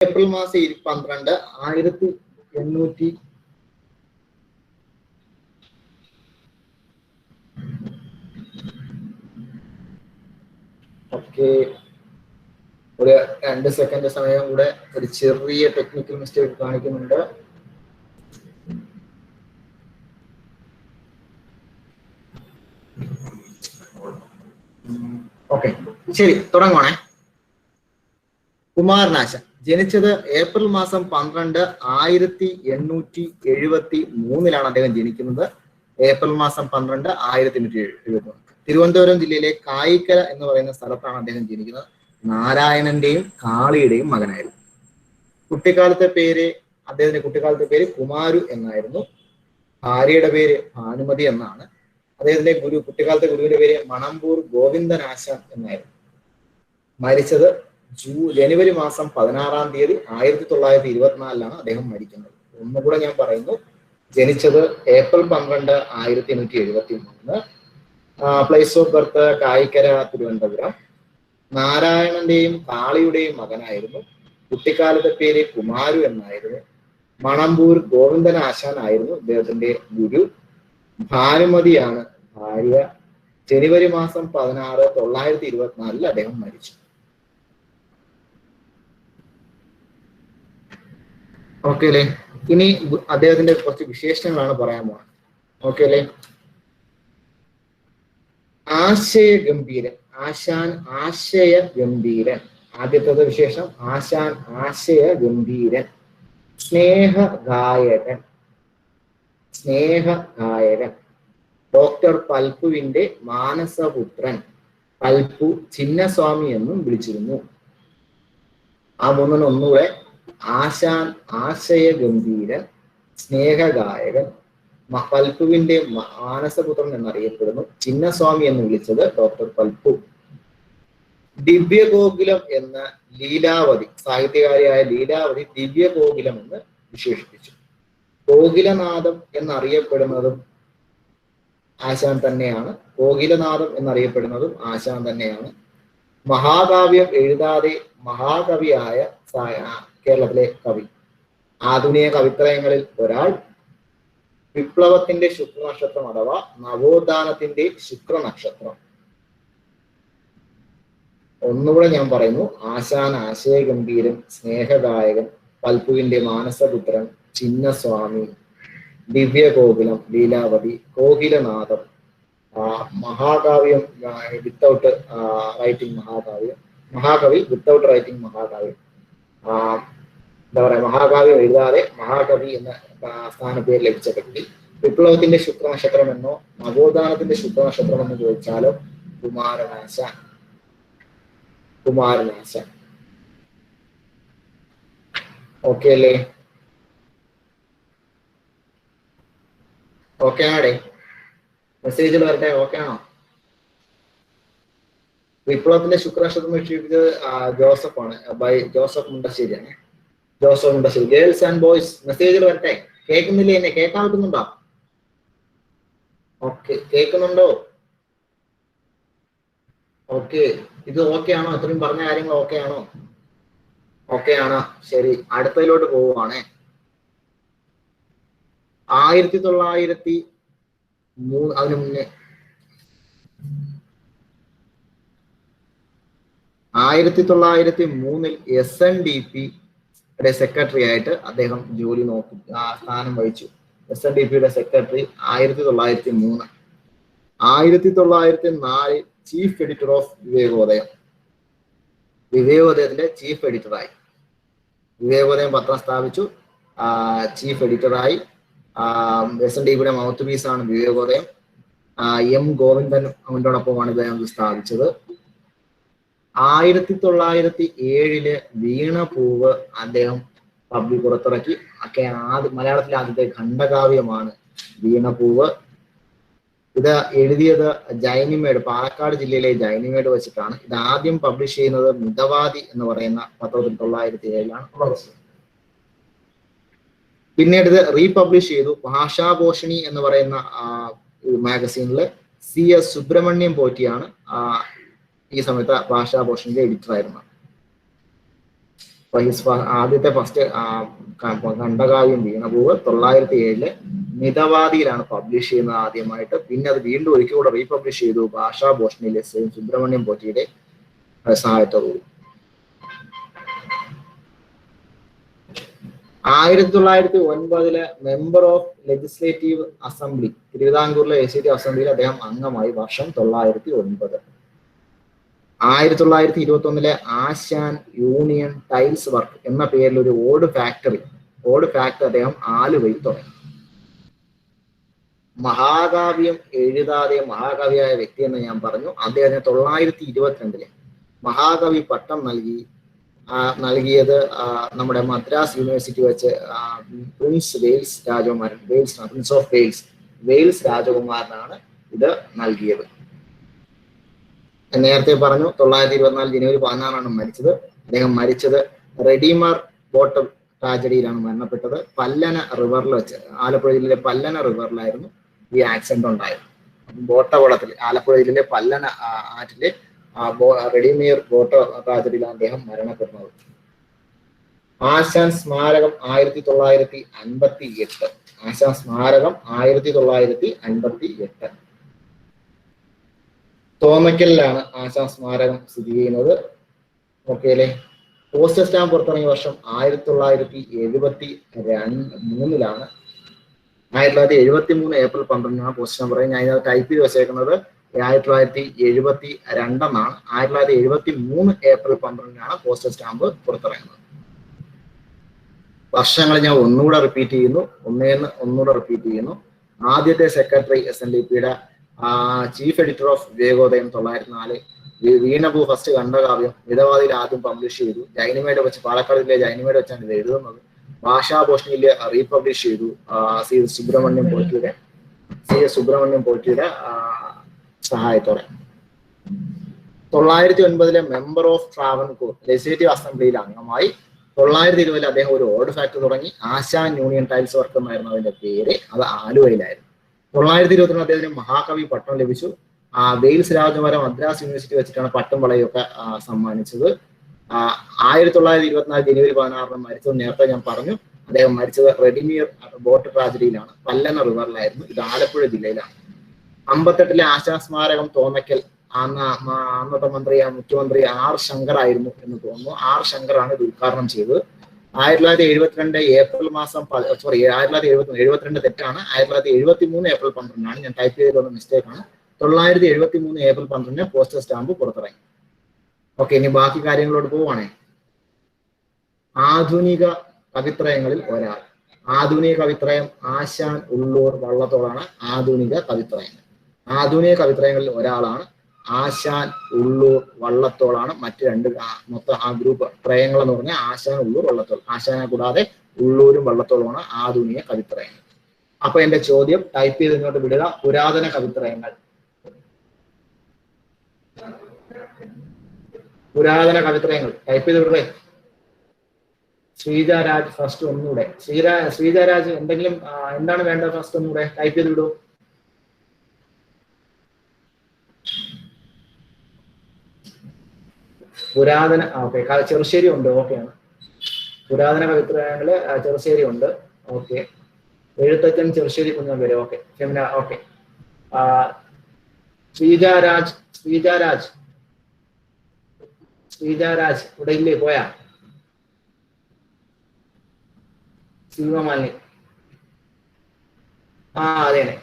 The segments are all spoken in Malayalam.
ഏപ്രിൽ മാസം 12 1800 ഓക്കെ, ഒരു 2 സെക്കൻഡ് സമയം കൂടെ. ഒരു ചെറിയ ടെക്നിക്കൽ മിസ്റ്റേക്ക് കാണിക്കുന്നുണ്ട്. ഓക്കെ, ശരി, തുടങ്ങുവാണേ. കുമാരനാശാൻ ജനിച്ചത് ഏപ്രിൽ മാസം 12 1873 അദ്ദേഹം ജനിക്കുന്നത്. ഏപ്രിൽ മാസം 12 1873. തിരുവനന്തപുരം ജില്ലയിലെ കായിക്കര എന്ന് പറയുന്ന സ്ഥലത്താണ് അദ്ദേഹം ജനിക്കുന്നത്. നാരായണന്റെയും കാളിയുടെയും മകനായിരുന്നു. അദ്ദേഹത്തിന്റെ കുട്ടിക്കാലത്തെ പേര് കുമാരു എന്നായിരുന്നു. ഭാര്യയുടെ പേര് ഭാനുമതി എന്നാണ്. അദ്ദേഹത്തിന്റെ കുട്ടിക്കാലത്തെ ഗുരുവിന്റെ പേര് മണമ്പൂർ ഗോവിന്ദനാശാൻ എന്നായിരുന്നു. മരിച്ചത് ജനുവരി മാസം 16 1924 അദ്ദേഹം മരിക്കുന്നത്. ഒന്നുകൂടെ ഞാൻ പറയുന്നു, ജനിച്ചത് April 12 1873. Place of birth Kayikkara, Thiruvananthapuram. നാരായണന്റെയും കാളിയുടെയും മകനായിരുന്നു. കുട്ടിക്കാലത്തെ പേര് കുമാരു എന്നായിരുന്നു. മണമ്പൂർ ഗോവിന്ദനാശാൻ ആയിരുന്നു അദ്ദേഹത്തിന്റെ ഗുരു. ഭാനുമതിയാണ് ഭാര്യ. ജനുവരി മാസം 16 1924 അദ്ദേഹം മരിച്ചു. ഓക്കെ അല്ലേ? ഇനി അദ്ദേഹത്തിന്റെ കുറച്ച് വിശേഷങ്ങളാണ് പറയാൻ പോകുന്നത്. ഓക്കെ അല്ലേ? ആശയഗംഭീരൻ. ആശയഗംഭീരൻ. ആദ്യത്തെ വിശേഷം ആശാൻ ആശയഗംഭീരൻ. സ്നേഹഗായകൻ. ഡോക്ടർ പൽപ്പുവിന്റെ മാനസപുത്രൻ. പൽപ്പു ചിന്നസ്വാമി എന്നും വിളിച്ചിരുന്നു. ആ മൂന്നെണ്ണം ഒന്നുകൂടെ: ആശാൻ ആശയഗംഭീരൻ, സ്നേഹഗായകൻ, പൽപ്പുവിന്റെ മാനസപുത്രൻ എന്നറിയപ്പെടുന്നു. ചിന്നസ്വാമി എന്ന് വിളിച്ചത് ഡോക്ടർ പൽപ്പു. ദിവ്യഗോകുലം എന്ന ലീലാവതി, സാഹിത്യകാരിയായ ലീലാവതി ദിവ്യഗോകുലം എന്ന് വിശേഷിപ്പിച്ചു. കോകിലനാഥം എന്നറിയപ്പെടുന്നതും ആശാൻ തന്നെയാണ്. മഹാകാവ്യം എഴുതാതെ മഹാകവിയായ കേരളത്തിലെ കവി. ആധുനിക കവിത്രയങ്ങളിൽ ഒരാൾ. വിപ്ലവത്തിന്റെ ശുക്രനക്ഷത്രം അഥവാ നവോത്ഥാനത്തിന്റെ ശുക്രനക്ഷത്രം. ഒന്നുകൂടെ ഞാൻ പറയുന്നു: ആശാൻ ആശയഗംഭീരൻ, സ്നേഹഗായകൻ, പൽപ്പുവിന്റെ മാനസപുത്രൻ, ചിന്നസ്വാമി, ദിവ്യഗോകുലം, ലീലാവതി, കോകിലനാഥം, മഹാകാവ്യം വിത്തൗട്ട് റൈറ്റിംഗ് മഹാകവി വിത്തൗട്ട് റൈറ്റിംഗ് മഹാകാവ്യം. എന്താ പറയാ, മഹാകാവ്യം എഴുതാതെ മഹാകവി എന്ന സ്ഥാനപ്പേര് ലഭിച്ച വ്യക്തി. വിപ്ലവത്തിന്റെ ശുക്രനക്ഷത്രം എന്നോ നവോത്ഥാനത്തിന്റെ ശുക്രനക്ഷത്രം എന്ന് ചോദിച്ചാലോ കുമാരനാശാൻ. ഓക്കെ അല്ലേ? ഓക്കെ ആണേ? മെസ്സേജിൽ വരട്ടെ. ഓക്കെ ആണോ? വിപ്ലവത്തിന്റെ ശുക്രനക്ഷത്രം വിക്ഷേപിച്ചത് ജോസഫാണ്. ബൈ ജോസഫ് മുണ്ടശ്ശേരിയാണ്. ഗേൾസ് ആൻഡ് ബോയ്സ് മെസ്സേജിൽ വരട്ടെ. കേൾക്കുന്നില്ലേ? എന്നെ കേൾക്കാൻ പറ്റുന്നുണ്ടോ? ഓക്കെ, കേൾക്കുന്നുണ്ടോ? ഓക്കെ, ഇത് ഓക്കെ ആണോ? ഇത്രയും പറഞ്ഞ കാര്യങ്ങൾ ഓക്കെ ആണോ? ഓക്കെ ആണ്. ശരി, അടുത്തതിലോട്ട് പോവുകയാണേ. 1903 അതിനു മുന്നേ 1903 SNDP സെക്രട്ടറി ആയിട്ട് അദ്ദേഹം സ്ഥാനം വഹിച്ചു. SNDP secretary 1903. 1904 chief editor of വിവേകോദയത്തിന്റെ ചീഫ് എഡിറ്ററായി. വിവേകോദയം പത്രം സ്ഥാപിച്ചു. ചീഫ് എഡിറ്ററായി. SNDP മൗത്ത് പീസാണ് വിവേകോദയം. M ഗോവിന്ദൻ അവനോടൊപ്പമാണ് ഇദ്ദേഹം സ്ഥാപിച്ചത്. 1907 വീണപൂവ് അദ്ദേഹം പുറത്തിറക്കി. മലയാളത്തിലെ ആദ്യത്തെ ഖണ്ഡകാവ്യമാണ് വീണപൂവ്. ഇത് എഴുതിയത് ജൈനിമേട്, പാലക്കാട് ജില്ലയിലെ ജൈനിമേട് വെച്ചിട്ടാണ്. ഇത് ആദ്യം പബ്ലിഷ് ചെയ്യുന്നത് മിതവാദി എന്ന് പറയുന്ന പത്രത്തിൽ 1907 പിന്നീട് ഇത് റീപബ്ലിഷ് ചെയ്തു ഭാഷാപോഷിണി എന്ന് പറയുന്ന മാഗസീനില്. CS സുബ്രഹ്മണ്യം പോറ്റിയാണ് ഈ സമയത്ത് ഭാഷാപോഷിണിയുടെ എഡിറ്റർ ആയിരുന്നത്. ആദ്യത്തെ ഫസ്റ്റ് ഖണ്ഡകാവ്യം വീണപൂവ് 907 മിതവാദിയിലാണ് പബ്ലിഷ് ചെയ്യുന്നത് ആദ്യമായിട്ട്. പിന്നെ അത് വീണ്ടും ഒരിക്കൽ കൂടെ റീപബ്ലിഷ് ചെയ്തു ഭാഷാഭൂഷണിയിലെ സുബ്രഹ്മണ്യം പോറ്റിയുടെ സഹായത്തോടുകൂടി. 1909 മെമ്പർ ഓഫ് ലെജിസ്ലേറ്റീവ് അസംബ്ലി, തിരുവിതാംകൂറിലെ ലെജിസ്ലേറ്റീവ് അസംബ്ലിയിൽ അദ്ദേഹം അംഗമായി. വർഷം 909. 1921 ആശാൻ യൂണിയൻ ടൈൽസ് വർക്ക് എന്ന പേരിൽ ഒരു ഓട് ഫാക്ടറി അദ്ദേഹം ആലുവയിൽ തുടങ്ങി. മഹാകാവ്യം എഴുതാതെ മഹാകവിയായ വ്യക്തി എന്ന് ഞാൻ പറഞ്ഞു. അദ്ദേഹത്തിന് 922 മഹാകവി പട്ടം നൽകിയത് നമ്മുടെ മദ്രാസ് യൂണിവേഴ്സിറ്റി വെച്ച് പ്രിൻസ് ഓഫ് വെയിൽസ് രാജകുമാരനാണ് ഇത് നൽകിയത്. നേരത്തെ പറഞ്ഞു 924 ജനുവരി 16 മരിച്ചത്. അദ്ദേഹം മരിച്ചത് റെഡീമർ ബോട്ട് ട്രാജഡിയിലാണ് മരണപ്പെട്ടത്. പല്ലന റിവറിൽ വെച്ച്, ആലപ്പുഴ ജില്ലയിലെ പല്ലന റിവറിലായിരുന്നു ഈ ആക്സിഡന്റ് ഉണ്ടായത്. ബോട്ടവളത്തിൽ, ആലപ്പുഴ ജില്ലയിലെ പല്ലന ആറ്റിലെ റെഡിമിയർ ബോട്ട് ട്രാജഡിയിലാണ് അദ്ദേഹം മരണപ്പെടുന്നത്. ആശാൻ സ്മാരകം 1958. ആശാൻ സ്മാരകം 1958. തോന്നയ്ക്കലിലാണ് ആശാൻ സ്മാരകം സ്ഥിതി ചെയ്യുന്നത്. ഓക്കെ അല്ലേ? പോസ്റ്റൽ സ്റ്റാമ്പ് പുറത്തിറങ്ങിയ വർഷം 1973. 1973 ഏപ്രിൽ 12 പോസ്റ്റൽ സ്റ്റാമ്പ് പറയും. ഞാൻ ഇതിനകത്ത് ടൈപ്പ് ചെയ്ത് വെച്ചേക്കുന്നത് 1972 എന്നാണ്. 1973 ഏപ്രിൽ 12 പോസ്റ്റൽ സ്റ്റാമ്പ് പുറത്തിറങ്ങുന്നത്. വർഷങ്ങൾ ഞാൻ ഒന്നുകൂടെ റിപ്പീറ്റ് ചെയ്യുന്നു. ആദ്യത്തെ സെക്രട്ടറി SNDPയുടെ chief editor of Vivekodayam 904. Veenapoo first ഖണ്ഡകാവ്യം മിതവാദിയിൽ ആദ്യം പബ്ലിഷ് ചെയ്തു. ജൈനമേട് വെച്ച്, പാലക്കാട് ജില്ലയിലെ ജൈനമേട് വെച്ചാണ് ഇത് എഴുതുന്നത്. ഭാഷാഭൂഷണിയിൽ റീപബ്ലിഷ് ചെയ്തു സി എസ് സുബ്രഹ്മണ്യം പോറ്റിയുടെ സഹായത്തോടെ. 909 മെമ്പർ ഓഫ് ട്രാവൻകൂർ ലെജിസ്ലേറ്റീവ് അസംബ്ലിയിൽ അംഗമായി. 920 അദ്ദേഹം ഒരു ഓട് ഫാക്ടറി തുടങ്ങി. ആശാൻ യൂണിയൻ ടൈൽസ് വർക്ക് എന്നായിരുന്നു അതിന്റെ പേര്. അത് ആലുവയിലായിരുന്നു. 922 അദ്ദേഹത്തിന് മഹാകവി പട്ടം ലഭിച്ചു. വെയിൽസ് രാജകുമാരൻ മദ്രാസ് യൂണിവേഴ്സിറ്റി വെച്ചിട്ടാണ് പട്ടും വളയൊക്കെ സമ്മാനിച്ചത്. 1924 ജനുവരി 16 മരിച്ചത് നേരത്തെ ഞാൻ പറഞ്ഞു. അദ്ദേഹം മരിച്ചത് റെഡിമിയർ ബോട്ട് ട്രാജഡിയിലാണ്. പല്ലന റിവറിലായിരുന്നു. ഇത് ആലപ്പുഴ ജില്ലയിലാണ്. 58 ആശാൻ സ്മാരകം തോന്നയ്ക്കൽ അന്നത്തെ മുഖ്യമന്ത്രി ആർ ശങ്കർ ആയിരുന്നു എന്ന് തോന്നുന്നു. ആർ ശങ്കറാണ് ഇത് ഉദ്ഘാടനം ചെയ്തത്. 1972 ഏപ്രിൽ മാസം 1972 തെറ്റാണ്. 1973 ഏപ്രിൽ 12 ഞാൻ ടൈപ്പ് ചെയ്തത് മിസ്റ്റേക്ക് ആണ്. 973 ഏപ്രിൽ 12 പോസ്റ്റൽ സ്റ്റാമ്പ് പുറത്തിറങ്ങി. ഓക്കെ, ഇനി ബാക്കി കാര്യങ്ങളോട് പോവുകയാണെ. ആധുനിക കവിത്രയങ്ങളിൽ ഒരാൾ. ആധുനിക കവിത്രയം ആശാൻ, ഉള്ളൂർ, വള്ളത്തോളാണ് ആധുനിക കവിത്രയങ്ങൾ. ആധുനിക കവിത്രയങ്ങളിൽ ഒരാളാണ് ആശാൻ, ഉള്ളൂർ, വള്ളത്തോളാണ് മറ്റ് രണ്ട് മൊത്തം ആ ഗ്രൂപ്പ് ത്രയങ്ങൾ എന്ന് പറഞ്ഞാൽ ആശാൻ, ഉള്ളൂർ, വള്ളത്തോൾ. ആശാനെ കൂടാതെ ഉള്ളൂരും വള്ളത്തോളുമാണ് ആധുനിക കവിത്രയങ്ങൾ. അപ്പൊ എന്റെ ചോദ്യം ടൈപ്പ് ചെയ്ത് ഇങ്ങോട്ട് വിടുക. പുരാതന കവിത്രയങ്ങൾ. ടൈപ്പ് ചെയ്ത് വിടേ. ശ്രീജാരാജ് ഫസ്റ്റ് ഒന്നുകൂടെ. ശ്രീജാരാജ് എന്താണ് വേണ്ടത്? ഫസ്റ്റ് ഒന്നുകൂടെ ടൈപ്പ് ചെയ്ത് വിടൂ. പുരാതന ഓക്കെ, ചെറുശ്ശേരി ഉണ്ട്. ഓക്കെയാണ്. പുരാതന കവിത്രയങ്ങള് ചെറുശ്ശേരി ഉണ്ട്. ഓക്കെ. എഴുത്തച്ഛൻ ചെറുശ്ശേരി കുഞ്ഞൻ പേര്. ഓക്കെ. ഫെമിന. ഓക്കെ. ശ്രീജാരാജ് ഇവിടെ ഇല്ലേ? പോയാ? ശിവമാലിനി. അതേനെ.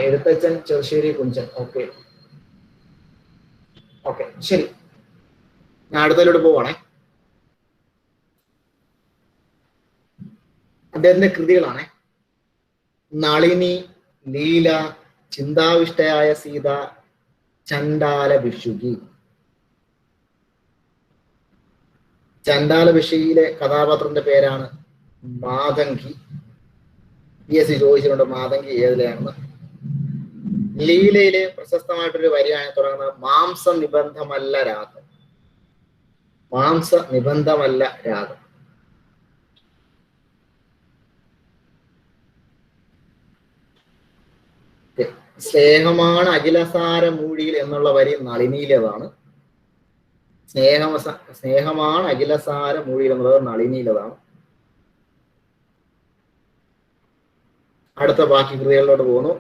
എഴുത്തച്ഛൻ ചെറുശ്ശേരി കുഞ്ചൻ. ഓക്കെ, ശരി. ഞാൻ അടുത്തതിലൂടെ പോവാണേ. അദ്ദേഹത്തിന്റെ കൃതികളാണ് നളിനി, ലീല, ചിന്താവിഷ്ടയായ സീത, ചണ്ടാല ഭിഷുകി. ചണ്ടാല ഭിഷുകിയിലെ കഥാപാത്രത്തിന്റെ പേരാണ് മാതങ്കി. PSC ചോദിച്ചിട്ടുണ്ട് മാതങ്കി ഏതിലെയാണെന്ന്. ലീലയിലെ പ്രശസ്തമായിട്ടൊരു വരിയാണ് തുടങ്ങുന്നത് മാംസ നിബന്ധമല്ല രാഗം. സ്നേഹമാണ് അഖിലസാര മൂഴിയിൽ എന്നുള്ള വരി നളിനിയിലേതാണ്. സ്നേഹമാണ് അഖിലസാര മൊഴി എന്നുള്ളത് നളിനിയിലതാണ്. അടുത്ത ബാക്കി കൃതികളിലോട്ട് പോകുന്നു.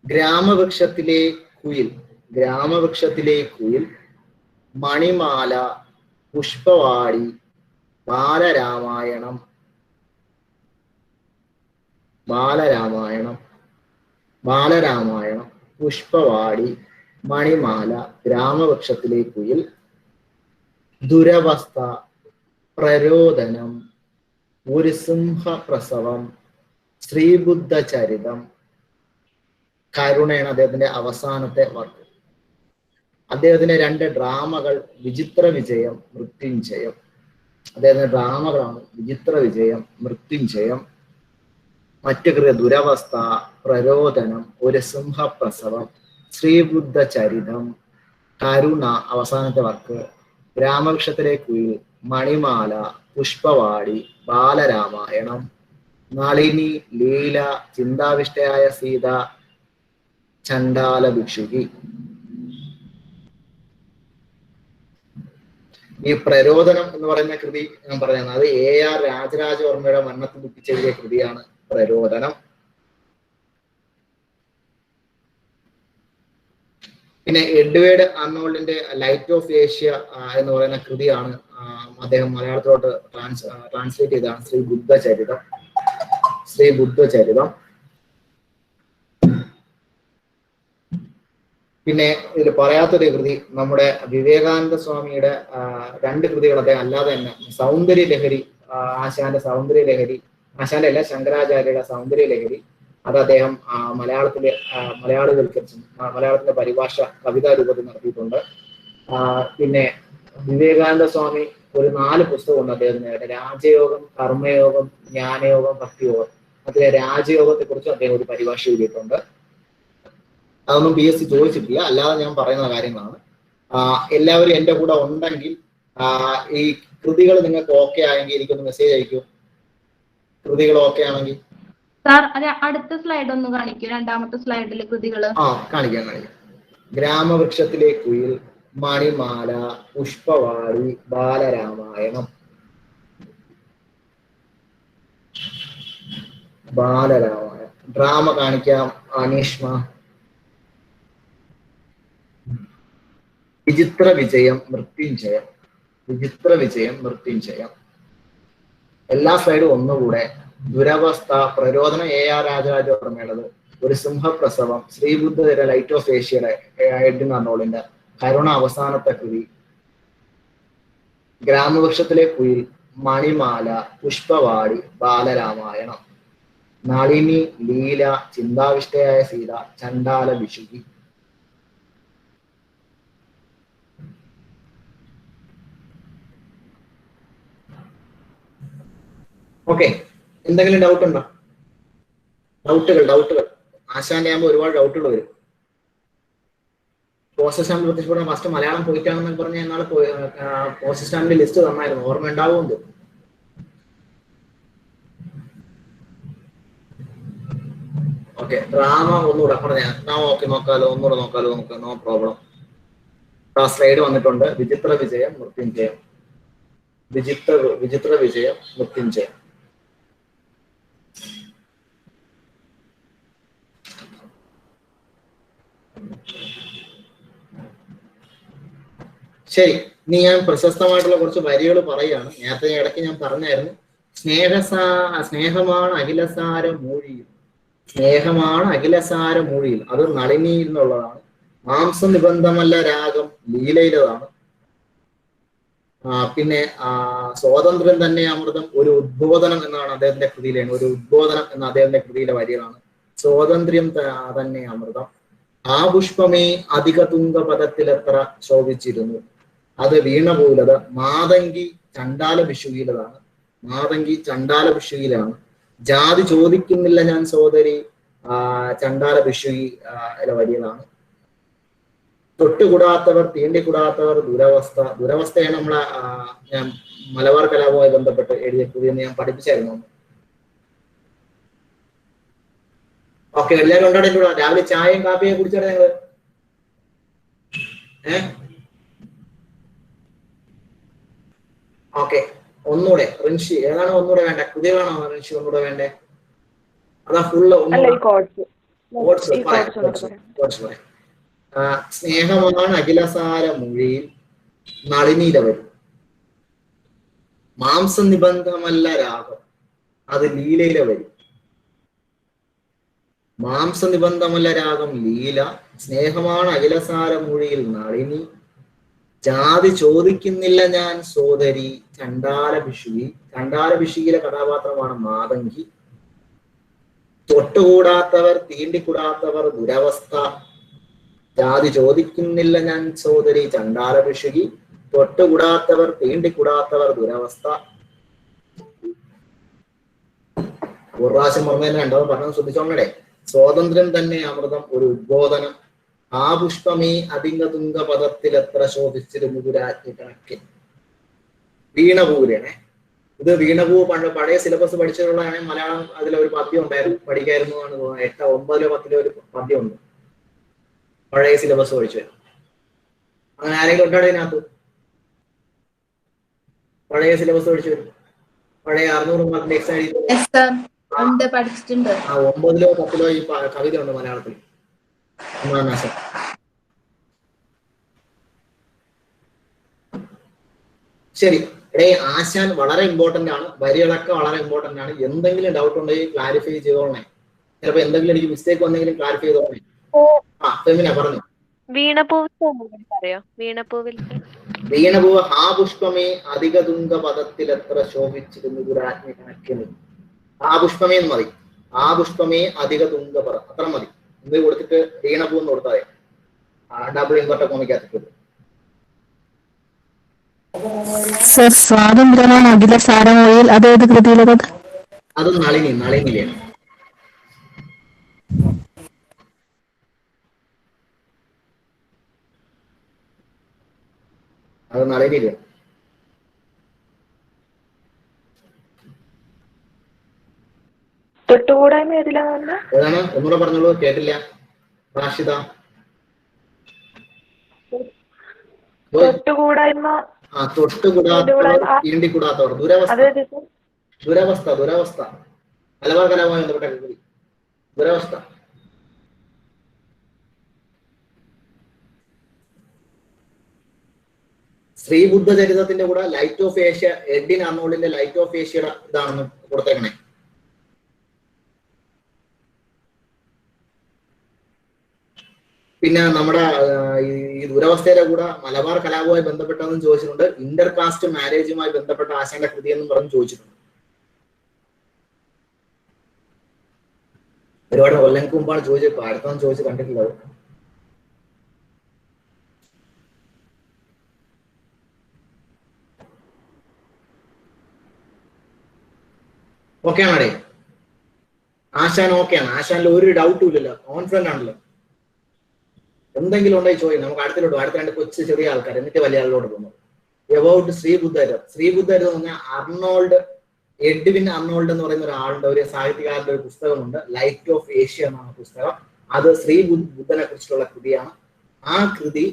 ഗ്രാമവൃക്ഷത്തിലെ കുയിൽ, ഗ്രാമവൃക്ഷത്തിലെ കുയിൽ, മണിമാല, പുഷ്പവാടി, ബാലരാമായണം, ബാലരാമായണം, ബാലരാമായണം, പുഷ്പവാടി, മണിമാല, ഗ്രാമവൃക്ഷത്തിലെ കുയിൽ, ദുരവസ്ഥ, പ്രരോദനം, ഒരു സിംഹപ്രസവം, ശ്രീബുദ്ധ ചരിതം, കരുണയാണ് അദ്ദേഹത്തിന്റെ അവസാനത്തെ വർക്ക്. അദ്ദേഹത്തിന്റെ 2 ഡ്രാമകൾ വിചിത്ര വിജയം, മൃത്യുഞ്ജയം. അദ്ദേഹത്തിന്റെ ഡ്രാമകളാണ് വിചിത്ര വിജയം, മൃത്യുഞ്ജയം. മറ്റു കൃതി ദുരവസ്ഥ, പ്രരോദനം, ഒരു സിംഹപ്രസവം, ശ്രീബുദ്ധ ചരിതം, കരുണ അവസാനത്തെ വർക്ക്, ഗ്രാമവൃക്ഷത്തിലെ കുയിൽ, മണിമാല, പുഷ്പവാടി, ബാലരാമായണം, നളിനി, ലീല, ചിന്താവിഷ്ടയായ സീത, ചണ്ഡാല ഭിക്ഷുകി. ഈ പ്രരോദനം എന്ന് പറയുന്ന കൃതി ഞാൻ പറയുന്നത് അത് AR രാജരാജവർമ്മയുടെ മരണത്തിൽ ദുഃഖിച്ചെഴുതിയ കൃതിയാണ് പ്രരോദനം. പിന്നെ എഡ്വേർഡ് അർണോൾഡിന്റെ ലൈറ്റ് ഓഫ് ഏഷ്യ എന്ന് പറയുന്ന കൃതിയാണ് അദ്ദേഹം മലയാളത്തിലോട്ട് ട്രാൻസ്ലേറ്റ് ചെയ്തതാണ് ശ്രീ ബുദ്ധചരിതം. ശ്രീ ബുദ്ധചരിതം. പിന്നെ ഇതിൽ പറയാത്തൊരു കൃതി നമ്മുടെ വിവേകാനന്ദ സ്വാമിയുടെ 2 കൃതികൾ അദ്ദേഹം അല്ലാതെ തന്നെ സൗന്ദര്യ ലഹരി, ആശാന്റെ സൗന്ദര്യ ലഹരി, ആശാന്റെ അല്ല ശങ്കരാചാര്യയുടെ സൗന്ദര്യ ലഹരി, അത് അദ്ദേഹം മലയാളിവൽക്കരിച്ചു, മലയാളത്തിന്റെ പരിഭാഷ കവിതാ രൂപത്തിൽ നടത്തിയിട്ടുണ്ട്. പിന്നെ വിവേകാനന്ദ സ്വാമി ഒരു 4 പുസ്തകമുണ്ട് അദ്ദേഹത്തിന്. രാജയോഗം, കർമ്മയോഗം, ജ്ഞാനയോഗം, ഭക്തിയോഗം. അതിലെ രാജയോഗത്തെ കുറിച്ച് അദ്ദേഹം ഒരു പരിഭാഷ എഴുതിയിട്ടുണ്ട്. അതൊന്നും PSC ചോദിച്ചിട്ടില്ല, അല്ലാതെ ഞാൻ പറയുന്ന കാര്യങ്ങളാണ്. എല്ലാവരും എൻ്റെ കൂടെ ഉണ്ടെങ്കിൽ ഈ കൃതികൾ നിങ്ങൾക്ക് ഓക്കെ ആയെങ്കിൽ എനിക്കൊന്ന് മെസ്സേജ് അയക്കൂ. കൃതികൾ ഓക്കെ ആണെങ്കിൽ അടുത്ത സ്ലൈഡ് ഒന്ന് കാണിക്കൂ. 2ാമത്തെ സ്ലൈഡിലെ കൃതികൾ കാണിക്കാം. ഗ്രാമവൃക്ഷത്തിലെ കുയിൽ, മണിമാല, പുഷ്പവാടി, ബാലരാമായണം. ബാലരാമായണം ഡ്രാമ കാണിക്കാം. അനീഷ്മ. വിചിത്ര വിജയം, മൃത്യുഞ്ജയം. വിചിത്ര വിജയം, മൃത്യുഞ്ജയം. എല്ലാ സ്ലൈഡും ഒന്നുകൂടെ. ദുരവസ്ഥ, പ്രരോദനം AR രാജരാജവർമ്മയുടേത്, ഒരു സിംഹപ്രസവം ശ്രീബുദ്ധയുടെ ലൈറ്റ് ഓഫ് ഏഷ്യയുടെ എഡ്വിൻ അർണോൾഡിന്റെ, കരുണ അവസാനത്തെ കൃതി, ഗ്രാമവൃക്ഷത്തിലെ കുയിൽ, മണിമാല, പുഷ്പവാടി, ബാലരാമായണം, നളിനി, ലീല, ചിന്താവിഷ്ടയായ സീത, ചണ്ഡാല ഭിക്ഷുകി. ഓക്കെ, എന്തെങ്കിലും ഡൗട്ട് ഉണ്ടോ? ഡൗട്ടുകൾ ആശാന്റെ ആകുമ്പോൾ ഒരുപാട് ഡൗട്ടുകൾ വരും. പോസ്റ്റ് സ്റ്റാമ്പിൽ പ്രത്യക്ഷപ്പെടാൻ ഫസ്റ്റ് മലയാളം പോയിട്ടാണെന്ന് പറഞ്ഞ എന്നാൾ പോസ്റ്റ് സ്റ്റാമ്പിന്റെ ലിസ്റ്റ് തന്നായിരുന്നു, ഓർമ്മ ഉണ്ടാവുമെന്ന്. ഓക്കെ, ഡ്രാമ ഒന്നുകൂടെ പറഞ്ഞ ഓക്കെ, നോക്കാലോ, ഒന്നുകൂടെ നോക്കാലോ നമുക്ക്, നോ പ്രോബ്ലം. സ്ലൈഡ് വന്നിട്ടുണ്ട്. വിചിത്ര വിജയം, മൃത്യുഞ്ജയം. വിചിത്ര വിജയം, മൃത്യുഞ്ജയം. ശരി, ഇനി ഞാൻ പ്രശസ്തമായിട്ടുള്ള കുറച്ച് വരികൾ പറയുകയാണ്. നേരത്തെ ഇടയ്ക്ക് ഞാൻ പറഞ്ഞായിരുന്നു, സ്നേഹമാണ് അഖിലസാര മൂഴിയിൽ, സ്നേഹമാണ് അഖിലസാര മൂഴിയിൽ. അത് നളിനിയിൽ നിന്നുള്ളതാണ്. മാംസനിബന്ധമല്ല രാഗം ലീലയിലതാണ്. പിന്നെ സ്വാതന്ത്ര്യം തന്നെ അമൃതം, ഒരു ഉദ്ബോധനം എന്നാണ് അദ്ദേഹത്തിന്റെ കൃതിയിലാണ്. ഒരു ഉദ്ബോധനം എന്ന അദ്ദേഹത്തിന്റെ കൃതിയിലെ വരികളാണ്. സ്വാതന്ത്ര്യം തന്നെ അമൃതം. ആ പുഷ്പമേ അധിക തുങ്കപദത്തിലെത്ര ശോഭിച്ചിരുന്നു, അത് വീണപോലത്. മാതങ്കി ചണ്ഡാല ഭിക്ഷുകിയിലതാണ്. മാതങ്കി ചണ്ഡാല ഭിക്ഷുകിയിലാണ്. ജാതി ചോദിക്കുന്നില്ല ഞാൻ സോദരി, ചണ്ഡാല ഭിക്ഷുകി വരികളാണ്. തൊട്ടുകൂടാത്തവർ, തീണ്ടിക്കൂടാത്തവർ, ദുരവസ്ഥ. ദുരവസ്ഥയാണ് നമ്മളെ ഞാൻ മലബാർ കലാപവുമായി ബന്ധപ്പെട്ട് എഴുതിയ കൃതിയെന്ന് ഞാൻ പഠിപ്പിച്ചായിരുന്നു. ഓക്കെ, എല്ലാവരും ഉണ്ടായിട്ട് രാവിലെ ചായയും കാപ്പിയും കുടിച്ചാണ് ഞങ്ങള്. ഓക്കെ, ഒന്നുകൂടെ റിൻഷി, ഏതാണ് ഒന്നുകൂടെ വേണ്ടേ? കൃതികളാണോ റിൻഷി ഒന്നുകൂടെ വേണ്ടേ? അതാ ഫുള്ള് സ്നേഹമാണ് അഖിലസാര മൊഴിയിൽ നളിനീല വരും. മാംസ നിബന്ധമല്ല രാഗം, അത് ലീലയില വരും. മാംസ നിബന്ധമല്ല രാഗം ലീല, സ്നേഹമാണ് അഖിലസാര മൊഴിയിൽ നളിനി, ജാതി ചോദിക്കുന്നില്ല ഞാൻ സോദരി, ചണ്ടാലഭിഷുകി. ചണ്ടാലഭിഷുകിയിലെ കഥാപാത്രമാണ് മാതങ്കി. തൊട്ടുകൂടാത്തവർ തീണ്ടിക്കൂടാത്തവർ ദുരവസ്ഥ, ജാതി ചോദിക്കുന്നില്ല ഞാൻ സോദരി, ചണ്ടാലഭിഷുകി. തൊട്ടുകൂടാത്തവർ തീണ്ടിക്കൂടാത്തവർ ദുരവസ്ഥ. ഒരു പ്രാവശ്യം പറഞ്ഞതിന് രണ്ടാമത് പറഞ്ഞത് ശ്രദ്ധിച്ചോണ്ടേ. സ്വാതന്ത്ര്യം തന്നെ അമൃതം ഒരു ഉദ്ബോധനം, ആ പുഷ്പമേ അതിംഗതുംഗ പദത്തിൽ എത്ര ശോഭിച്ചിരുന്നു രാജ്ഞി കണക്കിൽ. വീണപൂരാണേ ഇത്. വീണപൂ പഴയ സിലബസ് പഠിച്ചിട്ടുള്ളതാണ്. മലയാളം അതിലൊരു പദ്യം ഉണ്ടായിരുന്നു, പഠിക്കായിരുന്നു എന്നാണ് തോന്നുന്നത്. 8, 9, 10 ഒരു പദ്യം ഉണ്ട് പഴയ സിലബസ് പഠിച്ചു. അങ്ങനെ ആരെങ്കിലും ഉണ്ടാണ് ഇതിനകത്ത്? പഴയ സിലബസ് പഠിച്ചു വരും, പഴയ 600 മാർക്കിന്റെ എക്സാം എഴുതി. 9, 10 ഈ കവിത ഉണ്ട് മലയാളത്തിൽ. ശരി, ആശാൻ വളരെ ഇമ്പോർട്ടന്റ് ആണ്, വരികളൊക്കെ വളരെ ഇമ്പോർട്ടന്റ് ആണ്. എന്തെങ്കിലും ഡൗട്ട് ഉണ്ടെങ്കിൽ ക്ലാരിഫൈ ചെയ്തോളണേ. ചിലപ്പോ എന്തെങ്കിലും എനിക്ക് മിസ്റ്റേക്ക് വന്നെങ്കിലും ക്ലാരിഫൈ ചെയ്തോളണേ. ഫെമിന പറഞ്ഞു. വീണപൂവ് ആ പുഷ്പമേ അധിക തുങ്ക പദത്തിൽ എത്ര ശോഭിച്ചിരുന്നു രാജ്ഞി കണക്കിന്. ആ പുഷ്പമേ എന്ന് മതി. ആ പുഷ്പമേ അധിക തുങ്ക പദം അത്ര മതി. ഇത് കൊടുത്തിട്ട് വീണപൂ എന്ന് കൊടുത്താൽ ഡബിൾ ഇൻവെർട്ടർ കോമിക്കകത്ത്. സ്വാതന്ത്ര്യമാണ് അഖിലസാരമൊഴിയിൽ അതേത് കൃതിയിലുള്ളത്? അത് നളിനിലാണ്. അത് നളിനിലാണ്. തൊട്ടുകൂടായ്മ ഏതാണ്? ഒന്നുകൂടെ പറഞ്ഞോളൂ, കേട്ടില്ല. റാഷിദ. തൊട്ടുകൂടായ്മ. തൊട്ടുകൂടാത്തവർ തീണ്ടിക്കൂടാത്തവർ ദുരവസ്ഥ. മലബാർ കലാപവുമായി ബന്ധപ്പെട്ട കൃതി ദുരവസ്ഥ. ശ്രീബുദ്ധ ചരിതത്തിന്റെ കൂടെ ലൈറ്റ് ഓഫ് ഏഷ്യ, എഡിൻ അർണോൾഡിന്റെ ലൈറ്റ് ഓഫ് ഏഷ്യയുടെ ഇതാണെന്ന് കൊടുത്തേക്കണേ. പിന്നെ നമ്മുടെ ഈ ദുരവസ്ഥയുടെ കൂടെ മലബാർ കലാപവുമായി ബന്ധപ്പെട്ടതെന്നും ചോദിച്ചിട്ടുണ്ട്. ഇന്റർ കാസ്റ്റ് മാരേജുമായി ബന്ധപ്പെട്ട ആശാന്റെ കൃതി എന്നും പറഞ്ഞ് ചോദിച്ചിട്ടുണ്ട്. ഒരുപാട് കൊല്ലങ്ങൾക്ക് മുമ്പാണ് ചോദിച്ചത്, അടുത്തൊന്നും ചോദിച്ച് കണ്ടിട്ടില്ല. ഓക്കെ ആണേ? ആശാൻ ഓക്കെയാണ്. ആശാനിൽ ഒരു ഡൗട്ടും ഇല്ലല്ലോ, കോൺഫിഡന്റ് ആണല്ലോ. എന്തെങ്കിലും ഉണ്ടെങ്കിൽ ചോദിക്കും. നമുക്ക് അടുത്ത 2 കൊച്ചു ചെറിയ ആൾക്കാർ, എന്നിട്ട് വലിയ ആളിലോട്ട് പോകുന്നു. എബൌട്ട് ശ്രീബുദ്ധചരിതം എന്ന് പറഞ്ഞാൽ എഡ്വിൻ അർണോൾഡ് എന്ന് പറയുന്ന ഒരാളുടെ, ഒരു സാഹിത്യകാരന്റെ ഒരു പുസ്തകമുണ്ട്, ലൈറ്റ് ഓഫ് ഏഷ്യ എന്നാണ് പുസ്തകം. അത് ശ്രീബുദ്ധനെ കുറിച്ചുള്ള കൃതിയാണ്. ആ കൃതി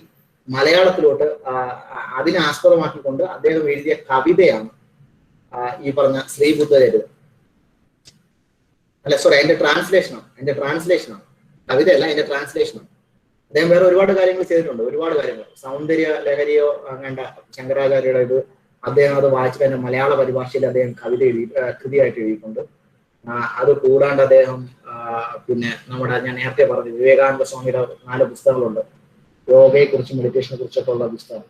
മലയാളത്തിലോട്ട് അതിനെ ആസ്പദമാക്കിക്കൊണ്ട് അദ്ദേഹം എഴുതിയ കവിതയാണ് ഈ പറഞ്ഞ ശ്രീബുദ്ധചരിതം. അല്ല സോറി, അതിന്റെ ട്രാൻസ്ലേഷനാണ്. കവിതയല്ല, അതിന്റെ ട്രാൻസ്ലേഷനാണ്. അദ്ദേഹം വേറെ ഒരുപാട് കാര്യങ്ങൾ ചെയ്തിട്ടുണ്ട്, ഒരുപാട് കാര്യങ്ങൾ. സൗന്ദര്യ ലഹരിയോ വേണ്ട ശങ്കരാചാര്യയുടെ ഇത് അദ്ദേഹം അത് വായിച്ചിട്ട് തന്നെ മലയാള പരിഭാഷയിൽ അദ്ദേഹം കൃതിയായിട്ട് എഴുതിയിട്ടുണ്ട്. അത് കൂടാണ്ട് അദ്ദേഹം പിന്നെ നമ്മുടെ ഞാൻ നേരത്തെ പറഞ്ഞു വിവേകാനന്ദ സ്വാമിയുടെ 4 പുസ്തകങ്ങളുണ്ട്. യോഗയെ കുറിച്ചും മെഡിറ്റേഷനെ കുറിച്ചൊക്കെ ഉള്ള പുസ്തകം.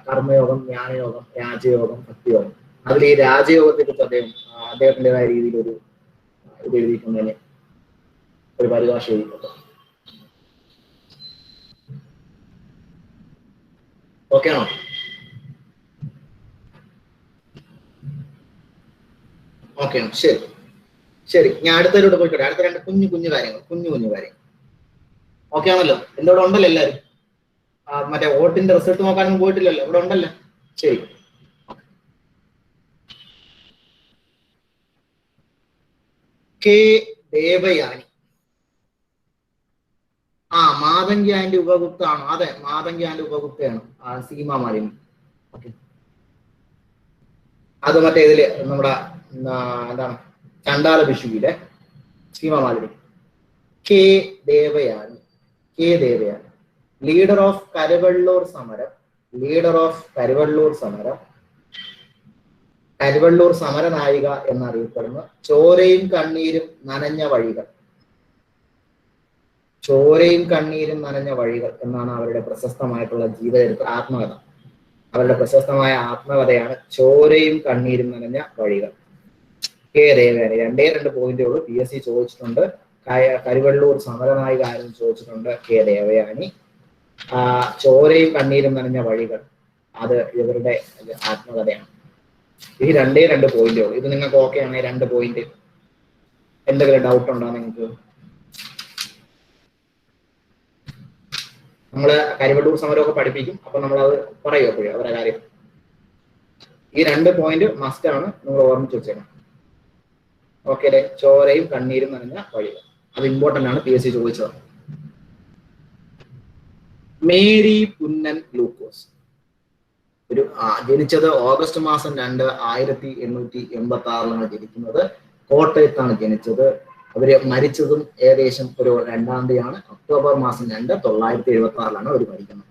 കർമ്മയോഗം, ജ്ഞാനയോഗം, രാജയോഗം, ഭക്തിയോഗം. അതിൽ ഈ രാജയോഗത്തെ കുറിച്ച് അദ്ദേഹത്തിൻ്റെതായ രീതിയിൽ ഒരു ഇത് എഴുതിയിട്ടുണ്ടതിന് ഒരു പരിഭാഷ എഴുതിയിട്ടുണ്ട്. ഓക്കെ ആണോ? ഓക്കെ ആണ്. ശരി, ഞാൻ അടുത്തതിലോട്ട് പോയിക്കോട്ടെ. അടുത്ത 2 കുഞ്ഞു കാര്യങ്ങൾ. ഓക്കെ ആണല്ലോ? എന്തോടെ ഉണ്ടല്ലോ എല്ലാവരും? മറ്റേ വോട്ടിന്റെ റിസൾട്ട് നോക്കാനൊന്നും പോയിട്ടില്ലല്ലോ, ഇവിടെ ഉണ്ടല്ലോ. ശരി, കെ ദേവയാനി. മാതങ്കി ആൻഡ് ഉപഗുപ്ത ആണോ? അതെ, മാതങ്കി ആൻഡ് ഉപഗുപ്തയാണ് സീമാമാലിനി. ഓക്കെ, അത് മറ്റേ ഇതില് നമ്മുടെ എന്താണ് ചണ്ടാല ഭിഷുവിലെ Seemamalini. K Devayani, K Devayani, leader of Karuvallur സമരം, ലീഡർ ഓഫ് കരുവള്ളൂർ സമരം, കരുവള്ളൂർ സമരനായിക എന്നറിയപ്പെടുന്ന ചോരയും കണ്ണീരും നനഞ്ഞ വഴികൾ, ചോരയും കണ്ണീരും നനഞ്ഞ വഴികൾ എന്നാണ് അവരുടെ പ്രശസ്തമായിട്ടുള്ള ജീവചരിത്ര ആത്മകഥ. അവരുടെ പ്രശസ്തമായ ആത്മകഥയാണ് ചോരയും കണ്ണീരും നനഞ്ഞ വഴികൾ. കെ ദേവയാനി. 2 പോയിന്റേ ഉള്ളൂ. PSC ചോദിച്ചിട്ടുണ്ട്. കരുവള്ളൂർ സമരനായിക ആരും ചോദിച്ചിട്ടുണ്ട്. കെ ദേവയാനി. ചോരയും കണ്ണീരും നനഞ്ഞ വഴികൾ അത് ഇവരുടെ ആത്മകഥയാണ്. ഈ 2 പോയിന്റേ ഉള്ളൂ. ഇത് നിങ്ങൾക്ക് ഓക്കെ ആണെങ്കിൽ 2 പോയിന്റ്. എന്തെങ്കിലും ഡൗട്ട് ഉണ്ടോ നിങ്ങൾക്ക്? നമ്മള് കരിവള്ളൂർ സമരമൊക്കെ പഠിപ്പിക്കും, അപ്പൊ നമ്മളത് പറയും എപ്പോഴും അവരുടെ കാര്യം. ഈ 2 പോയിന്റ് മസ്റ്റ് ആണ്, നിങ്ങൾ ഓർമ്മിച്ച് വെച്ചേക്കണം. ഓക്കെ അല്ലേ? ചോരയും കണ്ണീരും നനഞ്ഞ വഴികൾ, അത് ഇമ്പോർട്ടന്റ് ആണ്, PSC ചോദിച്ചത്. മേരി പുന്നൻ ലൂക്കോസ് ജനിച്ചത് ഓഗസ്റ്റ് മാസം 2, 1886 ജനിക്കുന്നത്. കോട്ടയത്താണ് ജനിച്ചത്. അവര് മരിച്ചതും ഏകദേശം ഒരു 2-ാം തീയതിയാണ്, ഒക്ടോബർ മാസം 2, 1976 അവർ മരിക്കുന്നത്.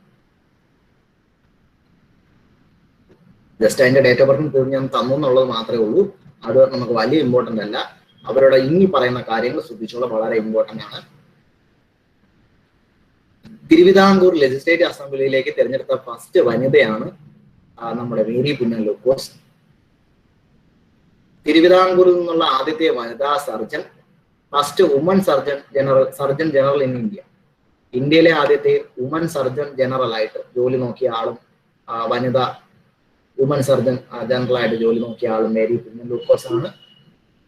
ജസ്റ്റ് അതിന്റെ ഡേറ്റ് ഓഫ് ബർത്ത് ഞാൻ തന്നു എന്നുള്ളത് മാത്രമേ ഉള്ളൂ. അത് നമുക്ക് വലിയ ഇമ്പോർട്ടന്റ് അല്ല. അവരുടെ ഇനി പറയുന്ന കാര്യങ്ങൾ ശ്രദ്ധിച്ചുള്ള വളരെ ഇമ്പോർട്ടന്റ് ആണ്. തിരുവിതാംകൂർ ലെജിസ്ലേറ്റീവ് അസംബ്ലിയിലേക്ക് തിരഞ്ഞെടുത്ത ഫസ്റ്റ് വനിതയാണ് നമ്മുടെ മേരി പുന്നൻ ലൂക്കോസ്. തിരുവിതാംകൂറിൽ നിന്നുള്ള ആദ്യത്തെ വനിതാ surgeon, first woman surgeon general in India. ഇന്ത്യയിലെ ആദ്യത്തെ വുമൺ സർജൻ ജനറൽ ആയിട്ട് ജോലി നോക്കിയ ആളും വനിത വുമൺ സർജൻ ജനറൽ ആയിട്ട് ജോലി നോക്കിയ ആളും മേരി പുന്നൻ ലൂക്കോസ് ആണ്.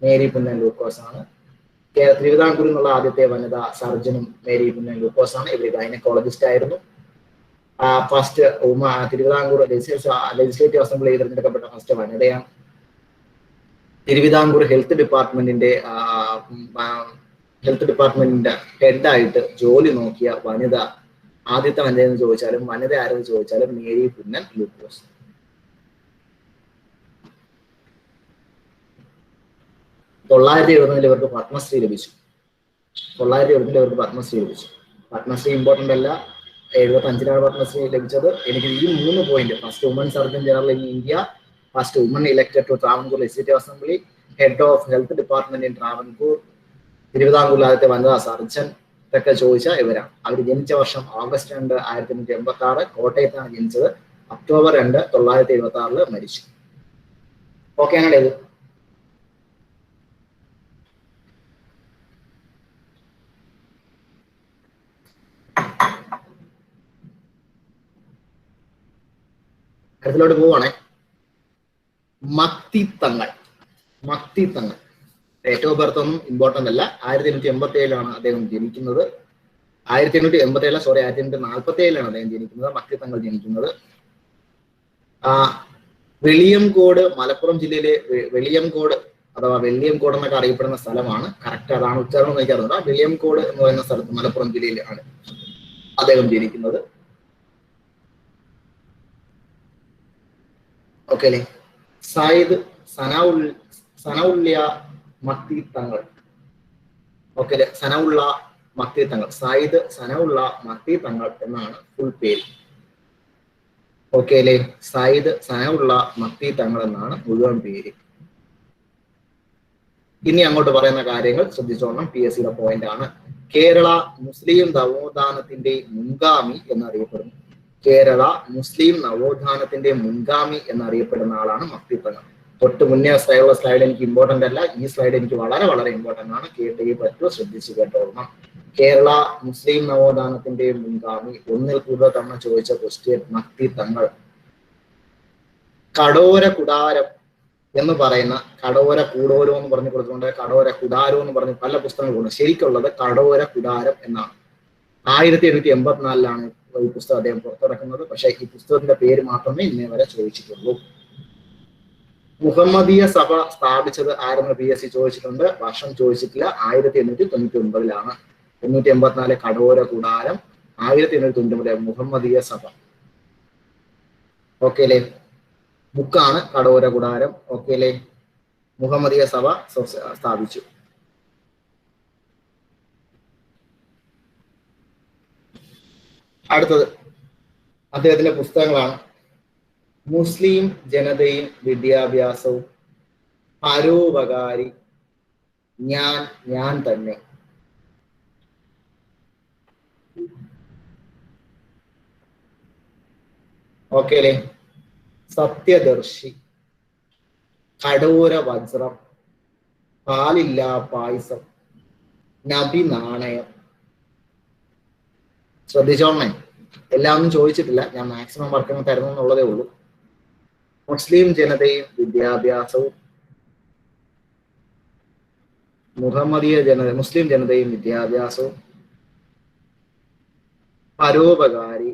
മേരി പുന്നൻ ലൂക്കോസ് ആണ്. തിരുവിതാംകൂറിൽ നിന്നുള്ള ആദ്യത്തെ വനിതാ സർജനും മേരി പുന്നൻ ലൂക്കോസ് ആണ്. ഇവർ ഗൈനക്കോളജിസ്റ്റ് ആയിരുന്നു. ഫസ്റ്റ് തിരുവിതാംകൂർ ലെജിസ്ലേറ്റീവ് അസംബ്ലിയിൽ തിരഞ്ഞെടുക്കപ്പെട്ട ഫസ്റ്റ് വനിതയാണ്. തിരുവിതാംകൂർ ഹെൽത്ത് ഡിപ്പാർട്ട്മെന്റിന്റെ ഹെഡായിട്ട് ജോലി നോക്കിയ വനിത, ആദ്യത്തെ വനിത എന്ന് ചോദിച്ചാലും വനിത ആരെന്ന് ചോദിച്ചാലും മേരി പുന്നൻ ലൂക്കോസ്. ഇവർക്ക് പത്മശ്രീ ലഭിച്ചു. 970 ഇവർക്ക് പത്മശ്രീ ലഭിച്ചു. പത്മശ്രീ ഇമ്പോർട്ടന്റ് അല്ല, 75 പത്മശ്രീ ലഭിച്ചത്. എനിക്ക് ഈ 3 point, first woman surgeon general in India, first woman elected to Travancore legislative assembly, head of health department in Travancore, തിരുവിതാംകൂറിൽ ആദ്യത്തെ വനിതാ സർജൻ, ഇതൊക്കെ ചോദിച്ചാൽ ഇവരാണ്. അവർ ജനിച്ച വർഷം ഓഗസ്റ്റ് 2, 1886. കോട്ടയത്താണ് ജനിച്ചത്. ഒക്ടോബർ 2, 1976 മരിച്ചു. ഓക്കെ ആണല്ലേ ഇത്? അടുത്തിലോട്ട് പോവാണേ. മക്തിത്തങ്ങൾ. ഡേറ്റ് ഓഫ് ബർത്ത് ഒന്നും ഇമ്പോർട്ടന്റ് അല്ല. 1887 അദ്ദേഹം ജനിക്കുന്നത്. 1847 അദ്ദേഹം ജനിക്കുന്നത്. മക്തിത്തങ്ങൾ ജനിക്കുന്നത് വെളിയംകോട്, മലപ്പുറം ജില്ലയിലെ വെളിയംകോട് അഥവാ വെള്ളിയംകോട് എന്നൊക്കെ അറിയപ്പെടുന്ന സ്ഥലമാണ്. കറക്റ്റ് അതാണ് ഉച്ചാരണം എനിക്കറിയില്ല. വെളിയംകോട് എന്ന് പറയുന്ന സ്ഥലത്ത് മലപ്പുറം ജില്ലയിലാണ് അദ്ദേഹം ജനിക്കുന്നത്. ഓക്കെ അല്ലേ? സയ്യിദ് സനഉല്ല മക്തിത്തങ്ങൾ. ഓക്കെ അല്ലെ? സനഉള്ള മക്തിത്തങ്ങൾ, സയ്യിദ് സനഉള്ള മക്തിത്തങ്ങൾ എന്നാണ് ഫുൾ പേര്. ഓക്കെ അല്ലേ? സയ്യിദ് സനഉള്ള മക്തിത്തങ്ങൾ എന്നാണ് മുഴുവൻ പേര്. ഇനി അങ്ങോട്ട് പറയുന്ന കാര്യങ്ങൾ ശ്രദ്ധിച്ചോണം. PSCയുടെ പോയിന്റ് ആണ്. കേരള മുസ്ലിം നവോത്ഥാനത്തിന്റെ മുൻഗാമി എന്നറിയപ്പെടുന്നു. കേരള മുസ്ലിം നവോത്ഥാനത്തിന്റെ മുൻഗാമി എന്നറിയപ്പെടുന്ന ആളാണ് മക്തിത്തങ്ങൾ. തൊട്ട് മുന്നേ ഉള്ള സ്ലൈഡ് എനിക്ക് ഇമ്പോർട്ടന്റ് അല്ല. ഈ സ്ലൈഡ് എനിക്ക് വളരെ വളരെ ഇമ്പോർട്ടന്റ് ആണ്. കേട്ടേ പറ്റൂ, ശ്രദ്ധിച്ച് കേട്ടോളണം. കേരള മുസ്ലിം നവോത്ഥാനത്തിന്റെ മുൻഗാമി, ഒന്നിൽ കൂടുതൽ തവണ ചോദിച്ച ക്വസ്റ്റ്യൻ, മക്തിത്തങ്ങൾ. കടോര കുടാരം എന്ന് പറയുന്ന, കടോര കൂടോരോ എന്ന് പറഞ്ഞു കൊടുത്തുകൊണ്ട് കടോര കുടാരോ എന്ന് പറഞ്ഞ് പല പുസ്തകങ്ങളുണ്ട്. ശരിക്കുള്ളത് കടോര കുടാരം എന്നാണ്. 1884 ഈ പുസ്തകം അദ്ദേഹം പുറത്തിറക്കുന്നത്. പക്ഷെ ഈ പുസ്തകത്തിന്റെ പേര് മാത്രമേ ഇന്നേ വരെ ചോദിച്ചിട്ടുള്ളൂ. മുഹമ്മദീയ സഭ സ്ഥാപിച്ചത് ആരെന്ന് PSC ചോദിച്ചിട്ടുണ്ട്. വർഷം ചോദിച്ചിട്ടില്ല. 1899 884 കടോര കൂടാരം, 1890 മുഹമ്മദീയ സഭ. ഓക്കെ അല്ലേ? ബുക്കാണ് കടോര കൂടാരം. ഓക്കെ അല്ലേ? മുഹമ്മദീയ സഭ സ്ഥാപിച്ചു. അടുത്തത് അദ്ദേഹത്തിന്റെ പുസ്തകങ്ങളാണ്. മുസ്ലിം ജനതയും വിദ്യാഭ്യാസവും, പരോപകാരി, ഞാൻ തന്നെ. ഓക്കെ അല്ലേ? സത്യദർശി, കടോര വജ്രം, പാലില്ലാ പായസം, നബി നാണയം. ശ്രദ്ധിച്ചോണേ, എല്ലാം ഒന്നും ചോദിച്ചിട്ടില്ല, ഞാൻ മാക്സിമം വർക്ക് തരുന്നു എന്നുള്ളതേ ഉള്ളൂ. മുസ്ലിം ജനതയും വിദ്യാഭ്യാസവും, മുസ്ലിം ജനതയും വിദ്യാഭ്യാസവും, പരോപകാരി,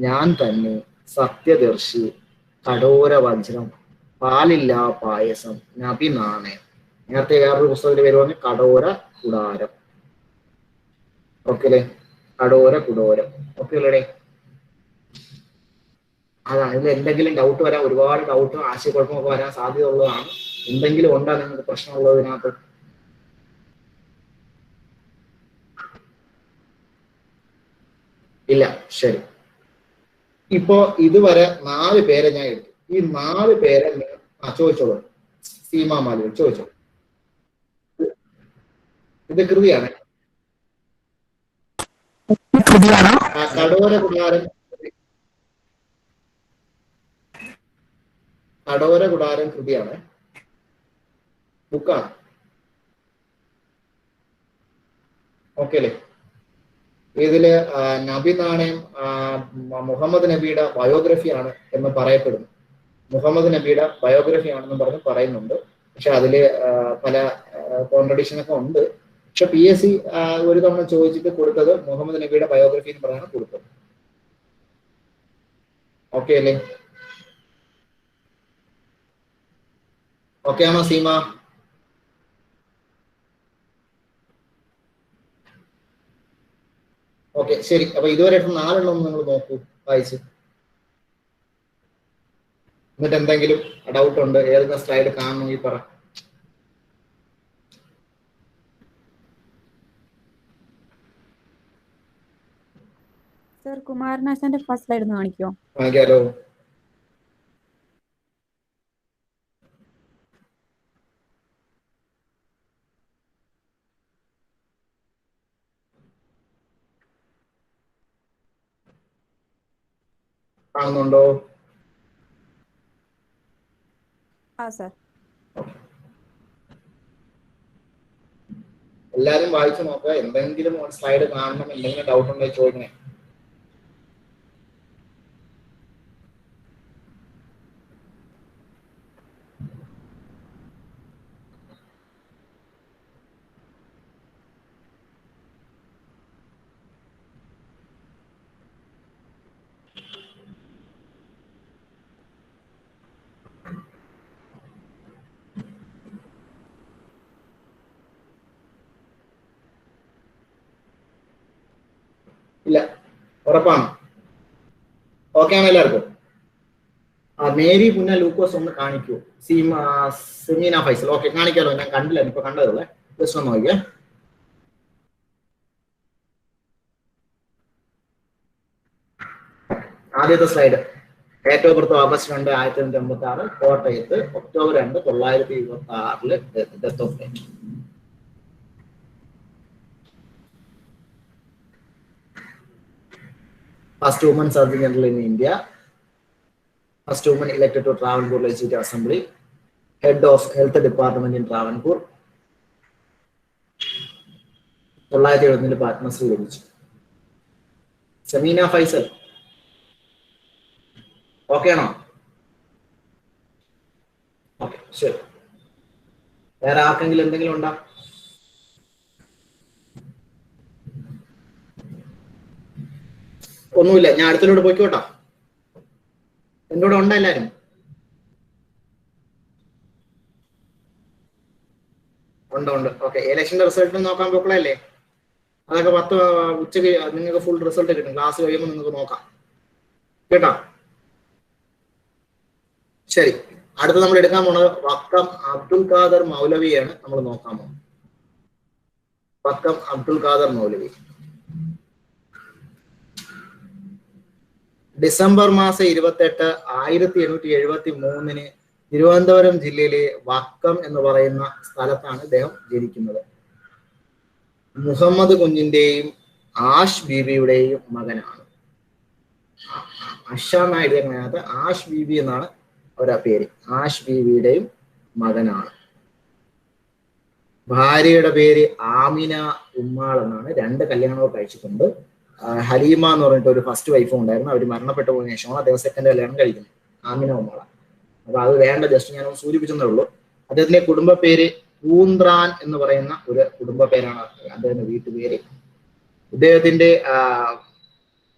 ഞാൻ തന്നെ, സത്യദർശി, കടോര വജ്രം, പാലില്ലാ പായസം, നബി നാണയം. നേരത്തെ വേറൊരു പുസ്തകത്തിൽ വരുവാണ് കടോര കുടാരം. ഓക്കെ അല്ലേ? കടോര കുടോരം. ഓക്കെ അല്ലേ? അതാണ്. ഇതിൽ എന്തെങ്കിലും ഡൗട്ട് വരാൻ, ഒരുപാട് ഡൗട്ടും ആശയക്കുഴപ്പമൊക്കെ വരാൻ സാധ്യത ഉള്ളതാണ്. എന്തെങ്കിലും ഉണ്ടാ നിങ്ങൾക്ക് പ്രശ്നമുള്ളതിനകത്ത്? ഇല്ല. ശരി. ഇപ്പോ ഇതുവരെ 4 പേരെ ഞാൻ എടുത്തു. ഈ 4 പേരെ ചോദിച്ചോളൂ. സീമാ മാലു ചോദിച്ചോളൂ. ഇത് കൃതിയാണ്. കടോര കുടാരം കൃതിയാണ്, ബുക്കാണ്. ഓക്കെ അല്ലേ? ഇതില് നബി നാണയം മുഹമ്മദ് നബിയുടെ ബയോഗ്രഫിയാണ് എന്ന് പറയപ്പെടുന്നു. മുഹമ്മദ് നബിയുടെ ബയോഗ്രഫി ആണെന്ന് പറഞ്ഞ് പറയുന്നുണ്ട്. പക്ഷെ അതില് പല കോൺട്രഡിക്ഷൻ ഒക്കെ ഉണ്ട്. പക്ഷെ PSC ഒരു തവണ ചോദിച്ചിട്ട് കൊടുത്തത് മുഹമ്മദ് നബിയുടെ ബയോഗ്രഫി എന്ന് പറഞ്ഞാണ് കൊടുത്തത്. ഓക്കെ അല്ലേ? ഓക്കെ ആണോ സീമ? ഓക്കെ, ശരി. അപ്പൊ ഇതുവരെ 4 നിങ്ങൾ നോക്കൂ, വായിച്ച്. എന്നിട്ട് എന്തെങ്കിലും ഡൗട്ട് ഉണ്ട്, ഏതൊക്കെ സ്ലൈഡ് കാണണമെങ്കിൽ പറ. സർ, കുമാരനാശാന്റെ ഫസ്റ്റ് സ്ലൈഡ് ഒന്ന് കാണിക്കോ? കാണിക്കാലോ. കാണുന്നുണ്ടോ? ആ സർ. എല്ലാരും വായിച്ചു നോക്കുക. എന്തെങ്കിലും സ്ലൈഡ് കാണണം, എന്തെങ്കിലും ഡൗട്ട് ഉണ്ടെങ്കിൽ ചോദിക്കണേ. ഇല്ല, ഉറപ്പാണ്. ഓക്കെ ആണ് എല്ലാവർക്കും? മേരി പുന്ന ലൂക്കോസ് ഒന്ന് കാണിക്കൂ. സെമീന ഫൈസൽ. ഓക്കെ, കാണിക്കാലോ. ഞാൻ കണ്ടില്ല, ഇപ്പൊ കണ്ടതല്ലേ. ജസ്റ്റ് ഒന്ന് നോക്കിയേ. ആദ്യത്തെ slide. Date of birth August 2, 1986. കോട്ടയത്ത്. October 2, 1926 death of date. First woman surgeon general in India. First woman elected to Travancore Legislative Assembly. Head of Health Department in Travancore. 1970 Padmashri ലഭിച്ചു. സെമീന ഫൈസൽ. ഓക്കെ ആണോ? ഓക്കെ, ശരി. വേറെ ആർക്കെങ്കിലും എന്തെങ്കിലും ഉണ്ടോ? ഒന്നുമില്ല. ഞാൻ അടുത്തിലൂടെ പോയിക്കോട്ടോ. എന്റെ കൂടെ ഉണ്ടോ എല്ലാരും? ഉണ്ട്. ഓക്കെ, ഇലക്ഷന്റെ റിസൾട്ട് നോക്കാൻ പോക്കളല്ലേ? അതൊക്കെ ഉച്ചയ്ക്ക് നിങ്ങൾക്ക് ഫുൾ റിസൾട്ട് കിട്ടും. ക്ലാസ് കഴിയുമ്പോൾ നിങ്ങൾക്ക് നോക്കാം കേട്ടോ. ശരി, അടുത്ത് നമ്മൾ എടുക്കാൻ പോണത് വക്കം അബ്ദുൽ ഖാദർ മൗലവിയാണ് നമ്മൾ നോക്കാൻ പോകുന്നത്. വക്കം അബ്ദുൽ ഖാദർ മൗലവി ഡിസംബർ മാസം 28, 1873 തിരുവനന്തപുരം ജില്ലയിലെ വക്കം എന്ന് പറയുന്ന സ്ഥലത്താണ് ഇദ്ദേഹം ജനിക്കുന്നത്. മുഹമ്മദ് കുഞ്ഞിന്റെയും ആഷ് ബീബിയുടെയും മകനാണ്. അഷ എന്നാണ് എഴുതിയത്, ആഷ് ബീബി എന്നാണ് അവരുടെ പേര്. ആഷ് ബീബിയുടെയും മകനാണ്. ഭാര്യയുടെ പേര് ആമിന ഉമ്മാൾ എന്നാണ്. 2 കല്യാണവും കഴിച്ചിട്ടുണ്ട്. ഹലീമ എന്ന് പറഞ്ഞിട്ട് ഒരു ഫസ്റ്റ് വൈഫും ഉണ്ടായിരുന്നു. അവർ മരണപ്പെട്ടു പോയതിനു ശേഷമാണ് അദ്ദേഹം സെക്കൻഡ് കല്യാണം കഴിക്കുന്നത്. ആമിന ഉമ്മാള. അപ്പൊ അത് വേണ്ട, ജസ്റ്റ് ഞാൻ സൂചിപ്പിച്ചെന്നേ ഉള്ളൂ. അദ്ദേഹത്തിന്റെ കുടുംബ പേര് പൂന്ത്രാൻ എന്ന് പറയുന്ന ഒരു കുടുംബ പേരാണ് അദ്ദേഹത്തിന്റെ വീട്ടുപേര്.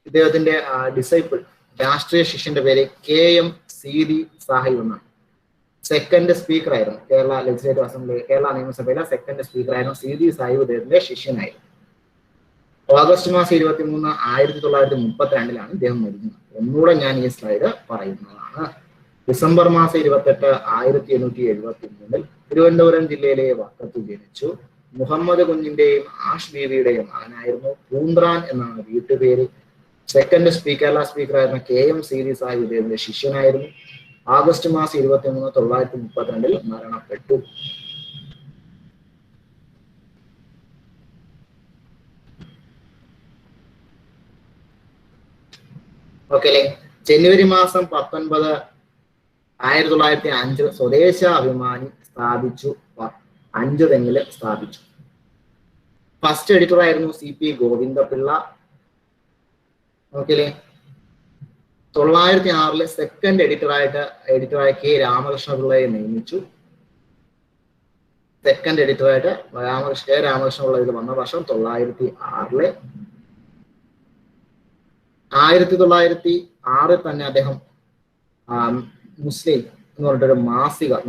ഇദ്ദേഹത്തിന്റെ ഡിസൈപ്പിൾ രാഷ്ട്രീയ ശിഷ്യന്റെ പേര് KM സീതി സാഹിബ് എന്നാണ്. സെക്കൻഡ് സ്പീക്കർ ആയിരുന്നു കേരള ലെജിസ്ലേറ്റീവ് അസംബ്ലി, കേരള നിയമസഭയിലെ സെക്കൻഡ് സ്പീക്കർ ആയിരുന്നു സീതി സാഹിബ്. ഇദ്ദേഹത്തിന്റെ ശിഷ്യനായിരുന്നു. ഓഗസ്റ്റ് മാസം 23, 1932 ഇദ്ദേഹം മരിക്കുന്നത്. ഒന്നുകൂടെ ഞാൻ ഈ സ്ലൈഡ് പറയുന്നതാണ്. ഡിസംബർ മാസം 28, 1873 തിരുവനന്തപുരം ജില്ലയിലെ വക്കത്ത് ജനിച്ചു. മുഹമ്മദ് കുഞ്ഞിന്റെയും ആഷ് ബീവിയുടെയും മകനായിരുന്നു. പൂന്ത്രാൻ എന്നാണ് വീട്ടുപേര്. സെക്കൻഡ് കേരള സ്പീക്കർ ആയിരുന്ന KM സീതി സാഹിബ് ഇദ്ദേഹത്തിന്റെ ശിഷ്യനായിരുന്നു. ആഗസ്റ്റ് മാസം 23, 1932 മരണപ്പെട്ടു. ഓക്കെ അല്ലേ. ജനുവരി മാസം 19, 1905 സ്വദേശാഭിമാനി സ്ഥാപിച്ചു. 5 തെങ്ങില് സ്ഥാപിച്ചു. ഫസ്റ്റ് എഡിറ്റർ ആയിരുന്നു CP ഗോവിന്ദപിള്ള. ഓക്കെ അല്ലേ. 906 സെക്കൻഡ് എഡിറ്ററായ K രാമകൃഷ്ണപിള്ളയെ നിയമിച്ചു. സെക്കൻഡ് എഡിറ്ററായിട്ട് K രാമകൃഷ്ണപിള്ള ഇത് വന്ന വർഷം 906. 1906 തന്നെ അദ്ദേഹം മുസ്ലിം എന്ന് പറഞ്ഞിട്ടൊരു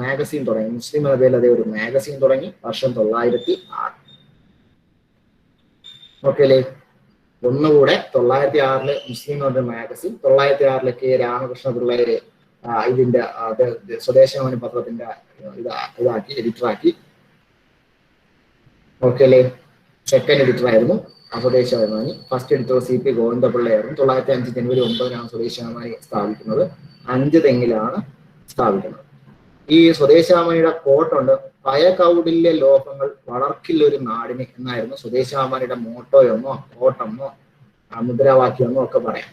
മാഗസീൻ തുടങ്ങി. മുസ്ലിം എന്ന പേരിൽ അദ്ദേഹം ഒരു മാഗസീൻ തുടങ്ങി. വർഷം 906. ഓക്കെ അല്ലേ. ഒന്നുകൂടെ 906 മുസ്ലിം എന്ന് പറഞ്ഞ മാഗസീൻ, 906 K രാമകൃഷ്ണപിള്ളയെ ഇതിന്റെ സ്വദേശാഭിമാനി പത്രത്തിന്റെ ഇതാക്കി എഡിറ്ററാക്കി. ഓക്കെ അല്ലേ. സെക്കൻഡ് എഡിറ്റർ ആയിരുന്നു സ്വദേശാഭിമാനി. ഫസ്റ്റ് എഡിറ്റർ CP ഗോവിന്ദപിള്ളയായിരുന്നു. 905 ജനുവരി 9 സ്വദേശാഭിമാനി സ്ഥാപിക്കുന്നത്. 5 തെങ്ങിലാണ് സ്ഥാപിക്കുന്നത്. ഈ സ്വദേശാഭിമാനിയുടെ കോട്ടുണ്ട്, പയകൗടില്യ ലോഹങ്ങൾ വളർക്കില്ലൊരു നാടിന് എന്നായിരുന്നു സ്വദേശാഭിമാനിയുടെ മോട്ടോയെന്നോ കോട്ടെന്നോ മുദ്രാവാക്യമെന്നോ ഒക്കെ പറയാം.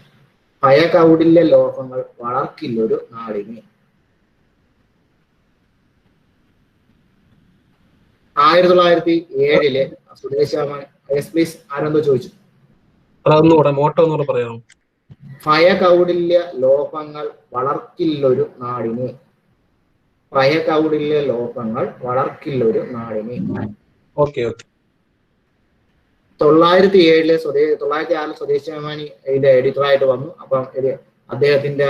പയകൗടില്യ ലോഹങ്ങൾ വളർക്കില്ലൊരു നാടിന്. 1907 സ്വദേശാഭിമാനി. പ്ലീസ്, ആരെന്തോ ചോദിച്ചു. പയകൗടില്യ ലോഹങ്ങൾ വളർക്കില്ലൊരു നാടിന്. പയകൗടില്യ ലോഹങ്ങൾ വളർക്കില്ലൊരു നാടിന്. 907 906 സ്വദേശാഭിമാനി ഇതിന്റെ എഡിറ്ററായിട്ട് വന്നു. അപ്പം അദ്ദേഹത്തിന്റെ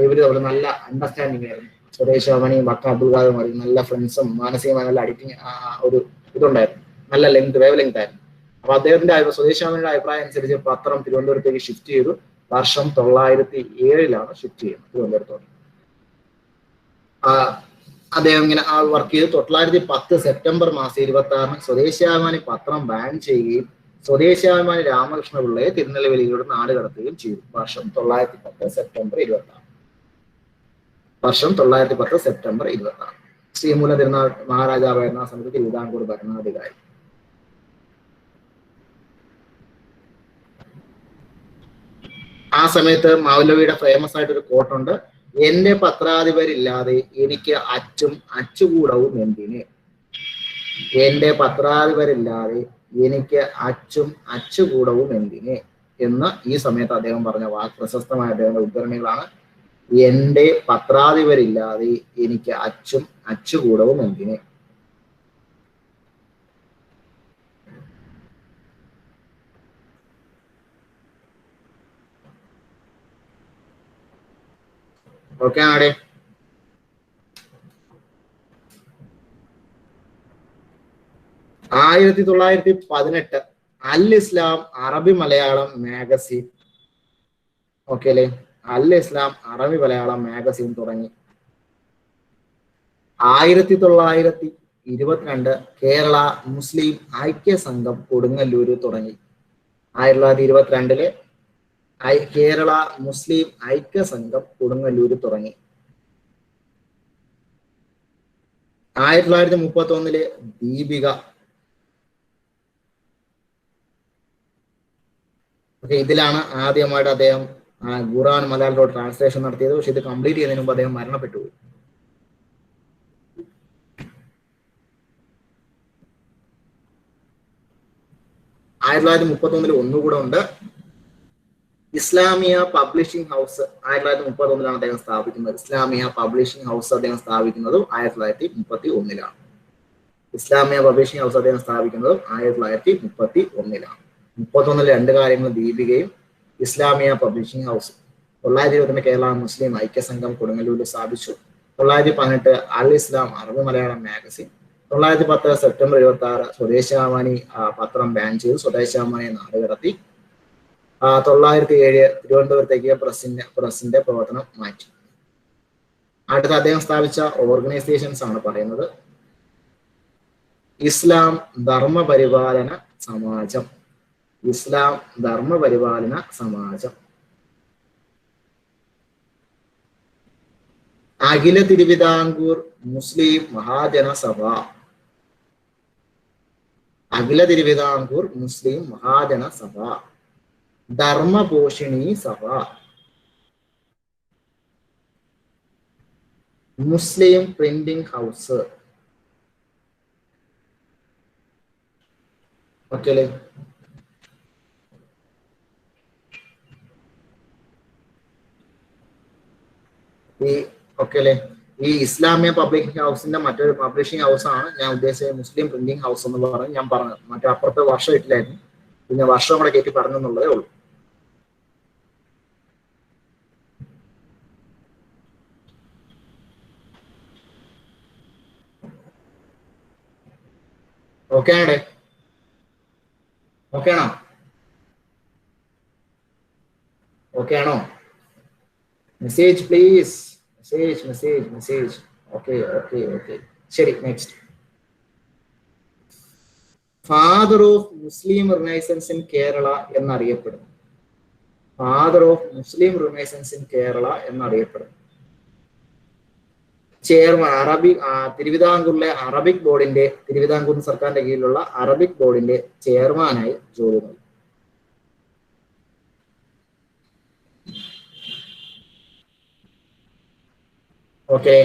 ഇവര് തമ്മിൽ നല്ല അണ്ടർസ്റ്റാൻഡിങ് ആയിരുന്നു. സ്വദേശാഭിമാനി വക്കം അബ്ദുൽ ഖാദർ നല്ല ഫ്രണ്ട്സും മാനസികമായി നല്ല അഡിക്റ്റിങ് ഒരു ഇതുണ്ടായിരുന്നു. നല്ല വേവ് ലെങ്ത് ആയിരുന്നു. അപ്പൊ അദ്ദേഹത്തിന്റെ സ്വദേശാഭിമാനിയുടെ അഭിപ്രായം അനുസരിച്ച് പത്രം തിരുവനന്തപുരത്തേക്ക് ഷിഫ്റ്റ് ചെയ്തു. വർഷം 907 ഷിഫ്റ്റ് ചെയ്യുന്നത് തിരുവനന്തപുരത്തോട്ട്. അദ്ദേഹം ഇങ്ങനെ വർക്ക് ചെയ്തു. 910 സെപ്റ്റംബർ മാസം 26 സ്വദേശാഭിമാനി പത്രം ബാൻ ചെയ്യുകയും സ്വദേശാഭിമാനി രാമകൃഷ്ണപിള്ളയെ തിരുനെൽവേലിയിലൂടെ നാട് കടത്തുകയും ചെയ്തു. വർഷം 910 സെപ്റ്റംബർ 26. വർഷം 910 സെപ്റ്റംബർ 26. ശ്രീമൂല തിരുനാൾ മഹാരാജാവായിരുന്ന ആ സമയത്ത് തിരുവിതാംകൂർ ഭരണാധികാരി. ആ സമയത്ത് മൗലവിയുടെ ഫേമസ് ആയിട്ടൊരു കോട്ടുണ്ട്, എന്റെ പത്രാധിപരില്ലാതെ എനിക്ക് അച്ചും അച്ചുകൂടവും എന്തിന്. എന്റെ പത്രാധിപരില്ലാതെ എനിക്ക് അച്ചും അച്ചുകൂടവും എന്തിന് എന്ന് ഈ സമയത്ത് അദ്ദേഹം പറഞ്ഞ പ്രശസ്തമായ അദ്ദേഹത്തിന്റെ ഉദ്ധരണികളാണ്. എന്റെ പത്രാധിപരില്ലാതെ എനിക്ക് അച്ചും അച്ചുകൂടവും എന്തിന്. ഓക്കെ ആടെ. ആയിരത്തി 1918 അൽ ഇസ്ലാം അറബി മലയാളം മാഗസിൻ. ഓക്കെ അല്ലേ? അൽ ഇസ്ലാം അറബി മലയാളം മാഗസിൻ തുടങ്ങി. 1922 കേരള മുസ്ലിം ഐക്യ സംഘം കൊടുങ്ങല്ലൂര് തുടങ്ങി. 1922 കേരള മുസ്ലിം ഐക്യ സംഘം കൊടുങ്ങല്ലൂര് തുടങ്ങി. 1931 ദീപിക. ഓക്കെ, ഇതിലാണ് ആദ്യമായിട്ട് അദ്ദേഹം ഖുർആൻ മലയാളത്തോട് ട്രാൻസ്ലേഷൻ നടത്തിയത്. പക്ഷെ ഇത് കംപ്ലീറ്റ് ചെയ്യുന്നതിന് മുമ്പ് അദ്ദേഹം മരണപ്പെട്ടു. 1931 ഒന്നുകൂടെ ഉണ്ട്. ഇസ്ലാമിയ പബ്ലിഷിംഗ് ഹൗസ് 1931 അദ്ദേഹം സ്ഥാപിക്കുന്നത്. ഇസ്ലാമിയ പബ്ലിഷിംഗ് ഹൗസ് അദ്ദേഹം സ്ഥാപിക്കുന്നതും 1931. ഇസ്ലാമിയ പബ്ലിഷിംഗ് ഹൗസ് അദ്ദേഹം സ്ഥാപിക്കുന്നതും 1931. 31 രണ്ട് കാര്യങ്ങൾ: ദീപികയും ഇസ്ലാമിയ പബ്ലിഷിംഗ് ഹൗസ്. 922 കേരള മുസ്ലിം ഐക്യ സംഘം കൊടുങ്ങല്ലൂരിൽ സ്ഥാപിച്ചു. 918 അൽ ഇസ്ലാം അറബി മലയാളം മാഗസിൻ. 910 സെപ്റ്റംബർ 26 സ്വദേശാമാനി പത്രം ബാൻ ചെയ്തു. സ്വദേശാമാനി നാടുകടത്തി. 907 തിരുവനന്തപുരത്തേക്ക് പ്രസിന്റെ പ്രവർത്തനം മാറ്റി. അടുത്ത അദ്ദേഹം സ്ഥാപിച്ച ഓർഗനൈസേഷൻസ് ആണ് പറയുന്നത്. ഇസ്ലാം ധർമ്മപരിപാലന സമാജം. ഇസ്ലാം ധർമ്മപരിപാലന സമാജം. അഖില തിരുവിതാംകൂർ മുസ്ലിം മഹാജന സഭ. അഖില തിരുവിതാംകൂർ മുസ്ലിം മഹാജന സഭ. ധർമ്മപോഷിണി സഭ. മുസ്ലിം പ്രിന്റിംഗ് ഹൗസ്. ഓക്കെ അല്ലേ? ഈ ഇസ്ലാമിയ പബ്ലിഷിംഗ് ഹൗസിന്റെ മറ്റൊരു പബ്ലിഷിംഗ് ഹൗസ് ആണ് ഞാൻ ഉദ്ദേശിച്ചത് മുസ്ലിം പ്രിന്റിംഗ് ഹൗസ് എന്ന് പറഞ്ഞ് ഞാൻ പറഞ്ഞത്. മറ്റേ അപ്പുറത്തെ വർഷം ഇട്ടില്ലായിരുന്നു, പിന്നെ വർഷം കൂടെ കയറ്റി പറഞ്ഞു എന്നുള്ളതേ ഉള്ളൂ. ഓക്കെ ആണേ? ഓക്കെ ആണോ? ഓക്കെ ആണോ? Message please. മെസ്സേജ്. ഓക്കെ. ശരി, next. Father of Muslim renaissance in Kerala എന്നറിയപ്പെടുന്നു. Father of Muslim renaissance in Kerala എന്നറിയപ്പെടുന്നു. ചെയർമാൻ തിരുവിതാംകൂറിലെ അറബിക് ബോർഡിന്റെ, തിരുവിതാംകൂർ സർക്കാരിന്റെ കീഴിലുള്ള അറബിക് ബോർഡിന്റെ ചെയർമാനായി ജോലി നൽകി. ഓക്കെ.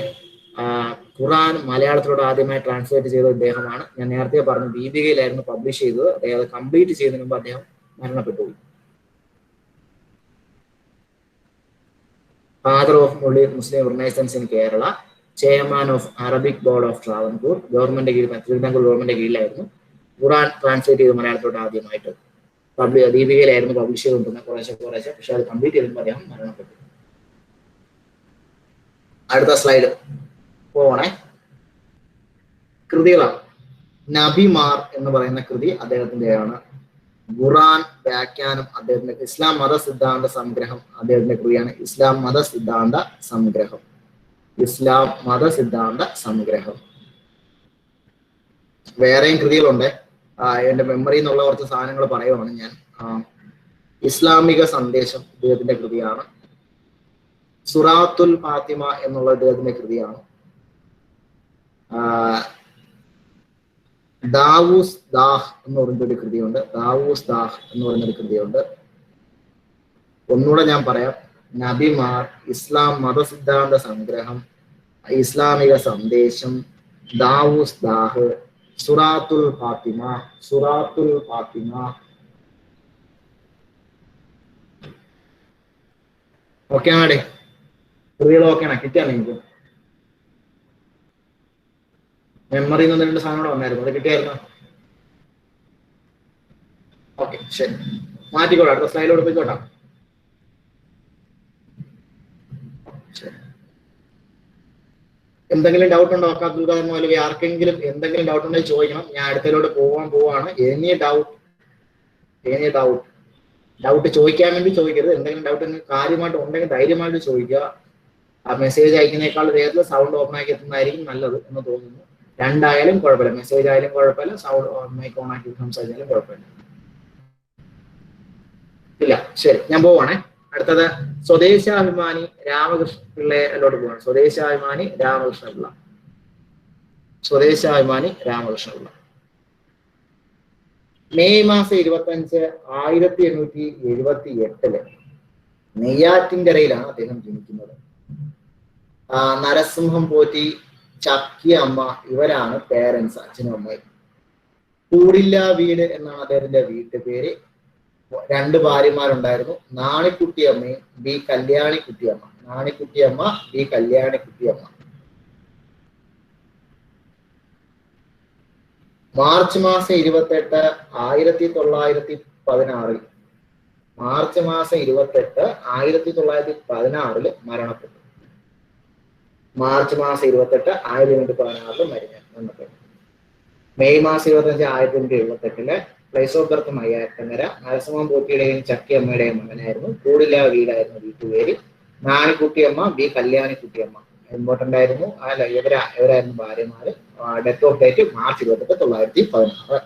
ഖുർആൻ മലയാളത്തിലൂടെ ആദ്യമായി ട്രാൻസ്ലേറ്റ് ചെയ്ത ഇദ്ദേഹമാണ്. ഞാൻ നേരത്തെ പറഞ്ഞു ദീപികയിലായിരുന്നു പബ്ലിഷ് ചെയ്തത്. അദ്ദേഹം കംപ്ലീറ്റ് ചെയ്യുന്നതിന് മുമ്പ് അദ്ദേഹം മരണപ്പെട്ടു. Father of Muslim renaissance in Kerala, chairman of Arabic board of Travancore. Government കീഴിൽ, തിരുവിതാംകൂർ ഗവൺമെന്റ് കീഴിലായിരുന്നു ഖുർആൻ ട്രാൻസ്ലേറ്റ് ചെയ്ത് മലയാളത്തിലോട്ട് ആദ്യമായിട്ട് ദീപികയിലായിരുന്നു പബ്ലിഷ് ചെയ്തുകൊണ്ടിരുന്നത് കുറേശ്ശെ. പക്ഷെ അത് കംപ്ലീറ്റ് ചെയ്തപ്പോൾ അദ്ദേഹം മരണപ്പെട്ടു. അടുത്ത സ്ലൈഡ് പോണേ. കൃതികളാണ്. നബിമാർ എന്ന് പറയുന്ന കൃതി അദ്ദേഹത്തിന്റെയാണ്. ഖുർആൻ വ്യാഖ്യാനം അദ്ദേഹത്തിന്റെ. ഇസ്ലാം മത സിദ്ധാന്ത സംഗ്രഹം അദ്ദേഹത്തിന്റെ കൃതിയാണ്. ഇസ്ലാം മത സിദ്ധാന്ത സംഗ്രഹം. ഇസ്ലാം മത സിദ്ധാന്ത സംഗ്രഹം. വേറെയും കൃതികളുണ്ട്. എന്റെ മെമ്മറിയിൽ നിന്നുള്ള കുറച്ച് സാധനങ്ങൾ പറയുവാണ് ഞാൻ. ഇസ്ലാമിക സന്ദേശം ഇദ്ദേഹത്തിന്റെ കൃതിയാണ്. സുറാത്തുൽ ഫാത്തിമ എന്നുള്ള അദ്ദേഹത്തിന്റെ കൃതിയാണ്. ദാവൂസ് ദാഹ് എന്ന് പറഞ്ഞൊരു കൃതിയുണ്ട്. ദാവൂസ് ദാഹ് എന്ന് പറഞ്ഞൊരു കൃതിയുണ്ട്. ഒന്നുകൂടെ ഞാൻ പറയാം. നബിമാർ, ഇസ്ലാം മതസിദ്ധാന്ത സംഗ്രഹം, ഇസ്ലാമിക സന്ദേശം, ദാവൂസ് ദാഹ്, സുറാത്തുൽ ഫാത്തിമ. ഓക്കെ ആണേ? കൃതികൾ ഓക്കെയാണ്? കിട്ടിയാണ് എനിക്ക് മെമ്മറിയിൽ നിന്ന് 2 സാധനം കൂടെ വന്നായിരുന്നു. അത് കിട്ടിയായിരുന്നു? ഓക്കെ, ശരി, മാറ്റിക്കോട്ടെ. അടുത്ത സ്ലൈഡിലോട്ട് പോയിക്കോട്ടെ. എന്തെങ്കിലും ഡൗട്ട് ഉണ്ടോ? അബ്ദുൽ ഖാദർ മൗലവി, ആർക്കെങ്കിലും എന്തെങ്കിലും ഡൗട്ട് ഉണ്ടെങ്കിൽ ചോദിക്കണം. ഞാൻ അടുത്തതിലോട്ട് പോവാണ്. എനി ഡൗട്ട് എനി ഡൗട്ട് ചോദിക്കാൻ വേണ്ടി ചോദിക്കരുത്. എന്തെങ്കിലും ഡൗട്ട് കാര്യമായിട്ട് ഉണ്ടെങ്കിൽ ധൈര്യമായിട്ട് ചോദിക്കുക. ആ മെസ്സേജ് അയക്കുന്നേക്കാൾ വേഗത്തിൽ സൗണ്ട് ഓപ്പൺ ആക്കി എത്തുന്നതായിരിക്കും നല്ലത് എന്ന് തോന്നുന്നു. രണ്ടായാലും കുഴപ്പമില്ല, മെസ്സേജ് ആയാലും കുഴപ്പമില്ല, സൗണ്ട് മൈക്ക് ഓൺ ആക്കി സംസാരിച്ചാലും കുഴപ്പമില്ല. ഇല്ല, ശരി, ഞാൻ പോവാണേ. അടുത്തത് സ്വദേശാഭിമാനി രാമകൃഷ്ണ പിള്ളയിലോട്ട് പോവാണ്. സ്വദേശാഭിമാനി രാമകൃഷ്ണപിള്ള. സ്വദേശാഭിമാനി രാമകൃഷ്ണപിള്ള മെയ് മാസം 25, 1878 നെയ്യാറ്റിൻകരയിലാണ് അദ്ദേഹം ജനിക്കുന്നത്. നരസിംഹം പോറ്റി, ചക്കി അമ്മ ഇവരാണ് പേരൻസ്, അച്ഛനും അമ്മയും. കൂടില്ല വീട് എന്നാണ് അദ്ദേഹത്തിന്റെ വീട്ടുപേര്. 2 ഭാര്യമാരുണ്ടായിരുന്നു, നാണിക്കുട്ടിയമ്മയും B Kalyanikuttyamma. Nanikuttyamma, B Kalyanikuttyamma. March മാസം 28, 1916 മാർച്ച് മാസം 28, 1916 മരണപ്പെട്ടു. മാർച്ച് മാസം 28, 1916 മരണപ്പെട്ടു. മെയ് മാസം 25, 1978 place of birth Neyyattinkara. Narasimham പോറ്റിയുടെയും ചക്കിയമ്മയുടെയും മകനായിരുന്നു. കൂടില്ല വീടായിരുന്നു വീട്ടുപേര്. നാണിക്കുട്ടിയമ്മ, ബി കല്യാണിക്കുട്ടിയമ്മ. ഇമ്പോർട്ടന്റ് ആയിരുന്നു. അല്ല, ഇവരായിരുന്നു ഭാര്യമാര്. Death of date March 28, 1916.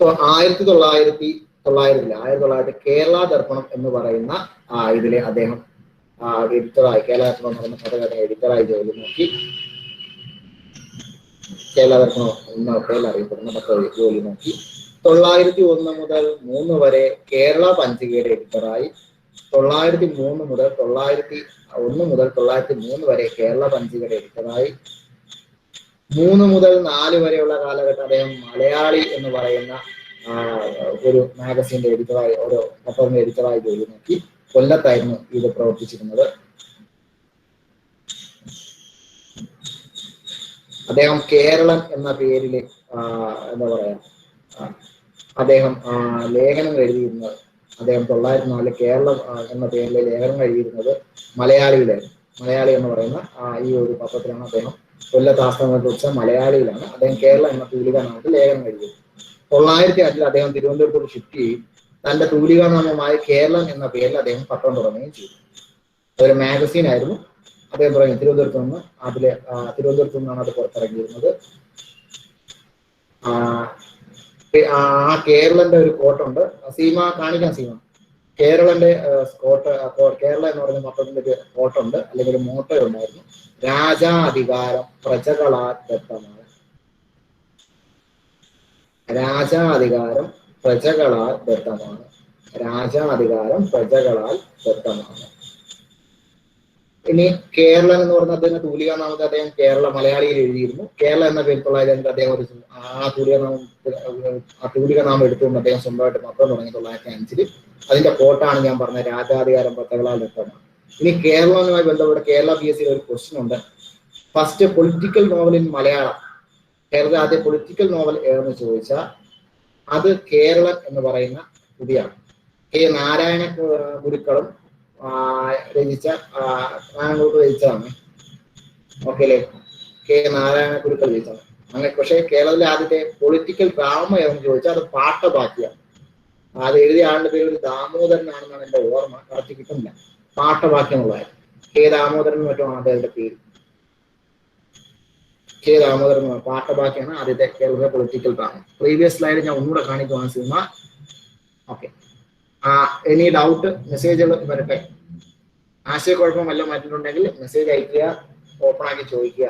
1900 Kerala Darpanam എന്ന് പറയുന്ന ഇതിലെ അദ്ദേഹം എഡിറ്ററായി, കേരള ദർപ്പണം എന്ന് പറയുന്ന പത്രകഥ എഡിറ്ററായി ജോലി നോക്കി. കേരള ദർപ്പണം എന്ന പേരിൽ അറിയപ്പെടുന്ന പത്ര ജോലി നോക്കി. 901 മുതൽ 3 വരെ കേരള പഞ്ചികയുടെ എഡിറ്ററായി. 901 മുതൽ 903 വരെ കേരള പഞ്ചികയുടെ എഡിറ്ററായി. 3 മുതൽ 4 വരെയുള്ള കാലഘട്ടം അദ്ദേഹം മലയാളി എന്ന് പറയുന്ന ഒരു മാഗസിന്റെ എഡിറ്ററായി, ഓരോ പത്രത്തിന്റെ എഡിറ്ററായി ജോലി നോക്കി. കൊല്ലത്തായിരുന്നു ഇത് പ്രവർത്തിച്ചിരുന്നത്. അദ്ദേഹം കേരളം എന്ന പേരില് എന്താ പറയാ, അദ്ദേഹം ലേഖനം എഴുതിയിരുന്നത്. അദ്ദേഹം 904 കേരളം എന്ന പേരിൽ ലേഖനം എഴുതിയിരുന്നത് മലയാളിയിലായിരുന്നു. മലയാളി എന്ന് പറയുന്ന ഈ ഒരു പത്രത്തിലാണ് അദ്ദേഹം, കൊല്ലത്ത് ആസ്ഥാനത്തെ കുറിച്ച മലയാളിയിലാണ് അദ്ദേഹം കേരളം എന്ന തൂലികാനാമത്തിൽ ലേഖനം എഴുതിയത്. 905 അദ്ദേഹം തിരുവനന്തപുരത്തോട് ഷിഫ്റ്റ് ചെയ്യും. തന്റെ തൂലികാനാമമായ കേരളം എന്ന പേരിൽ അദ്ദേഹം പത്രം തുടങ്ങുകയും ചെയ്തു. അതൊരു മാഗസീൻ ആയിരുന്നു. അദ്ദേഹം തുടങ്ങി തിരുവനന്തപുരത്ത് നിന്നാണ് അത് പുറത്തിറങ്ങിയിരുന്നത്. ആ കേരളന്റെ ഒരു കോട്ടുണ്ട്. സീമ കാണിക്കാൻ, സീമ കേരളന്റെ കേരള എന്ന് പറയുന്ന പത്രത്തിന്റെ ഒരു കോട്ടുണ്ട്, അല്ലെങ്കിൽ ഒരു മോട്ടോ ഉണ്ടായിരുന്നു. രാജാധികാരം പ്രജകളാൽ ദത്തമാണ്. രാജാധികാരം പ്രജകളാൽ ദത്തമാണ്. രാജാധികാരം പ്രജകളാൽ ദത്തമാണ്. ഇനി കേരളം എന്ന് പറഞ്ഞ അദ്ദേഹം തൂലികാനാമത്തെ അദ്ദേഹം കേരള മലയാളിയിൽ എഴുതിയിരുന്നു. കേരളം എന്ന പേര് 905 അദ്ദേഹം ഒരു തൂലികാനാമം എടുത്തുകൊണ്ട് അദ്ദേഹം സ്വന്തമായിട്ട് പത്രം തുടങ്ങി 905. അതിന്റെ കോട്ടാണ് ഞാൻ പറഞ്ഞ രാജാധികാരം പ്രജകളാൽ ദത്തമാണ്. ഇനി കേരളവുമായി ബന്ധപ്പെട്ട കേരള PSC ഒരു ക്വസ്റ്റ്യൻ ഉണ്ട്. First political novel in Malayalam. കേരളത്തിലെ ആദ്യ പൊളിറ്റിക്കൽ നോവൽ ഏതെന്ന് ചോദിച്ചാൽ അത് കേരളം എന്ന് പറയുന്ന കൃതിയാണ്. കെ നാരായണ ഗുരുക്കളും രചിച്ചതാണ്. ഓക്കെ അല്ലേ? കെ നാരായണ ഗുരുക്കൾ രചിച്ചതാണ്. അങ്ങനെ. പക്ഷേ കേരളത്തിലെ ആദ്യത്തെ പൊളിറ്റിക്കൽ ഡ്രാമ ഏതെന്ന് ചോദിച്ചാൽ അത് പാട്ടബാക്കിയാണ്. അത് എഴുതിയ ആളുടെ പേര് ഒരു ദാമോദരനാണെന്നാണ് എന്റെ ഓർമ്മ, കറക്റ്റ് കിട്ടുന്നില്ല. പാട്ടബാക്കി എന്നുള്ളതായിരുന്നു. കെ ദാമോദരൻ മറ്റുമാണ് അദ്ദേഹത്തിന്റെ പേര്. കെ ദാമോദരൻ പാട്ടബാക്കിയാണ് ആദ്യത്തെ കേരളത്തിലെ പൊളിറ്റിക്കൽ ഡ്രാമ. പ്രീവിയസ് സ്ലൈഡ് ഞാൻ ഒന്നുകൂടെ കാണിക്കുവാണ് സിനിമ. ഓക്കെ. എനി ഡൗട്ട് മെസ്സേജുകൾ വരട്ടെ. ആശയക്കുഴപ്പം വല്ലതും മാറ്റിയിട്ടുണ്ടെങ്കിൽ മെസ്സേജ് അയക്കുക, ഓപ്പൺ ആക്കി ചോദിക്കുക.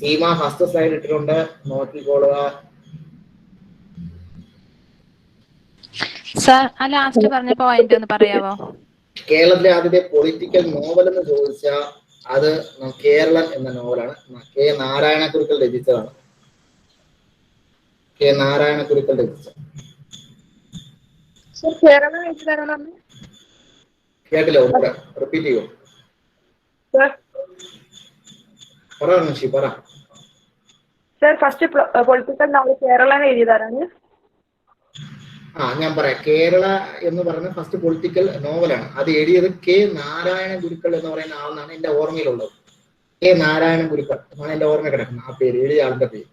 സീമ ഫസ്റ്റ് സ്ലൈഡ് ഇട്ടിട്ടുണ്ട്, നോക്കിക്കോളുക. സർ, ആ ലാസ്റ്റ് പറഞ്ഞ പോയിന്റ് ഒന്ന് പറയാവോ? കേരളത്തിലെ ആദ്യത്തെ പൊളിറ്റിക്കൽ നോവൽ എന്ന് ചോദിച്ചാൽ അത് കേരളം എന്ന നോവലാണ്. കെ നാരായണ ഗുരുക്കൾ രചിച്ചതാണ്. കെ നാരായണ ഗുരുക്കൾ രചിച്ചത്. കേട്ടില്ല, ഒന്നുകൂടെ റിപ്പീറ്റ് ചെയ്യോ? പറ നിഷി, പറ. Sir, first political novel Keralam എഴുതിയതാണ്. ഞാൻ പറയാം. കേരള എന്ന് പറയുന്ന ഫസ്റ്റ് പൊളിറ്റിക്കൽ നോവലാണ്. അത് എഴുതിയത് കെ നാരായണ ഗുരുക്കൾ എന്ന് പറയുന്ന ആളെന്നാണ് എന്റെ ഓർമ്മയിലുള്ളത്. കെ നാരായണ ഗുരുക്കൾ എന്നാണ് എന്റെ ഓർമ്മ കിടക്കുന്നത്. ആ പേര് എഴുതിയ ആളുടെ പേര്.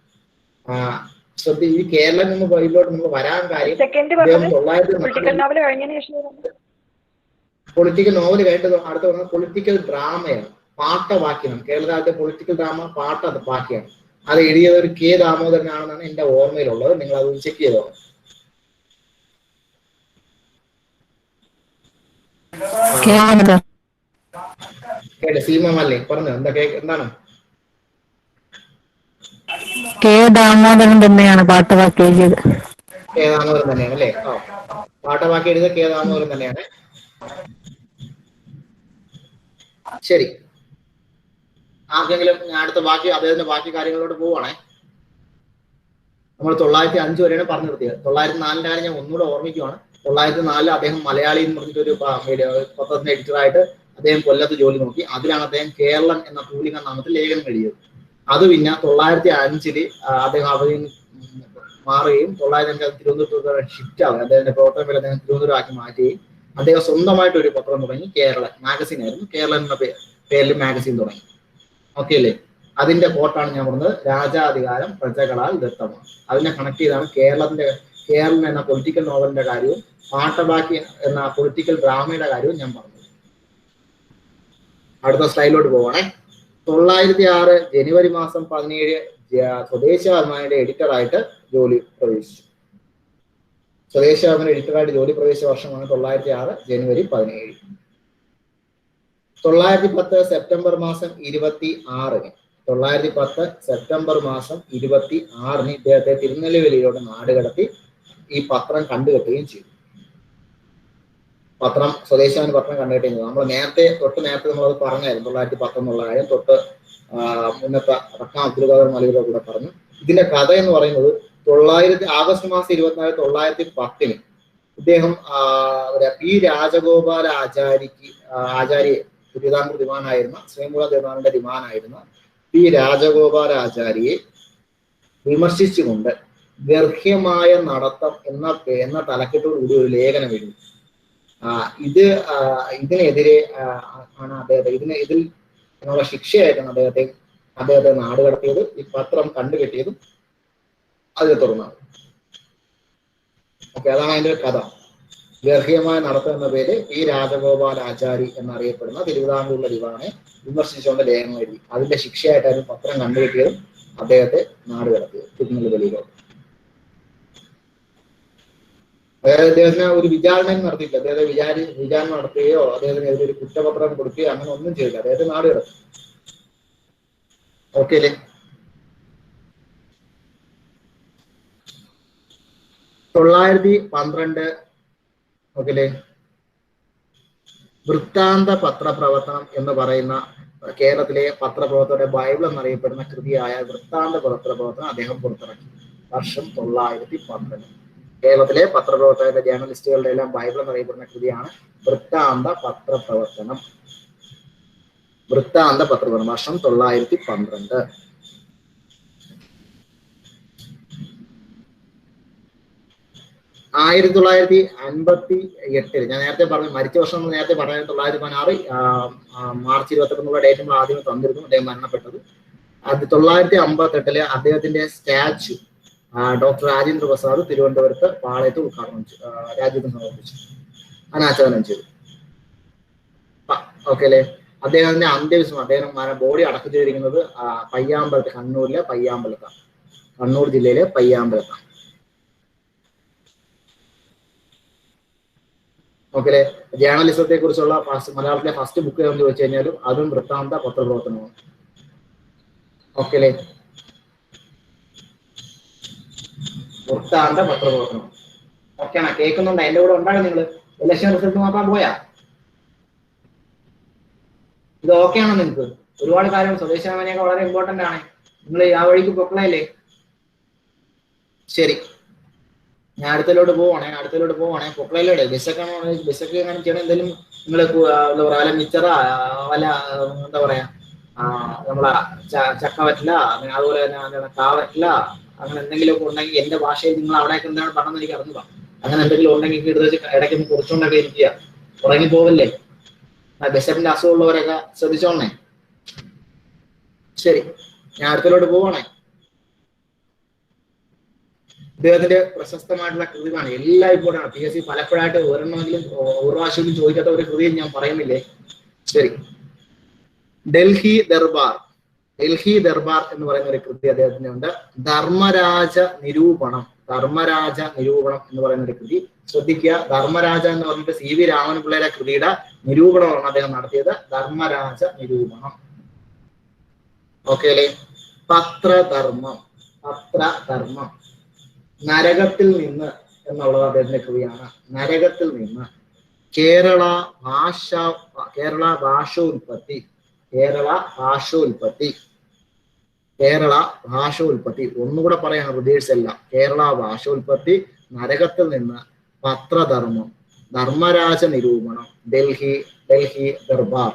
ശ്രദ്ധ ഈ കേരളം നിന്ന് ഇതിലോട്ട് നിങ്ങൾ വരാൻ കാര്യം സെക്കൻഡ് അദ്ദേഹം പൊളിറ്റിക്കൽ നോവൽ കഴിഞ്ഞതിന് ശേഷം പൊളിറ്റിക്കൽ നോവൽ കഴിഞ്ഞത് അടുത്ത പറഞ്ഞ പൊളിറ്റിക്കൽ ഡ്രാമയാണ്, പാട്ടവാക്യമാണ്. കേരളത്തിലെ പൊളിറ്റിക്കൽ ഡ്രാമ പാട്ടവാക്യമാണ്. അത് എഴുതിയത് ഒരു കെ ദാമോദരനാണെന്നാണ് എന്റെ ഓർമ്മയിലുള്ളത്. നിങ്ങൾ അത് ചെക്ക് ചെയ്തോ. സീമല്ലേ പറഞ്ഞു എന്താണ്? കെ ദാമോദരൻ തന്നെയാണ് പാട്ടവാക്കി എഴുതിയത്. കെ ദാമോദരൻ തന്നെയാണ് അല്ലേ? പാട്ടവാക്കി എഴുതിയത് കെ ദാമോദരൻ തന്നെയാണ്. ശരി, ആർക്കെങ്കിലും അടുത്ത ബാക്കി അദ്ദേഹത്തിന്റെ ബാക്കി കാര്യങ്ങളോട് പോവാണേ. നമ്മൾ 905 വരെയാണ് പറഞ്ഞു നിർത്തിയത്. 904 കാര്യം ഞാൻ ഒന്നുകൂടെ ഓർമ്മിക്കുവാണ്. 904 അദ്ദേഹം മലയാളി എന്ന് പറഞ്ഞിട്ടൊരു പത്രത്തിന്റെ എഡിറ്ററായിട്ട് അദ്ദേഹം കൊല്ലത്ത് ജോലി നോക്കി. അതിലാണ് അദ്ദേഹം കേരളം എന്ന തൂലിക നാമത്തിൽ ലേഖനം എഴുതിയത്. അത് പിന്നെ 905 അദ്ദേഹം അവധി മാറുകയും 905 തിരുവനന്തപുരത്ത് ഷിഫ്റ്റ് ആവുകയും അദ്ദേഹത്തിന്റെ പ്രവർത്തനം വരെ അദ്ദേഹം തിരുവനന്തപുരമാക്കി മാറ്റുകയും അദ്ദേഹം സ്വന്തമായിട്ട് ഒരു പത്രം തുടങ്ങി. കേരള മാഗസിൻ ആയിരുന്നു. കേരളം എന്ന പേരിൽ മാഗസിൻ തുടങ്ങി. ഓക്കെ അല്ലേ? അതിന്റെ കോട്ടാണ് ഞാൻ പറഞ്ഞത്, രാജാധികാരം പ്രജകളാൽ ദത്തമാണ്. അതിനെ കണക്ട് ചെയ്താണ് കേരളം എന്ന പൊളിറ്റിക്കൽ നോവലിന്റെ കാര്യവും പാട്ടവാക്കി എന്ന പൊളിറ്റിക്കൽ ഡ്രാമയുടെ കാര്യവും ഞാൻ പറഞ്ഞത്. അടുത്ത സ്ലൈഡിലോട്ട് പോവാണേ. 906 ജനുവരി മാസം 17 സ്വദേശാഭിമാനിയുടെ എഡിറ്ററായിട്ട് ജോലി പ്രവേശിച്ചു. സ്വദേശാഭിമാനി എഡിറ്ററായിട്ട് ജോലി പ്രവേശിച്ച വർഷമാണ് 906 ജനുവരി 17. 910 സെപ്റ്റംബർ മാസം 26-ന് 910 സെപ്റ്റംബർ മാസം 26-ന് ഇദ്ദേഹത്തെ തിരുനെല്വേലിയിലോട്ട് നാടുകടത്തി ഈ പത്രം കണ്ടുകെട്ടുകയും ചെയ്തു. പത്രം സ്വദേശാഭിമാനി പത്രം കണ്ടുകെട്ടുകയും ചെയ്തു. നമ്മൾ തൊട്ട് നേരത്തെ നമ്മളത് പറഞ്ഞായിരുന്നു. 910 എന്നുള്ള കാര്യം തൊട്ട് മുന്നത്തെ റക്കാം അബ്ദുൽ ഖാദർ മൗലവിയുടെ കൂടെ പറഞ്ഞു. ഇതിന്റെ കഥ എന്ന് പറയുന്നത് ആഗസ്റ്റ് മാസം 24 910-ന് ഇദ്ദേഹം പി രാജഗോപാല ആചാര്യ തിരുവിതാംകൂർ ദിവാനായിരുന്ന ശ്രീമൂലം ദിവാന്റെ ദിവാനായിരുന്ന പി രാജഗോപാല ആചാര്യയെ വിമർശിച്ചുകൊണ്ട് ഗർഹ്യമായ നടത്തം എന്ന തലക്കെട്ടോടുകൂടി ഒരു ലേഖനം എഴുതി. ഇതിനെതിരെ ആണ് ഇതിൽ എന്നുള്ള ശിക്ഷയായിട്ടാണ് അദ്ദേഹത്തെ നാടുകടത്തിയത്. ഈ പത്രം കണ്ടുകെട്ടിയതും അതിനെ തുടർന്നാണ്. ഓക്കെ, അതാണ് അതിന്റെ കഥ. ഗർഹ്യമായ നടത്തം എന്ന പേര് ഈ രാജഗോപാൽ ആചാരി എന്നറിയപ്പെടുന്ന തിരുവിതാംകൂറിലെ ദിവാനെ വിമർശിച്ചുകൊണ്ട് ലേഖനം എഴുതി. അതിന്റെ ശിക്ഷയായിട്ടായിരുന്നു പത്രം കണ്ടുകിട്ടിയതും അദ്ദേഹത്തെ നാടുകടത്തിയത് തിരുനെല്വേലിയിലോട്ട്. അതായത് അദ്ദേഹത്തിന് ഒരു വിചാരണയും നടത്തിയില്ല. അദ്ദേഹത്തെ വിചാരണ നടത്തുകയോ അദ്ദേഹത്തിനെതിരെ ഒരു കുറ്റപത്രം കൊടുക്കുകയോ അങ്ങനെ ഒന്നും ചെയ്തില്ല. അദ്ദേഹത്തെ നാടുകടത്തി. ഓക്കെ അല്ലേ? 912 ഓക്കെ അല്ലേ? വൃത്താന്ത പത്രപ്രവർത്തനം എന്ന് പറയുന്ന കേരളത്തിലെ പത്രപ്രവർത്തകരുടെ ബൈബിൾ എന്നറിയപ്പെടുന്ന കൃതിയായ വൃത്താന്ത പത്രപ്രവർത്തനം അദ്ദേഹം പുറത്തിറക്കി. വർഷം 912. കേരളത്തിലെ പത്രപ്രവർത്തകരുടെ ജേർണലിസ്റ്റുകളുടെ എല്ലാം ബൈബിൾ എന്നറിയപ്പെടുന്ന കൃതിയാണ് വൃത്താന്ത പത്രപ്രവർത്തനം. വർഷം 912. 1958 ഞാൻ നേരത്തെ പറഞ്ഞു, മരിച്ച വർഷം നേരത്തെ പറഞ്ഞ 916 മാർച്ച് 22 ഡേറ്റ് നമ്മൾ ആദ്യമേ തന്നിരുന്നു. അദ്ദേഹം മരണപ്പെട്ടത്. 958 അദ്ദേഹത്തിന്റെ സ്റ്റാച്യു ഡോക്ടർ രാജേന്ദ്ര പ്രസാദ് തിരുവനന്തപുരത്ത് പാളയത്ത് ഉദ്ഘാടനം രാജ്യത്തിന് സമർപ്പിച്ചു, അനാച്ഛാദനം ചെയ്തു. ഓക്കെ അല്ലേ? അദ്ദേഹത്തിന്റെ അന്ത്യവിശ്രമം, അദ്ദേഹം ബോഡി അടക്കം ചെയ്തിരിക്കുന്നത് പയ്യാമ്പലത്ത്, കണ്ണൂരിലെ പയ്യാമ്പലത്താണ്. കണ്ണൂർ ജില്ലയിലെ പയ്യാമ്പലത്താണ്. ഓക്കെ അല്ലേ? ജേർണലിസത്തെ കുറിച്ചുള്ള മലയാളത്തിലെ ഫസ്റ്റ് ബുക്ക് എന്ന് ചോദിച്ചു കഴിഞ്ഞാലും അതും വൃത്താന്ത പത്രപ്രവർത്തനമാണ്. ഓക്കെ അല്ലേ? വൃത്താന്ത പത്രപ്രവർത്തനം. ഓക്കെയാണോ? കേൾക്കുന്നുണ്ട്? എന്റെ കൂടെ ഉണ്ടാകും നിങ്ങൾ? ഇലക്ഷൻ റിസൾട്ട് നോക്കാൻ പോയാ? ഇത് ഓക്കെയാണോ നിങ്ങൾക്ക്? ഒരുപാട് കാര്യങ്ങൾ സ്വദേശാഭിമാനിയൊക്കെ വളരെ ഇമ്പോർട്ടന്റ് ആണ്. നിങ്ങൾ ആ വഴിക്ക് പൊക്കളയല്ലേ? ശരി, ഞാൻ അടുത്തലോട്ട് പോവാണേ. പൊക്കളയിലൂടെ ബസ്സൊക്കെ എങ്ങനെ ചെയ്യണം? എന്തെങ്കിലും നിങ്ങൾ എന്താ പറയാ, വല്ല മിച്ചറ വല്ല എന്താ പറയാ നമ്മളെ ചക്ക വറ്റില്ല, അതുപോലെ തന്നെ കാവറ്റില്ല, അങ്ങനെ എന്തെങ്കിലുമൊക്കെ ഉണ്ടെങ്കിൽ എന്റെ ഭാഷയിൽ നിങ്ങൾ അവിടെയൊക്കെ എന്താണ് പറഞ്ഞെന്ന് എനിക്ക് അറിഞ്ഞുക. അങ്ങനെ എന്തെങ്കിലും ഉണ്ടെങ്കിൽ എടുത്ത് വെച്ച് ഇടയ്ക്കൊന്ന് കുറിച്ചുകൊണ്ടൊക്കെ ഇരിക്കുക. ഉറങ്ങി പോവല്ലേ? ബിഷപ്പിന്റെ അസുഖമുള്ളവരൊക്കെ ശ്രദ്ധിച്ചോണേ. ശരി, ഞാൻ അടുത്തലോട്ട് പോവാണേ. ഇദ്ദേഹത്തിന്റെ പ്രശസ്തമായിട്ടുള്ള കൃതികളാണ്, എല്ലാം ഇമ്പോർട്ടൻ്റ് ആണ്. PSC പലപ്പോഴായിട്ട് ഒരെണ്ണമെങ്കിലും ഒരു പ്രാവശ്യമെങ്കിലും ചോദിക്കാത്ത ഒരു കൃതിയും ഞാൻ പറയുന്നില്ലേ. ശരി, ഡൽഹി ദർബാർ എന്ന് പറയുന്ന ഒരു കൃതി അദ്ദേഹത്തിന്റെ ഉണ്ട്. ധർമ്മരാജ നിരൂപണം എന്ന് പറയുന്ന ഒരു കൃതി. ശ്രദ്ധിക്കുക, ധർമ്മരാജ എന്ന് പറഞ്ഞിട്ട് CV രാമൻപിള്ളയുടെ കൃതിയുടെ നിരൂപണമാണ് അദ്ദേഹം നടത്തിയത്. ധർമ്മരാജ നിരൂപണം. ഓക്കെ അല്ലേ? പത്രധർമ്മം നരകത്തിൽ നിന്ന് എന്നുള്ളത് അദ്ദേഹത്തിന്റെ കൃതിയാണ്. നരകത്തിൽ നിന്ന്. കേരള ഭാഷോൽപത്തി ഒന്നുകൂടെ പറയാം, റിവേഴ്സ് അല്ല. കേരള ഭാഷോൽപത്തി, നരകത്തിൽ നിന്ന്, പത്രധർമ്മം, ധർമ്മരാജ നിരൂപണം, Delhi Darbar.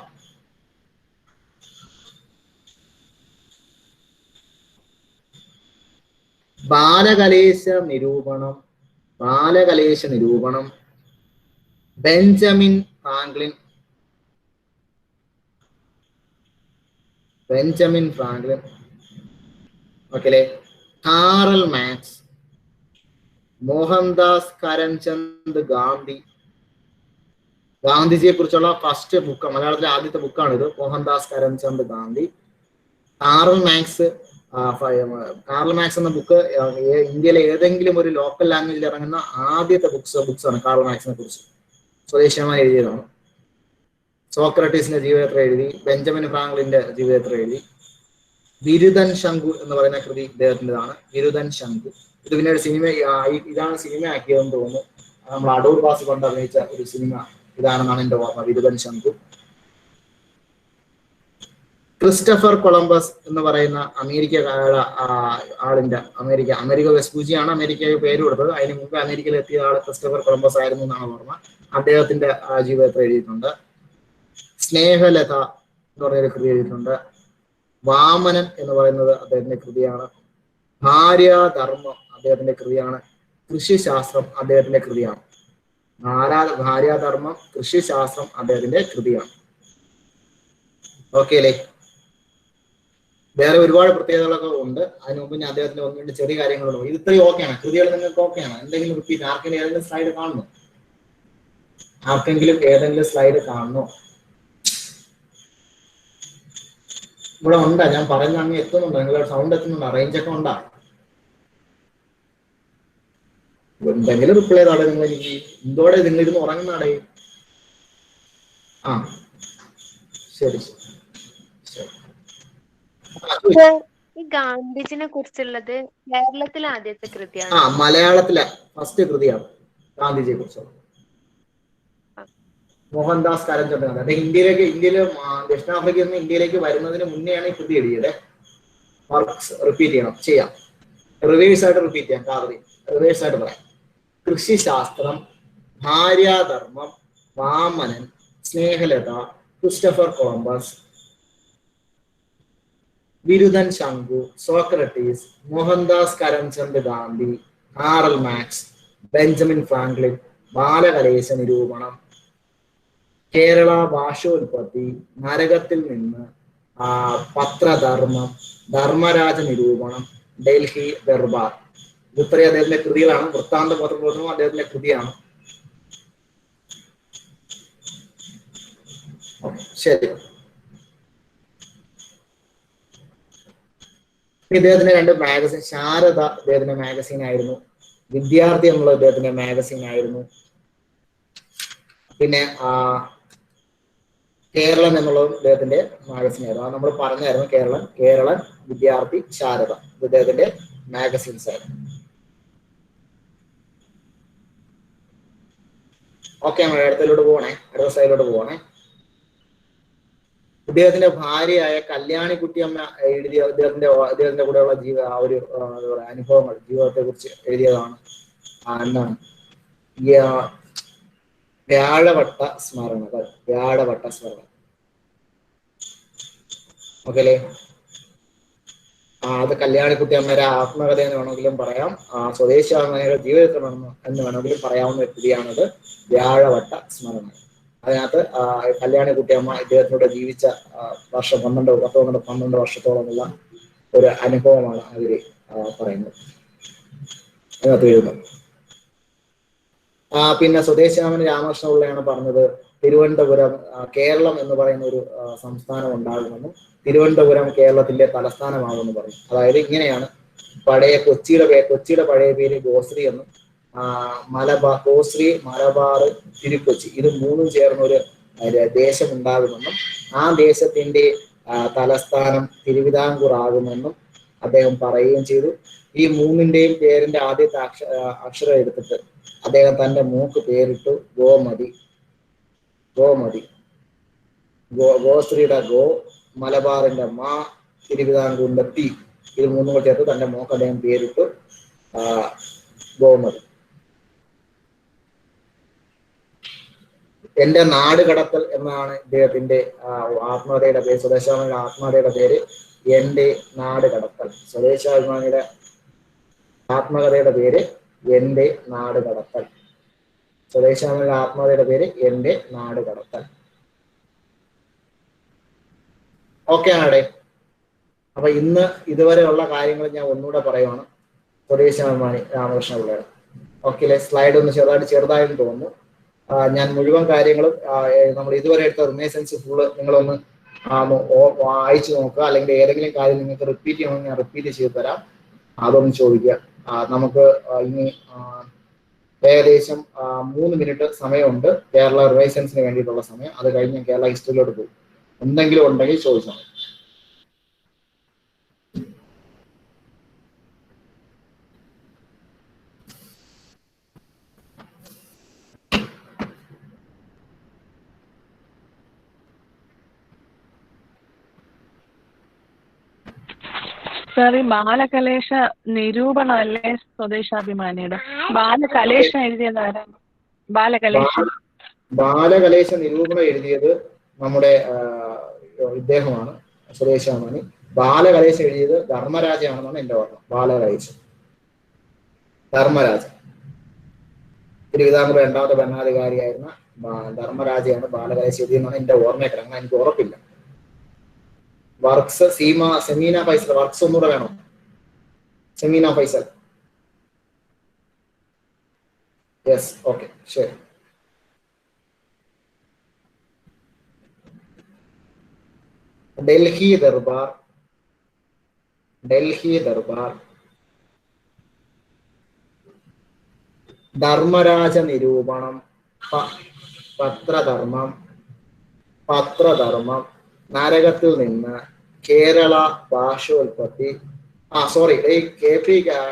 ബാലകലേശ Nirupanam Benjamin Franklin okay. Karl max, Mohandas Karamchand ഗാന്ധിജിയെ കുറിച്ചുള്ള ഫസ്റ്റ് ബുക്ക്, മലയാളത്തിലെ ആദ്യത്തെ ബുക്കാണിത്. മോഹൻദാസ് കരംചന്ദ് ഗാന്ധി. കാറൽ മാക്സ് എന്ന ബുക്ക് ഇന്ത്യയിലെ ഏതെങ്കിലും ഒരു ലോക്കൽ ലാംഗ്വേജിൽ ഇറങ്ങുന്ന ആദ്യത്തെ ബുക്സ് ആണ് കാറൽ മാക്സിനെ കുറിച്ച്. സ്വദേശിയമായി എഴുതിയതാണ്. സോക്രട്ടീസിന്റെ ജീവചരിത്രം എഴുതി, ബെഞ്ചമിൻ ഫ്രാങ്ക്ലിന്റെ ജീവചരിത്രം എഴുതി. വിരുദൻ ശംഖു എന്ന് പറയുന്ന കൃതി ഇദ്ദേഹത്തിൻ്റെതാണ്. വിരുദൻ ശംഖു. ഇത് പിന്നീട് ഇതാണ് സിനിമ ആക്കിയതെന്ന് തോന്നുന്നു. നമ്മൾ അടൂർ ബാസി കൊണ്ട് അഭിനയിച്ച ഒരു സിനിമ ഇതാണെന്നാണ് എന്റെ ഓർമ്മ. വിരുദൻ ശംഖു. ക്രിസ്റ്റഫർ കൊളംബസ് എന്ന് പറയുന്ന അമേരിക്ക വെസ്പൂജിയാണ് അമേരിക്കയ്ക്ക് പേര് കൊടുത്തത്. അതിന് മുമ്പ് അമേരിക്കയിൽ എത്തിയ ആൾ ക്രിസ്റ്റഫർ കൊളംബസ് ആയിരുന്നു എന്നാണ് ഓർമ്മ. അദ്ദേഹത്തിന്റെ ജീവിതത്തിൽ എഴുതിയിട്ടുണ്ട്. സ്നേഹലത എന്ന് പറയുന്ന കൃതി എഴുതിയിട്ടുണ്ട്. വാമനൻ എന്ന് പറയുന്നത് അദ്ദേഹത്തിന്റെ കൃതിയാണ്. ഭാര്യാധർമ്മം അദ്ദേഹത്തിന്റെ കൃതിയാണ്. കൃഷിശാസ്ത്രം അദ്ദേഹത്തിന്റെ കൃതിയാണ്. ഭാര്യാധർമ്മം, കൃഷിശാസ്ത്രം അദ്ദേഹത്തിന്റെ കൃതിയാണ്. ഓക്കെ അല്ലേ? വേറെ ഒരുപാട് പ്രത്യേകതകളൊക്കെ ഉണ്ട്. അതിന് മുമ്പ് ഞാൻ അദ്ദേഹത്തിന്റെ ഒന്ന് രണ്ട് ചെറിയ കാര്യങ്ങളുണ്ട്. ഇത് ഇത്രയും ഓക്കെയാണ്. കൃതികൾ നിങ്ങൾക്ക് ഓക്കെയാണ്? എന്തെങ്കിലും റിപ്പീറ്റ്? ആർക്കെങ്കിലും ഏതെങ്കിലും സ്ലൈഡ് കാണുന്നു? ഇവിടെ ഉണ്ടാ? ഞാൻ പറഞ്ഞ അങ്ങ് എത്തുന്നുണ്ടോ? നിങ്ങളുടെ സൗണ്ട് എത്തുന്നുണ്ടോ? റേഞ്ച് ഒക്കെ ഉണ്ടാ? എന്തെങ്കിലും റിപ്ലൈ ചെയ്താടെ നിങ്ങൾ. എനിക്ക് എന്തോടെ നിങ്ങൾ ഇരുന്ന് ഉറങ്ങുന്നാടേ? ആ ശരി. ഈ ഗാന്ധിജിനെ കുറിച്ചുള്ളത് കേരളത്തിലെ ആദ്യത്തെ കൃതിയാണ്. മലയാളത്തിലെ ഫസ്റ്റ് കൃതിയാണ് ഗാന്ധിജിയെ കുറിച്ചുള്ളത്. മോഹൻദാസ് കരംചന്ദ് ഗാന്ധി. അദ്ദേഹം ഇന്ത്യയില് ദക്ഷിണാഫ്രിക്കയിൽ നിന്ന് ഇന്ത്യയിലേക്ക് വരുന്നതിന് മുന്നെയാണ് ഈ കൃതി എഴുതിയത്. വർക്ക്സ് റിപ്പീറ്റ് ചെയ്യാം. റിവേഴ്സ് ആയിട്ട് റിപ്പീറ്റ് ചെയ്യാം. റിവേഴ്സ് ആയിട്ട് പറയാം. Krishisasthram, Bharyadharmam, Vamanan, Snehalatha, Christopher Columbus, Virudan Shanku, Socrates, Mohandas Karamchand Gandhi, Karl Marx, Benjamin Franklin, Balakalesha Nirupanam, Kerala ഭാഷോൽപത്തി, നരകത്തിൽ നിന്ന്, പത്രധർമ്മം, ധർമ്മരാജ നിരൂപണം, ഡൽഹി ദർബാർ. ഇത്രയും അദ്ദേഹത്തിന്റെ കൃതികളാണ്. വൃത്താന്ത പത്രബോധവും അദ്ദേഹത്തിന്റെ കൃതിയാണ്. ശരി. ഇദ്ദേഹത്തിന്റെ രണ്ട് മാഗസിൻ. ശാരദ ഇദ്ദേഹത്തിന്റെ മാഗസീൻ ആയിരുന്നു. വിദ്യാർത്ഥി എന്നുള്ള ഇദ്ദേഹത്തിന്റെ മാഗസീൻ ആയിരുന്നു. പിന്നെ കേരളം എന്നുള്ളതും ഇദ്ദേഹത്തിന്റെ മാഗസീൻ ആയിരുന്നു. അത് നമ്മൾ പറഞ്ഞായിരുന്നു. കേരളൻ, വിദ്യാർത്ഥി, ശാരദ ഇദ്ദേഹത്തിന്റെ മാഗസീൻസ് ആയിരുന്നു. ഓക്കെ, നമ്മൾ അടുത്ത സ്ലൈഡിലോട്ട് പോകണേ. ഇദ്ദേഹത്തിന്റെ ഭാര്യയായ കല്യാണിക്കുട്ടിയമ്മ എഴുതിയ ഇദ്ദേഹത്തിന്റെ കൂടെയുള്ള അനുഭവങ്ങൾ, ജീവിതത്തെ കുറിച്ച് എഴുതിയതാണ്. എന്താണ് വ്യാഴവട്ട സ്മരണകൾ. ഓക്കെ അല്ലേ? അത് കല്യാണിക്കുട്ടിയമ്മയുടെ ആത്മകഥ എന്ന് വേണമെങ്കിലും പറയാം. സ്വദേശി അമ്മയുടെ ജീവിതത്തിൽ എന്ന് വേണമെങ്കിലും പറയാവുന്ന ഒരു കൃതിയാണത് വ്യാഴവട്ട സ്മരണകൾ. അതിനകത്ത് കല്യാണിക്കുട്ടിയമ്മ ഇദ്ദേഹത്തിലൂടെ ജീവിച്ച വർഷം 12 വർഷത്തോളമുള്ള ഒരു അനുഭവമാണ് അതിൽ പറയുന്നത്. അതിനകത്ത് എഴുതുന്നത്. പിന്നെ സ്വദേശാമൻ രാമകൃഷ്ണപിള്ളയാണ് പറഞ്ഞത് തിരുവനന്തപുരം കേരളം എന്ന് പറയുന്ന ഒരു സംസ്ഥാനം ഉണ്ടാകുമെന്നും തിരുവനന്തപുരം കേരളത്തിന്റെ തലസ്ഥാനമാകുമെന്ന് പറഞ്ഞു. അതായത് ഇങ്ങനെയാണ് കൊച്ചിയുടെ പഴയ പേര് ഗോശ്രീ എന്നും ഗോശ്രീ, മലബാർ, തിരുക്കൊച്ചി ഇത് മൂന്നും ചേർന്ന ഒരു ദേശം ഉണ്ടാകുമെന്നും ആ ദേശത്തിന്റെ തലസ്ഥാനം തിരുവിതാംകൂർ ആകുമെന്നും അദ്ദേഹം പറയുകയും ചെയ്തു. ഈ മൂന്നിന്റെയും പേരിന്റെ ആദ്യത്തെ അക്ഷരം എടുത്തിട്ട് അദ്ദേഹം തന്റെ മൂക്ക് പേരിട്ടു ഗോമതി. ഗോശ്രീയുടെ ഗോ, മലബാറിന്റെ മാ, തിരുവിതാംകൂറിന്റെ തി, ഇത് മൂന്നും കൂടെ ചേർത്ത് തന്റെ മൂക്ക് അദ്ദേഹം പേരിട്ടു ഗോമതി. എന്റെ നാട് കടത്തൽ എന്നാണ് ഇദ്ദേഹത്തിന്റെ ആത്മകഥയുടെ പേര്. സ്വദേശാഭിമാനിയുടെ ആത്മകഥയുടെ പേര് എന്റെ നാട് കടത്തൽ. സ്വദേശാഭിമാനിയുടെ ആത്മകഥയുടെ പേര് എന്റെ നാട് കടത്തൽ. സ്വദേശാഭിമാനിയുടെ ആത്മകഥയുടെ പേര് എന്റെ നാട് കടത്തൽ. ഓക്കെ ആണേ. അപ്പൊ ഇന്ന് ഇതുവരെയുള്ള കാര്യങ്ങൾ ഞാൻ ഒന്നുകൂടെ പറയുവാണ്. സ്വദേശാഭിമാനി രാമകൃഷ്ണപിള്ളയുടെ. ഓക്കെ അല്ലെ? സ്ലൈഡ് ഒന്ന് ചെറുതായിട്ട് തോന്നുന്നു. ഞാൻ മുഴുവൻ കാര്യങ്ങളും നമ്മൾ ഇതുവരെ എടുത്ത റിനൈസൻസ് ഫുള്ള് നിങ്ങളൊന്ന് വായിച്ചു നോക്കുക. അല്ലെങ്കിൽ ഏതെങ്കിലും കാര്യം നിങ്ങൾക്ക് റിപ്പീറ്റ് ചെയ്യണമെങ്കിൽ ഞാൻ റിപ്പീറ്റ് ചെയ്ത് തരാം. അതൊന്ന് ചോദിക്കുക. നമുക്ക് ഇനി ഏകദേശം 3 മിനിറ്റ് സമയമുണ്ട് കേരള റിനൈസൻസിന് വേണ്ടിയിട്ടുള്ള സമയം. അത് കഴിഞ്ഞ് കേരള ഹിസ്റ്ററിയിലോട്ട് പോകും. എന്തെങ്കിലും ഉണ്ടെങ്കിൽ ചോദിച്ചാൽ മതി. സാർ ഈ ബാലകലേശ നിരൂപണമല്ലേ സ്വദേശാഭിമാനിയുടെ? ബാലകലേശം എഴുതിയത് ആരാണ്? ബാലകലേശ നിരൂപണം എഴുതിയത് നമ്മുടെ ഇദ്ദേഹമാണ്, സ്വദേശാഭിമാനി. ബാലകലേശം എഴുതിയത് ധർമ്മരാജയാണെന്നാണ് എന്റെ ഓർമ്മ. ബാലകലേശം ധർമ്മരാജ, തിരുവിതാംകൂർ 2ാമത്തെ ഭരണാധികാരിയായിരുന്ന ധർമ്മരാജയാണ് ബാലകലേശം എഴുതിയെന്നാണ് എന്റെ ഓർമ്മയൊക്കെ. അങ്ങനെ എനിക്ക് ഉറപ്പില്ല. വർക്ക്സ് സെമീന ഫൈസൽ. വർക്ക്സ് ഒന്നുകൂടെ വേണോ? സെമീന ഫൈസൽ. യെസ്, ഓക്കെ, ശരി. ഡൽഹി ദർബാർ ധർമ്മരാജ നിരൂപണം, പത്രധർമ്മം, നരകത്തിൽ നിന്ന്, കേരള ഭാഷോൽപത്തി. സോറി, ഈ KP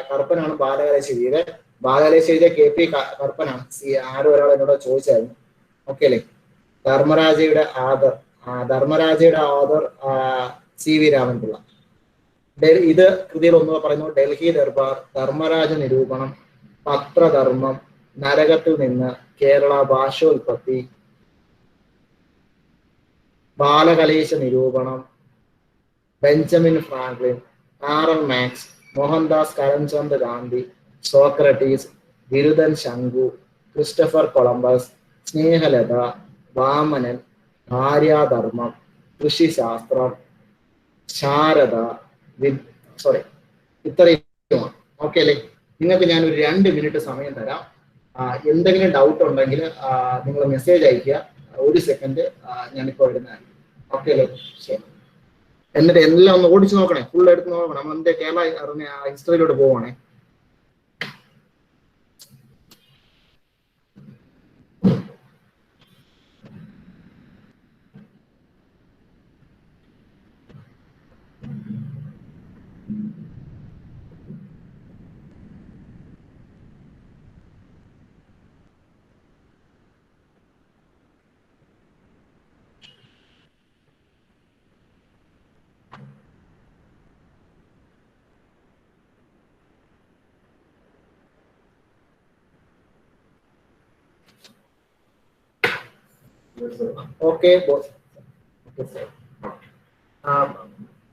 കറുപ്പനാണ് ബാലകലേശം എഴുതിയത്. ബാലകലേശം എഴുതിയ KP കറുപ്പനാണ്. ആരും ഒരാൾ എന്നോട് ചോദിച്ചായിരുന്നു. ഓക്കെ അല്ലേ? ധർമ്മരാജയുടെ ആദർ CV രാമൻപിള്ള. ഇത് കൃതിയിൽ ഒന്നുകൂടെ പറയുന്നു. ഡൽഹി ദർബാർ, ധർമ്മരാജ നിരൂപണം, പത്രധർമ്മം, നരകത്തിൽ നിന്ന്, Kerala Bhashotpatti, Balakalesha Nirupanam, Benjamin Franklin, RL Marx, Mohandas Karamchand Gandhi, Socrates, Birudan Shanku, Christopher Columbus, Snehalatha, Vamanan, Bharyadharmam, Krishisasthram, Sharada, ഇത്രയുമാണ്. ഓക്കെ അല്ലേ? നിങ്ങൾക്ക് ഞാനൊരു 2 മിനിറ്റ് സമയം തരാം. എന്തെങ്കിലും ഡൗട്ട് ഉണ്ടെങ്കിൽ നിങ്ങൾ മെസ്സേജ് അയക്കുക. 1 സെക്കൻഡ് ഞാനിപ്പോൾ ഇടുന്നതാണ്. ഓക്കെ അല്ലേ? ശരി. എന്നിട്ട് എല്ലാം ഒന്ന് ഓടിച്ചു നോക്കണേ, ഫുൾ എടുത്ത് നോക്കണം. നമ്മൾ എന്റെ കേരള ഹിസ്റ്ററിയിലോട്ട് പോവാണേ.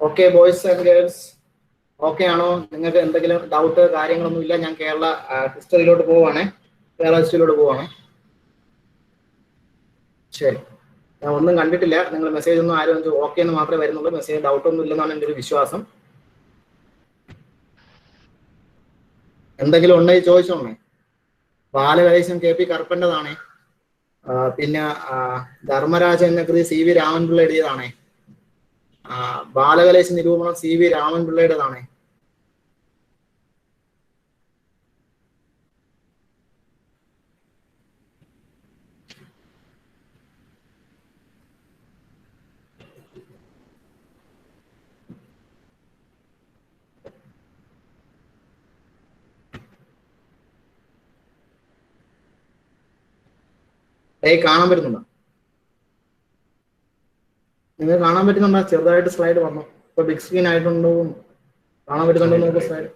Okay boys and girls, okay ആണോ? നിങ്ങൾക്ക് എന്തെങ്കിലും ഡൗട്ട് കാര്യങ്ങളൊന്നും ഇല്ല? ഞാൻ കേരള ഹിസ്റ്ററിയിലോട്ട് പോവാണേ. ശരി. ഞാൻ ഒന്നും കണ്ടിട്ടില്ല. നിങ്ങൾ മെസ്സേജ് ഒന്നും ആരും ഓക്കെ എന്ന് മാത്രമേ വരുന്നുള്ളൂ. മെസ്സേജ് ഡൗട്ട് ഒന്നും ഇല്ലെന്നാണ് എൻ്റെ ഒരു വിശ്വാസം. എന്തെങ്കിലും ഉണ്ടെങ്കിൽ ചോദിച്ചോണേ. ബാലകലേശം KP കറുപ്പൻ്റെതാണേ. പിന്നെ ധർമ്മരാജ എന്ന കൃതി CV രാമൻപിള്ള എഴുതിയതാണേ. ബാലകലേശ നിരൂപണം CV രാമൻപിള്ളയുടേതാണേ. കാണാൻ പറ്റുന്നുണ്ടോ? നിങ്ങൾ കാണാൻ പറ്റുന്നുണ്ടോ? ചെറുതായിട്ട് സ്ലൈഡ് വന്നു. ഇപ്പൊ ബിഗ് സ്ക്രീൻ ആയിട്ടുണ്ടോ? കാണാൻ പറ്റുന്നുണ്ടോ നമുക്ക് സ്ലൈഡ്?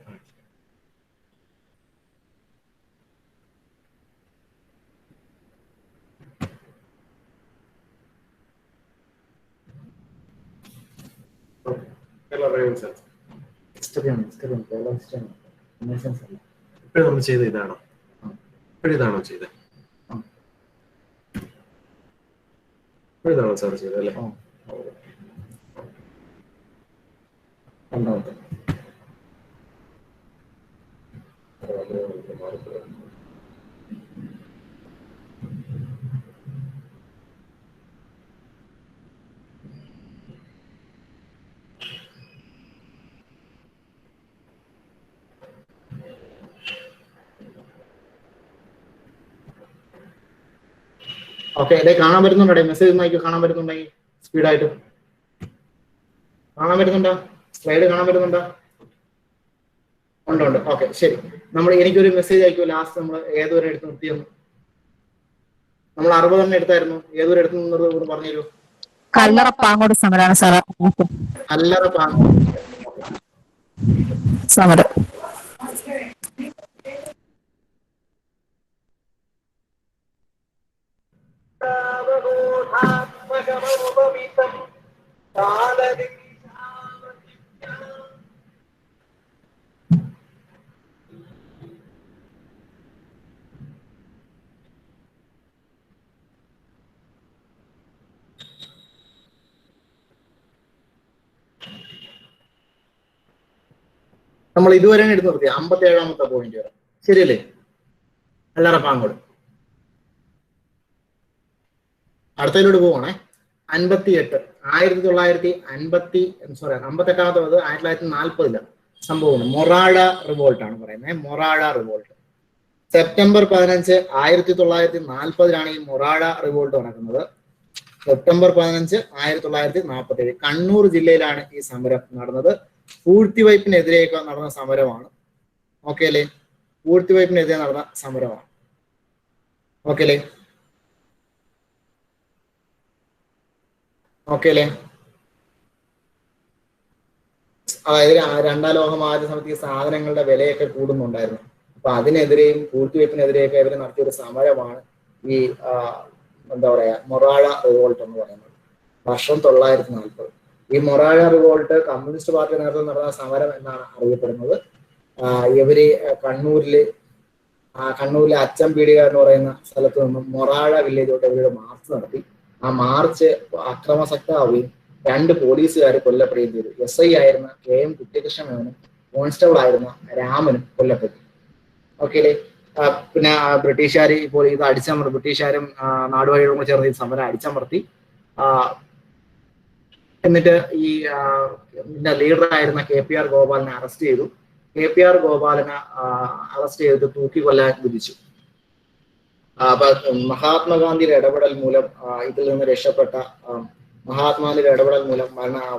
ഇപ്പോഴും നമ്മൾ ചെയ്ത ഇതാണോ? ഇപ്പോഴിതാണോ ചെയ്തത്? ഇപ്പോഴിതാണോ സാർ ചെയ്തത് അല്ലേ? ഓക്കെ, അല്ലെ കാണാൻ പറ്റുന്നുണ്ടോ? മെസ്സേജ് നോക്കി കാണാൻ പറ്റുന്നുണ്ടെങ്കിൽ സ്പീഡായിട്ട് കാണാൻ പറ്റുന്നുണ്ടോ? സ്ലൈഡ് കാണാൻ പറ്റുന്നുണ്ടോ? ഉണ്ട്. ഓക്കെ, ശരി. എനിക്കൊരു മെസ്സേജ് അയക്കുമോ ലാസ്റ്റ് നമ്മൾ ഏതുവരെ എടുത്ത് നിർത്തിയെന്ന്? നമ്മൾ 60 എടുത്തായിരുന്നു. ഏതുവരെ എടുത്ത് നിന്നത് പറഞ്ഞു തരൂ. കല്ലറ പാങ്ങോട് സമരമാണ് സാറേ. കല്ലറ പാങ്ങോട് സമരം. നമ്മൾ ഇതുവരെ എടുത്ത് നിർത്തി 57ാമത്തെ പോയിന്റ് വരെ. ശരിയല്ലേ? കല്ലറ പാങ്ങോട്. അടുത്തതിലൂടെ പോവാണേ. 58 1950 58ാമത്തെ 1940 സംഭവമാണ്. മൊറാഴ റിവോൾട്ട് ആണ് പറയുന്നത്. മൊറാഴ റിവോൾട്ട് സെപ്റ്റംബർ 15 1940 ഈ മൊറാഴ റിവോൾട്ട് നടക്കുന്നത്. സെപ്റ്റംബർ 15 1947 കണ്ണൂർ ജില്ലയിലാണ് ഈ സമരം നടന്നത്. പൂഴ്ത്തിവയ്പ്പിനെതിരെയൊക്കെ നടന്ന സമരമാണ്. ഓക്കെ അല്ലേ? പൂഴ്ത്തിവയ്പ്പിനെതിരെ നടന്ന സമരമാണ്. ഓക്കെ അല്ലേ? ഓക്കെ അല്ലേ? അതായത് 2ാം ലോക മഹായുദ്ധ സമയത്ത് ഈ സാധനങ്ങളുടെ വിലയൊക്കെ കൂടുന്നുണ്ടായിരുന്നു. അപ്പൊ അതിനെതിരെയും പൂഴ്ത്തിവയ്പ്പിനെതിരെയൊക്കെ ഇവർ നടത്തിയൊരു സമരമാണ് ഈ എന്താ പറയാ മൊറാഴ റിവോൾട്ട് എന്ന് പറയുന്നത്. വർഷം 1940. ഈ മൊറാഴ റിവോൾട്ട് കമ്മ്യൂണിസ്റ്റ് പാർട്ടി നേതൃത്വം നടന്ന സമരം എന്നാണ് അറിയപ്പെടുന്നത്. ഇവര് കണ്ണൂരിലെ അച്ചംപീടിക എന്ന് പറയുന്ന സ്ഥലത്ത് നിന്നും മൊറാഴ വില്ലേജോട്ട് ഇവരുടെ മാർച്ച് നടത്തി. ആ മാർച്ച് അക്രമാസക്തമാവുകയും 2 പോലീസുകാർ കൊല്ലപ്പെടുകയും ചെയ്തു. SI ആയിരുന്ന KM കുട്ടികൃഷ്ണമേനോനും കോൺസ്റ്റബിൾ ആയിരുന്ന രാമനും കൊല്ലപ്പെട്ടു. ഓക്കെ അല്ലേ? പിന്നെ ബ്രിട്ടീഷുകാർ ഇപ്പോൾ ഇത് ബ്രിട്ടീഷുകാരും നാടുവാഴികളും ചേർന്ന് ഈ സമരം അടിച്ചമർത്തി. എന്നിട്ട് ഈ ഇതിന്റെ ലീഡറായിരുന്ന KPR ഗോപാലനെ അറസ്റ്റ് ചെയ്തു. KPR ഗോപാലനെ അറസ്റ്റ് ചെയ്തിട്ട് തൂക്കിക്കൊല്ലാൻ വിധിച്ചു. അപ്പൊ മഹാത്മാഗാന്ധിയുടെ ഇടപെടൽ മൂലം ഇതിൽ നിന്ന് രക്ഷപ്പെട്ട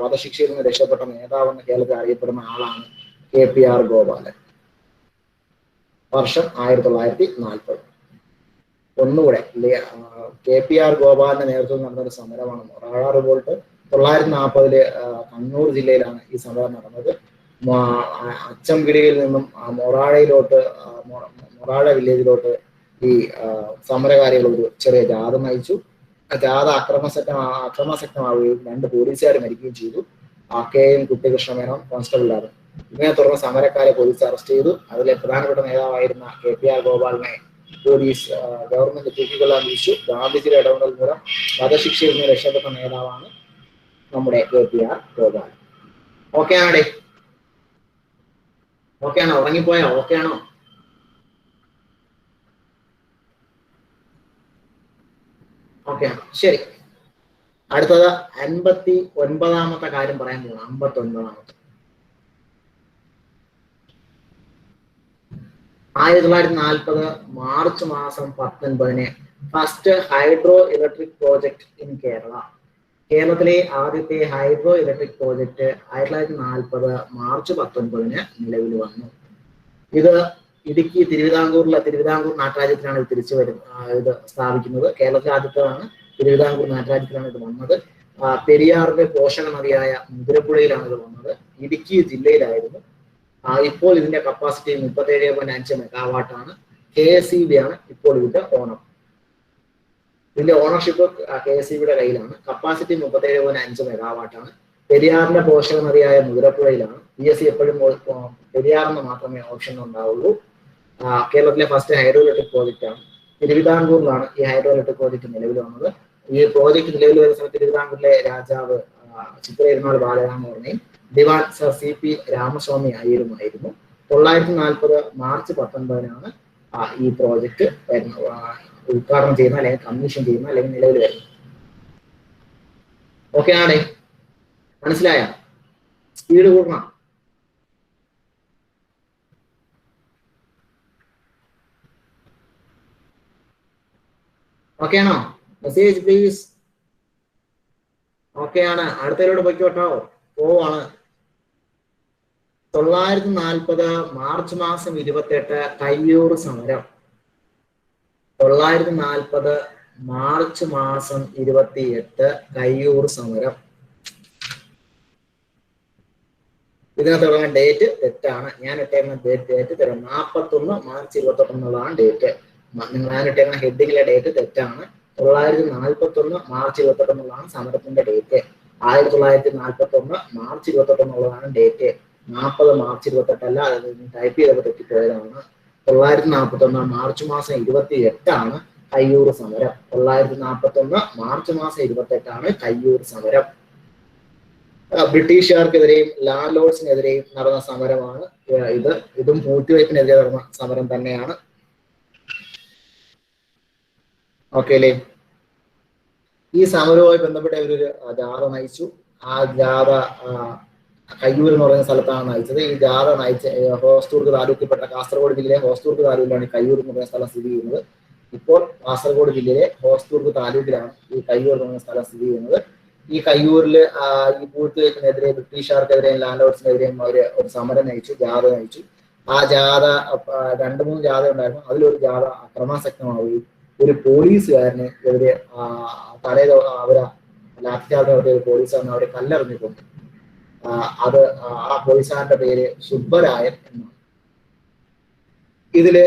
വധശിക്ഷയിൽ നിന്ന് രക്ഷപ്പെട്ട നേതാവെന്ന് കേരളത്തിൽ അറിയപ്പെടുന്ന ആളാണ് KPR ഗോപാലൻ. വർഷം 1940. ഒന്നുകൂടെ KPR ഗോപാലന്റെ നേതൃത്വത്തിൽ നടന്നൊരു സമരമാണ് മൊറാഴ റിവോൾട്ട്. 1940 കണ്ണൂർ ജില്ലയിലാണ് ഈ സമരം നടന്നത്. അച്ചംപിടിയിൽ നിന്നും മൊറാഴ വില്ലേജിലോട്ട് ഈ സമരകാരികൾ ഒരു ചെറിയ ജാഥ നയിച്ചു. ജാഥ അക്രമാസക്തമാവുകയും 2 പോലീസുകാർ മരിക്കുകയും ചെയ്തു. KM കുട്ടികൃഷ്ണമേനോൻ കോൺസ്റ്റബിളാണ്. ഇതിനെ തുടർന്ന് സമരക്കാരെ പോലീസ് അറസ്റ്റ് ചെയ്തു. അതിലെ പ്രധാനപ്പെട്ട നേതാവായിരുന്ന KPR ഗോപാലിനെ പോലീസ് ഗവൺമെന്റ് തൂക്കിക്കൊല്ലാൻ വിധിച്ചു. ഗാന്ധിജിയുടെ ഇടപെടൽ മൂലം വധശിക്ഷയിൽ നിന്ന് രക്ഷപ്പെട്ട നേതാവാണ് നമ്മുടെ KPR ഗോപാലൻ. ഓക്കെ ആണോ? ഓക്കെ ആണോ? ഉറങ്ങിപ്പോയോ? ഓക്കെ ആണോ? ഓക്കെ, ശരി. അടുത്തത് 59-ാമത്തെ കാര്യം പറയാൻ പോകണം. 59-ാമത്തെ 1940 മാർച്ച് മാസം 19-ന് first hydro electric project in Kerala. കേരളത്തിലെ ആദ്യത്തെ ഹൈഡ്രോ ഇലക്ട്രിക് പ്രോജക്ട് 1940 മാർച്ച് 19-ന് നിലവിൽ വന്നു. ഇത് ഇടുക്കി തിരുവിതാംകൂർ നാട്ടുരാജ്യത്തിലാണ് ഇത് തിരിച്ചു ഇത് സ്ഥാപിക്കുന്നത്. കേരളത്തിലെ ആദ്യത്തേതാണ്. തിരുവിതാംകൂർ നാട്ടുരാജ്യത്തിലാണ് ഇത് വന്നത്. പെരിയാറിന്റെ പോഷക നദിയായ മുതിരപ്പുഴയിലാണ് ഇത് വന്നത്. ഇടുക്കി ജില്ലയിലായിരുന്നു. ഇപ്പോൾ ഇതിന്റെ കപ്പാസിറ്റി 37.5 മെഗാവാട്ടാണ്. KSEB ആണ് ഇപ്പോൾ ഇതിന്റെ ഓണർ. ഇതിന്റെ ഓണർഷിപ്പ് KSEBയുടെ കയ്യിലാണ്. കപ്പാസിറ്റി 37.5 മെഗാവാട്ടാണ്. പെരിയാറിന്റെ പോഷക നദിയായ മുതിരപ്പുഴയിലാണ്. PSC എപ്പോഴും പെരിയാറിന് മാത്രമേ ഓപ്ഷൻ ഉണ്ടാവുള്ളൂ. കേരളത്തിലെ ഫസ്റ്റ് ഹൈഡ്രോ ഇലക്ട്രിക് പ്രോജക്റ്റ് ആണ്. തിരുവിതാംകൂറിലാണ് ഈ ഹൈഡ്രോ ഇലക്ട്രിക് പ്രോജക്റ്റ് നിലവിൽ വന്നത്. ഈ പ്രോജക്റ്റ് നിലവിൽ വരുന്ന സമയത്ത് തിരുവിതാംകൂറിലെ രാജാവ് ചിത്ര ഇരുന്നാൾ ബാലരാമവർമ്മയും ദിവാൻ സർ CP രാമസ്വാമി അയ്യരുമായിരുന്നു. 1940 മാർച്ച് 19-നാണ് ഈ പ്രോജക്റ്റ് ഉദ്ഘാടനം ചെയ്യുന്ന അല്ലെങ്കിൽ കമ്മീഷൻ ചെയ്യുന്ന അല്ലെങ്കിൽ നിലവിൽ വരുന്നത്. ഓക്കെ ആണേ? മനസ്സിലായ? സ്പീഡ് കൂട്ടണം. ഓക്കെ ആണോ? Message please. ഓക്കെ ആണ്. അടുത്തതിലൂടെ പൊയ്ക്കോട്ടോ. പോവാണ്. 1940 മാർച്ച് മാസം 28 കയ്യൂർ സമരം. 1940 മാർച്ച് മാസം 28 കയ്യൂർ സമരം. ഇതിനകത്ത് തുടങ്ങുന്ന ഡേറ്റ് തെറ്റാണ്. ഞാൻ ഇട്ടേക്കുന്ന ഡേറ്റ് തരാം. 41 മാർച്ച് 28 എന്നുള്ളതാണ് ഡേറ്റ്. ഞാൻ ഇട്ടേക്കുന്ന ഹെഡിങ്ങിലെ ഡേറ്റ് തെറ്റാണ്. 1941 മാർച്ച് 28 എന്നുള്ളതാണ് സമരത്തിന്റെ ഡേറ്റ്. 1941 മാർച്ച് 28 എന്നുള്ളതാണ് ഡേറ്റ്. 40 മാർച്ച് 28 അല്ല, അത് ടൈപ്പ് ചെയ്തപ്പോൾ തെറ്റിപ്പോയതാണ്. 1941 മാർച്ച് മാസം 28 കയ്യൂർ സമരം. 1941 മാർച്ച് മാസം 28 കയ്യൂർ സമരം. ബ്രിട്ടീഷുകാർക്കെതിരെയും ലാൻഡ് ലോർഡ്സിനെതിരെയും നടന്ന സമരമാണ് ഇതും പൂഴ്ത്തിവയ്പ്പിനെതിരെ നടന്ന സമരം തന്നെയാണ്. ഓക്കെ അല്ലേ? ഈ സമരവുമായി ബന്ധപ്പെട്ട ഇവരൊരു ജാഥ നയിച്ചു. ആ ജാഥ കയ്യൂർ എന്ന് പറയുന്ന സ്ഥലത്താണ് നയിച്ചത്. ഈ ജാഥ നയിച്ച ഹോസ്ദുർഗ് താലൂക്കിൽപ്പെട്ട കാസർഗോഡ് ജില്ലയിലെ ഹോസ്ദുർഗ് താലൂക്കിലാണ് ഈ കയ്യൂർ എന്ന് പറയുന്ന സ്ഥലം സ്ഥിതി ചെയ്യുന്നത്. ഇപ്പോൾ കാസർഗോഡ് ജില്ലയിലെ ഹോസ്ദുർഗ് താലൂക്കിലാണ് ഈ കയ്യൂർ എന്ന് പറയുന്ന സ്ഥലം സ്ഥിതി ചെയ്യുന്നത്. ഈ കയ്യൂരിൽ ഈ പൂഴ്ത്തിവയ്പ്പിനെതിരെ ബ്രിട്ടീഷുകാർക്കെതിരെയും ലാൻഡ് ലോർഡ്സിനെതിരെയും അവര് ഒരു സമരം നയിച്ചു, ജാഥ നയിച്ചു. ആ ജാഥ 2-3 ജാഥ ഉണ്ടായിരുന്നു. അതിലൊരു ജാഥ അക്രമാസക്തമാവുകയും ഒരു പോലീസുകാരന് എതിരെ അവരെ ലാത്തിചാർജ് നടത്തിയ ഒരു പോലീസുകാരനെ അവരെ കല്ലെറിഞ്ഞിട്ടുണ്ട്. അത് ആ പോലീസുകാരന്റെ പേര് സുബ്ബരായൻ എന്നാണ്. ഇതില്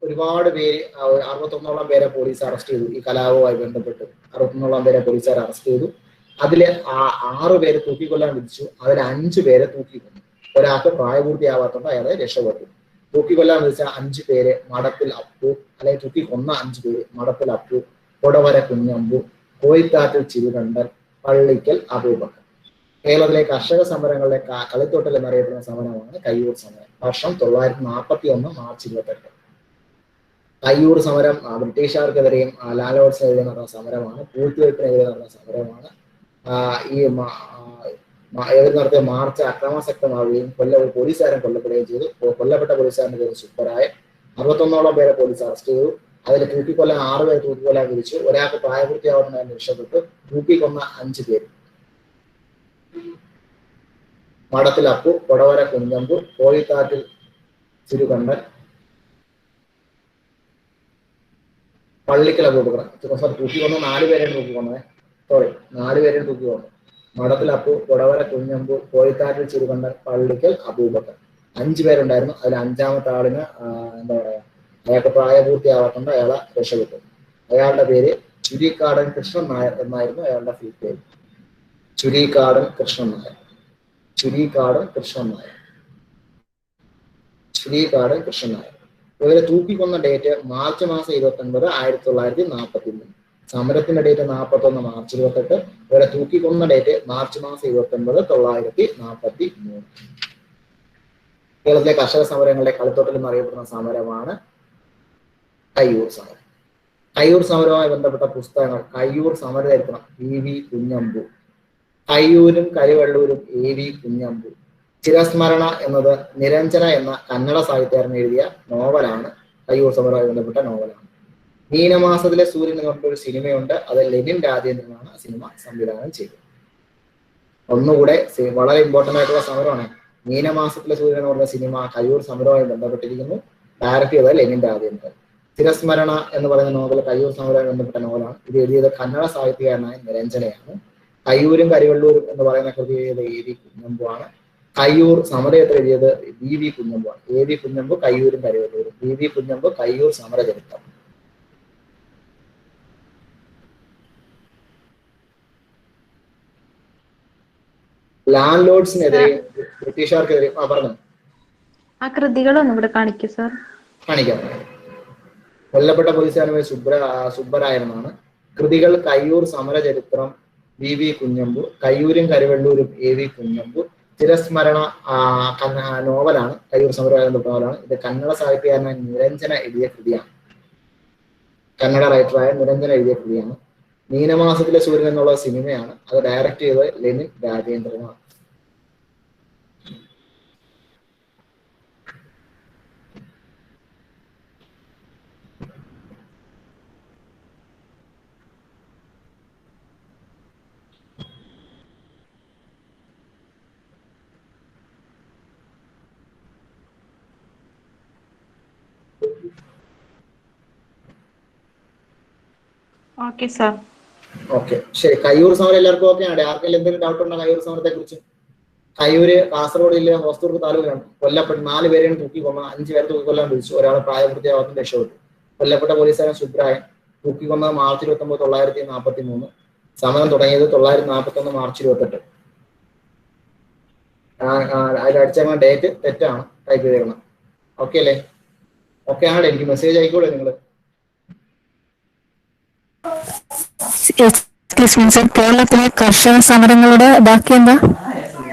ഒരുപാട് പേര് 61ഓളം പേരെ പോലീസ് അറസ്റ്റ് ചെയ്തു. ഈ കലാപവുമായി ബന്ധപ്പെട്ട് 61ഓളം പേരെ പോലീസുകാർ അറസ്റ്റ് ചെയ്തു. അതില് 6 പേരെ തൂക്കിക്കൊല്ലാൻ വിധിച്ചു. അതിൽ 5 പേരെ തൂക്കിക്കൊന്നു. ഒരാൾക്ക് പ്രായപൂർത്തിയാവാത്തോണ്ട് അയാളെ രക്ഷപ്പെട്ടു. തൂക്കിക്കൊല്ലാൻ വിധിച്ച 5 പേര് മടപ്പിൽ അപ്പു, അല്ലെങ്കിൽ തൂക്കിക്കൊന്ന 5 പേര് മടപ്പിൽ അപ്പു, കൊടവര കുഞ്ഞമ്പു, കോയിത്താറ്റിൽ ചിരുകണ്ഠൻ, പള്ളിക്കൽ അബൂബക്കർ. കേരളത്തിലെ കർഷക സമരങ്ങളുടെ കളിത്തോട്ടൽ എന്നറിയപ്പെടുന്ന സമരമാണ് കയ്യൂർ സമരം. വർഷം 1941 മാർച്ച് 28. കയ്യൂർ സമരം ബ്രിട്ടീഷുകാർക്കെതിരെയും ലാൻഡ് ലോർഡ്സിനെതിരെ നടന്ന സമരമാണ്. പൂഴ്ത്തിവയ്പ്പിനെതിരെ നടന്ന സമരമാണ്. ഇവർ നടത്തിയ മാർച്ച് അക്രമാസക്തമാവുകയും ഒരു പോലീസുകാരൻ കൊല്ലപ്പെടുകയും ചെയ്തു. കൊല്ലപ്പെട്ട പോലീസുകാരന്റെ പേര് സുബ്ബരായൻ. 61ഓളം പേരെ പോലീസ് അറസ്റ്റ് ചെയ്തു. അതിൽ തൂക്കിക്കൊല്ലാൻ 6 പേരെ തൂക്കിക്കൊല്ലാൻ വിധിച്ചു. ഒരാൾക്ക് പ്രായപൂർത്തിയാവുന്നതിന് രക്ഷപ്പെട്ടു. തൂക്കിക്കൊന്ന 5 പേര് മടത്തിൽ അപ്പു, കൊടവര കുഞ്ഞമ്പു, കോഴിത്താറ്റിൽ ചിരുകണ്ഠൻ, പള്ളിക്കൽ അബൂബക്കർ. തൂക്കിക്കൊന്ന 4 പേരെയാണ് തൂക്കിക്കൊന്നത്. 4 പേരെയാണ് തൂക്കിക്കൊന്നത്. മടത്തിൽ അപ്പു, കൊടവര കുഞ്ഞമ്പു, കോഴിത്താറ്റിൽ ചിരുകണ്ഠൻ, പള്ളിക്കൽ അബൂബക്കർ. 5 പേരുണ്ടായിരുന്നു. അതിൽ 5ാമത്തെ ആളിന് എന്താ പറയാ, അയാൾക്ക് പ്രായപൂർത്തിയാവാത്തോണ്ട് അയാളെ രക്ഷപ്പെട്ടു. അയാളുടെ പേര് ചുരിക്കാടൻ കൃഷ്ണൻ നായർ എന്നായിരുന്നു അയാളുടെ ഫീൽ പേര്. ചുരിക്കാടൻ കൃഷ്ണൻ നായർ. ഇവരെ തൂക്കിക്കൊന്ന ഡേറ്റ് മാർച്ച് മാസം 29, 1943. സമരത്തിന്റെ ഡേറ്റ് 41 മാർച്ച് 28. ഇവരെ തൂക്കിക്കൊന്ന ഡേറ്റ് മാർച്ച് മാസം 29, 1943. കേരളത്തിലെ കർഷക സമരങ്ങളുടെ കളിത്തോട്ടൽ എന്നറിയപ്പെടുന്ന സമരമാണ് കയ്യൂർ സമരം. കയ്യൂർ സമരവുമായി ബന്ധപ്പെട്ട പുസ്തകങ്ങൾ കയ്യൂർ സമരചരിത്രം PV കുഞ്ഞമ്പു, കയ്യൂരും കരിവെള്ളൂരും AV കുഞ്ഞമ്പു. ചിരസ്മരണ എന്നത് നിരഞ്ജന എന്ന കന്നഡ സാഹിത്യകാരൻ എഴുതിയ നോവലാണ്. കയ്യൂർ സമരവുമായി ബന്ധപ്പെട്ട നോവലാണ്. മീനമാസത്തിലെ സൂര്യൻ എന്ന് പറഞ്ഞൊരു സിനിമയുണ്ട്, അത് ലെനിൻ രാജേന്ദ്രനാണ് സിനിമ സംവിധാനം ചെയ്തത്. ഒന്നുകൂടെ വളരെ ഇമ്പോർട്ടന്റ് ആയിട്ടുള്ള സമരമാണ്. മീനമാസത്തിലെ സൂര്യൻ എന്ന് പറഞ്ഞ സിനിമ കയ്യൂർ സമരവുമായി ബന്ധപ്പെട്ടിരിക്കുന്നു. ഡയറക്ട് ചെയ്തത് ലെനിൻ രാജേന്ദ്രൻ. ചിരസ്മരണ എന്ന് പറയുന്ന നോവൽ കയ്യൂർ സമരവുമായി ബന്ധപ്പെട്ട നോവലാണ്. ഇത് എഴുതിയത് കന്നഡ സാഹിത്യകാരനായ നിരഞ്ജനയാണ്. കയ്യൂരും കരിവെള്ളൂരും എന്ന് പറയുന്ന കൃതി എഴുതിയത് AV കുഞ്ഞമ്പു ആണ്. കയ്യൂർ സമരയത്ര എഴുതിയത് BV കുഞ്ഞമ്പു ആണ്. AV കുഞ്ഞമ്പു കയ്യൂരും കരിവെള്ളൂരും, BV കുഞ്ഞമ്പു കയ്യൂർ സമരചരിത്രം. ലാൻഡ് ലോഡ്സിനെതിരെ ബ്രിട്ടീഷുകാർക്കെതിരെ പറഞ്ഞു ആ കൃതികളൊന്നും ഇവിടെ കാണിക്കൂ സർ. കാണിക്കാം. കൊല്ലപ്പെട്ട പോലീസുകാരനായ സുബ്ബരായനാണ്. കൃതികൾ കയ്യൂർ സമരചരിത്രം BV കുഞ്ഞമ്പു, കയ്യൂരും കരിവെള്ളൂരും AV കുഞ്ഞമ്പു. ചിരസ്മരണ നോവലാണ്, കയ്യൂർ സമരവുമായി ബന്ധപ്പെട്ട നോവലാണ്. ഇത് കന്നഡ സാഹിത്യകാരനായ നിരഞ്ജന എഴുതിയ കൃതിയാണ്. കന്നഡ റൈറ്ററായ നിരഞ്ജന എഴുതിയ കൃതിയാണ്. മീനമാസത്തിലെ സൂര്യൻ എന്നുള്ള സിനിമയാണ്, അത് ഡയറക്ട് ചെയ്തത് ലെനിൻ രാജേന്ദ്രനാണ്. Okay sir. ഓക്കെ, ശരി. കയ്യൂർ സമരം എല്ലാവർക്കും ഓക്കെ ആണ്? ആർക്കെങ്കിലും എന്തെങ്കിലും ഡൗട്ട് ഉണ്ടോ കയ്യൂർ സമരത്തെ കുറിച്ച്? കയ്യൂര് കാസർഗോഡ് ജില്ല ഹോസ്ദുർഗ് താലൂക്കിലാണ്. കൊല്ലപ്പെട്ട 4 പേരെയും തൂക്കിക്കൊന്ന, 5 പേരെ തൂക്കിക്കൊല്ലാൻ വിളിച്ചു. ഒരാൾ പ്രായപൂർത്തിയാവാൻ രക്ഷപ്പെട്ടു. കൊല്ലപ്പെട്ട പോലീസുകാരൻ സുബ്രായൻ. തൂക്കിക്കൊന്നത് മാർച്ച് 29, 1943. സമരം തുടങ്ങിയത് 1941 മാർച്ച് 28. അതിൽ അടിച്ച ഡേറ്റ് തെറ്റാണ്, ടൈപ്പ് ചെയ്തേക്കണം. ഓക്കെ അല്ലേ? ഓക്കെ ആണ്? എനിക്ക് മെസ്സേജ് ആയിക്കോളെ നിങ്ങൾ. കേരളത്തിലെ കർഷക സമരങ്ങളുടെ ബാക്കി എന്താ?